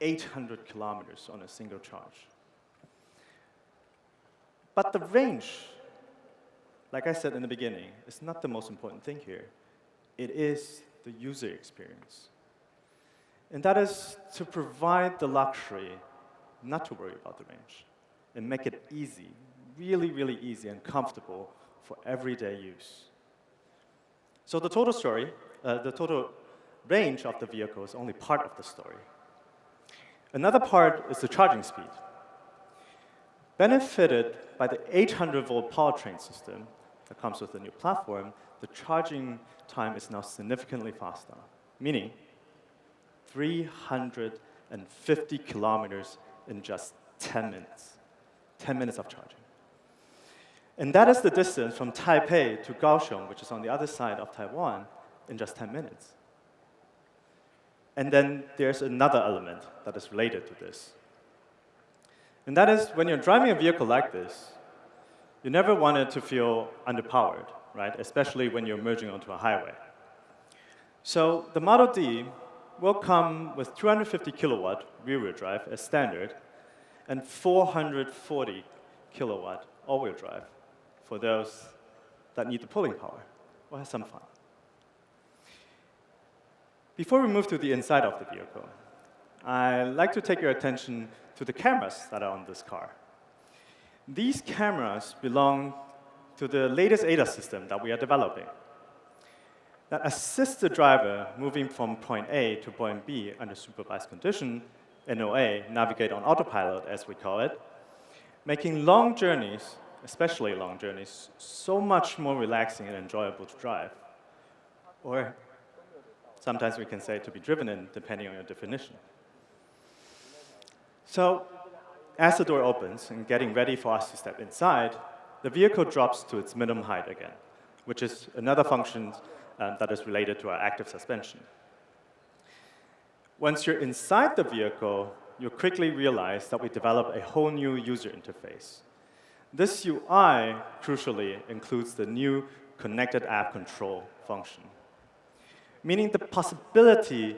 800 kilometers on a single charge. But the range, like I said in the beginning, is not the most important thing here. It is the user experience. And that is to provide the luxury not to worry about the range and make it easy, really, really easy and comfortable for everyday use. So the total range of the vehicle is only part of the story. Another part is the charging speed. Benefited by the 800-volt powertrain system that comes with the new platform, the charging time is now significantly faster, meaning 350 kilometers in just 10 minutes. 10 minutes of charging. And that is the distance from Taipei to Kaohsiung, which is on the other side of Taiwan, in just 10 minutes. And then there's another element that is related to this. And that is, when you're driving a vehicle like this, you never want it to feel underpowered, right? Especially when you're merging onto a highway. So the Model D will come with 250 kilowatt rear-wheel drive as standard, and 440 kilowatt all-wheel drive for those that need the pulling power. We'll have some fun. Before we move to the inside of the vehicle, I'd like to take your attention to the cameras that are on this car. These cameras belong to the latest ADAS system that we are developing that assists the driver moving from point A to point B under supervised condition, NOA, navigate on autopilot, as we call it, making long journeys, especially long journeys, so much more relaxing and enjoyable to drive. Or sometimes we can say to be driven in, depending on your definition. So, as the door opens and getting ready for us to step inside, the vehicle drops to its minimum height again, which is another function that is related to our active suspension. Once you're inside the vehicle, you'll quickly realize that we developed a whole new user interface. This UI, crucially, includes the new connected app control function, meaning the possibility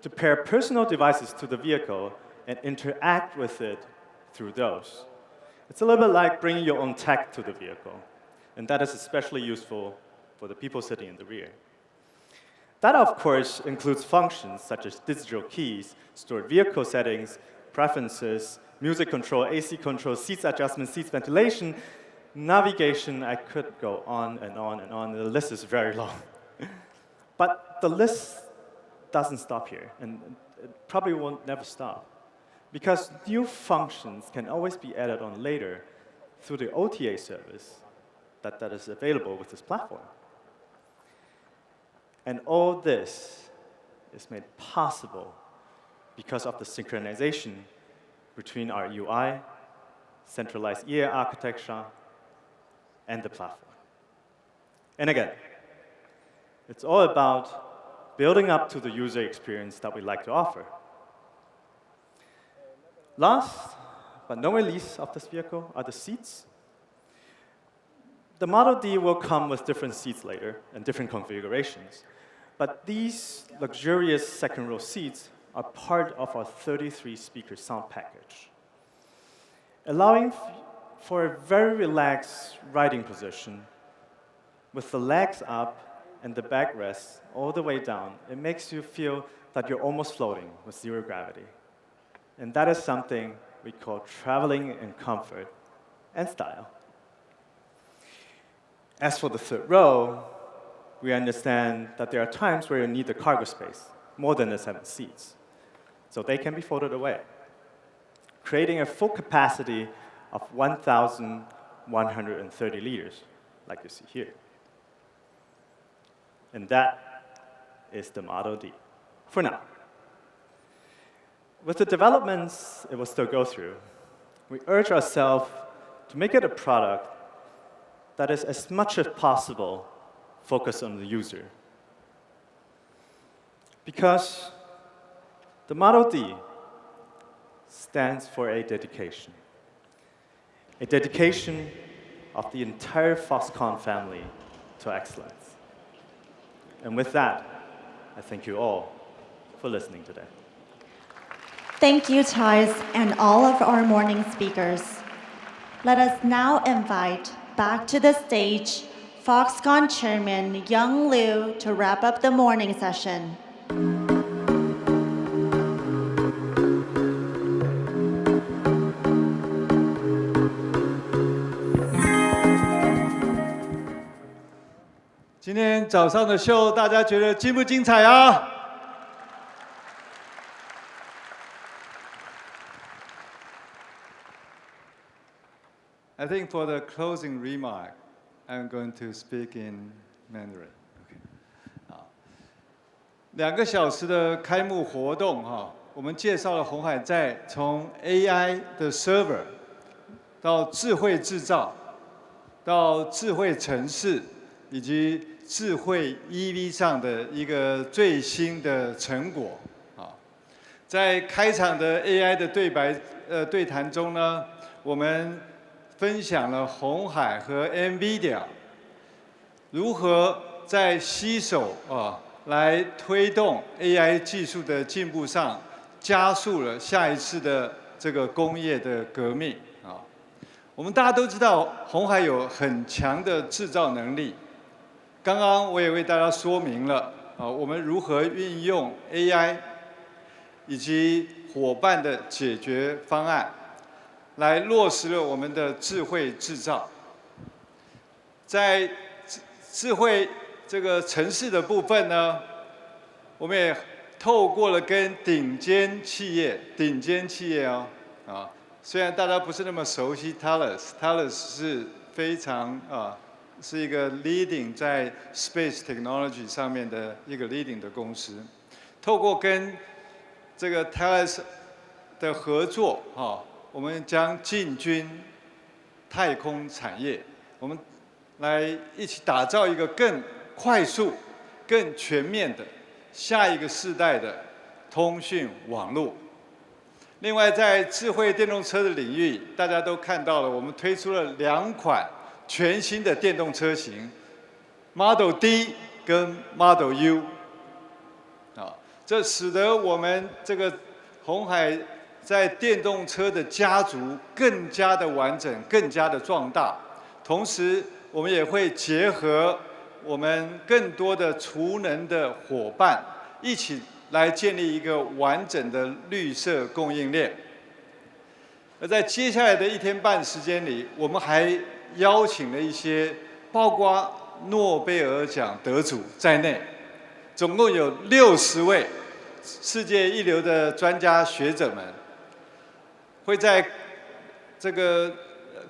to pair personal devices to the vehicle and interact with it through those. It's a little bit like bringing your own tech to the vehicle, and that is especially useful for the people sitting in the rear. That, of course, includes functions such as digital keys, stored vehicle settings, preferences, music control, AC control, seats adjustment, seats ventilation, navigation. I could go on and on and on. The list is very long. But the list doesn't stop here, and it probably won't never stop, because new functions can always be added on later through the OTA service that is available with this platform. And all this is made possible because of the synchronization between our UI, centralized EA architecture, and the platform. And again, it's all about building up to the user experience that we like to offer. Last, but not least of this vehicle, are the seats. The Model D will come with different seats later and different configurations. But these luxurious second-row seats are part of our 33-speaker sound package, allowing for a very relaxed riding position with the legs up and the backrest all the way down. It makes you feel that you're almost floating with zero gravity. And that is something we call traveling in comfort and style. As for the third row, we understand that there are times where you need the cargo space, more than the 7 seats. So they can be folded away, creating a full capacity of 1,130 liters, like you see here. And that is the Model D, for now. With the developments it will still go through, we urge ourselves to make it a product that is as much as possible focused on the user. Because the Model D stands for a dedication of the entire Foxconn family to excellence. And with that, I thank you all for listening today. Thank you, Thijs, and all of our morning speakers. Let us now invite back to the stage Foxconn Chairman Young Liu to wrap up the morning session. 今天早上的秀，大家觉得精不精彩啊？ I think for the closing remark, I'm going to speak in Mandarin. 好，2个小时的开幕活动哈，我们介绍了鸿海在从 AI 的 server 到智慧制造，到智慧城市，以及智慧 EV 上的一个最新的成果啊。在开场的 AI 的对谈中呢，我们 分享了鸿海和 NVIDIA 如何在携手来推动 AI 技术的进步上，加速了下一次的这个工业的革命啊。我们大家都知道，鸿海有很强的制造能力。刚刚我也为大家说明了我们如何运用 AI 以及伙伴的解决方案， 来落实了我们的智慧制造，在智慧这个城市的部分呢，我们也透过了跟顶尖企业虽然大家不是那么熟悉 Thales 是非常是一个 leading 在 space technology 上面的一个 leading 的公司，透过跟这个 Thales 的合作我们将进军太空产业，我们来一起打造一个更快速、更全面的下一个世代的通讯网络。另外，在智慧电动车的领域，大家都看到了，我们推出了2款全新的电动车型 ，Model D 跟 Model U。这使得我们这个鸿海 在电动车的家族更加的完整，更加的壮大。同时，我们也会结合我们更多的储能的伙伴，一起来建立一个完整的绿色供应链。而在接下来的1天半时间里，我们还邀请了一些包括诺贝尔奖得主在内，总共有60位世界一流的专家学者们， 会在这个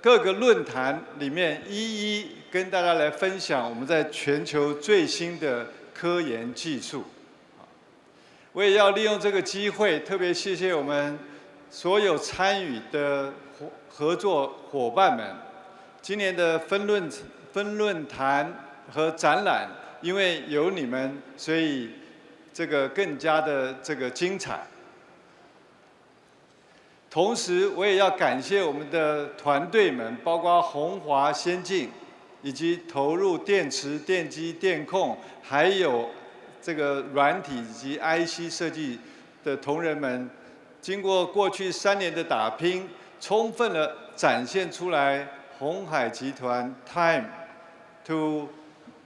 各个论坛里面一一跟大家来分享我们在全球最新的科研技术。我也要利用这个机会，特别谢谢我们所有参与的合作伙伴们。今年的分论坛和展览，因为有你们，所以这个更加的这个精彩。 同时，我也要感谢我们的团队们，包括鸿华先进，以及投入电池、电机、电控，还有这个软体以及 IC 设计的同仁们，经过过去3年的打拼，充分的展现出来鸿海集团 time to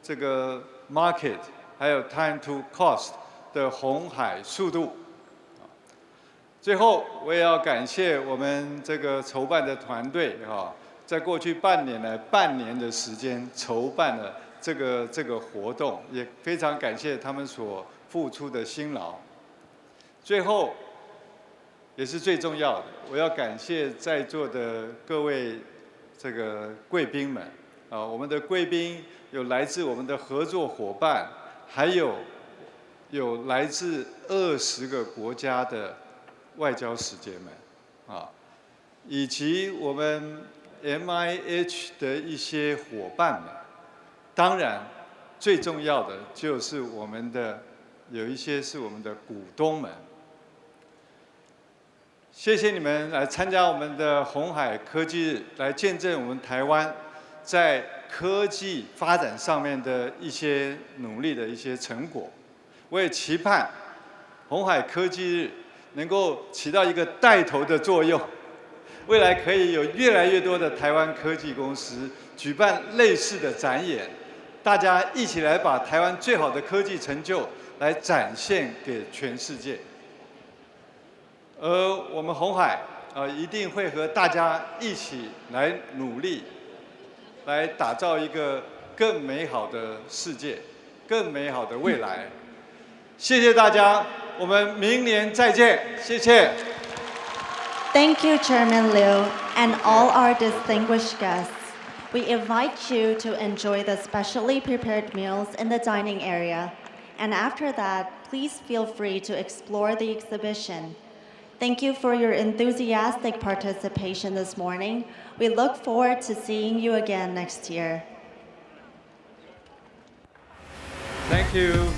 这个 market， 还有 time to cost 的鸿海速度。 最后，我也要感谢我们这个筹办的团队在过去半年的时间筹办了这个活动，也非常感谢他们所付出的辛劳。最后，也是最重要的，我要感谢在座的各位这个贵宾们我们的贵宾有来自我们的合作伙伴，还有来自20个国家的 外交使节们以及我们 MIH 的一些伙伴们，当然最重要的就是我们的有一些是我们的股东们。谢谢你们来参加我们的鸿海科技日，来见证我们台湾在科技发展上面的一些努力的一些成果。我也期盼鸿海科技日 能够起到一个带头的作用，未来可以有越来越多的台湾科技公司举办类似的展演，大家一起来把台湾最好的科技成就来展现给全世界。而我们鸿海一定会和大家一起来努力，来打造一个更美好的世界，更美好的未来。谢谢大家，我们明年再见，谢谢。Thank you, Chairman Liu, and all our distinguished guests. We invite you to enjoy the specially prepared meals in the dining area. And after that, please feel free to explore the exhibition. Thank you for your enthusiastic participation this morning. We look forward to seeing you again next year. Thank you.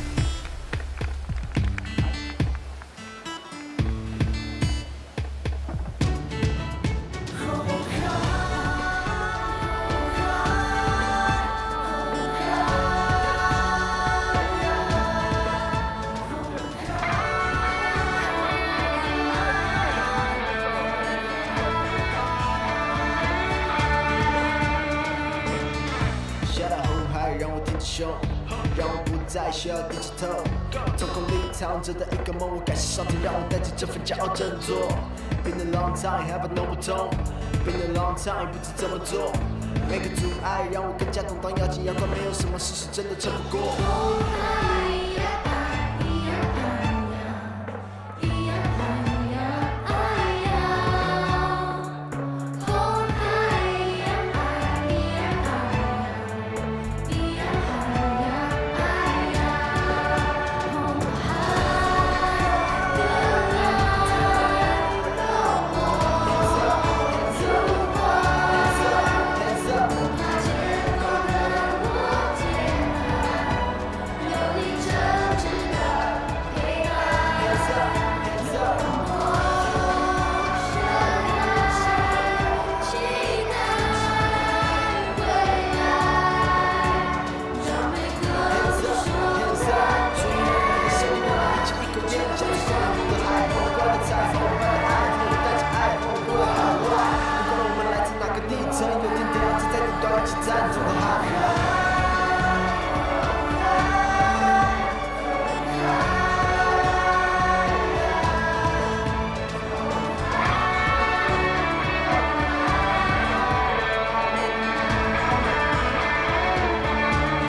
胸，让我不再需要低着头。瞳孔里藏着的一个梦，我该是上天让我带着这份骄傲振作。Been a long time， 还不弄不通。Been a long time， 不知怎么做。每个阻碍让我更加懂当咬紧牙关，没有什么事是真的撑不过。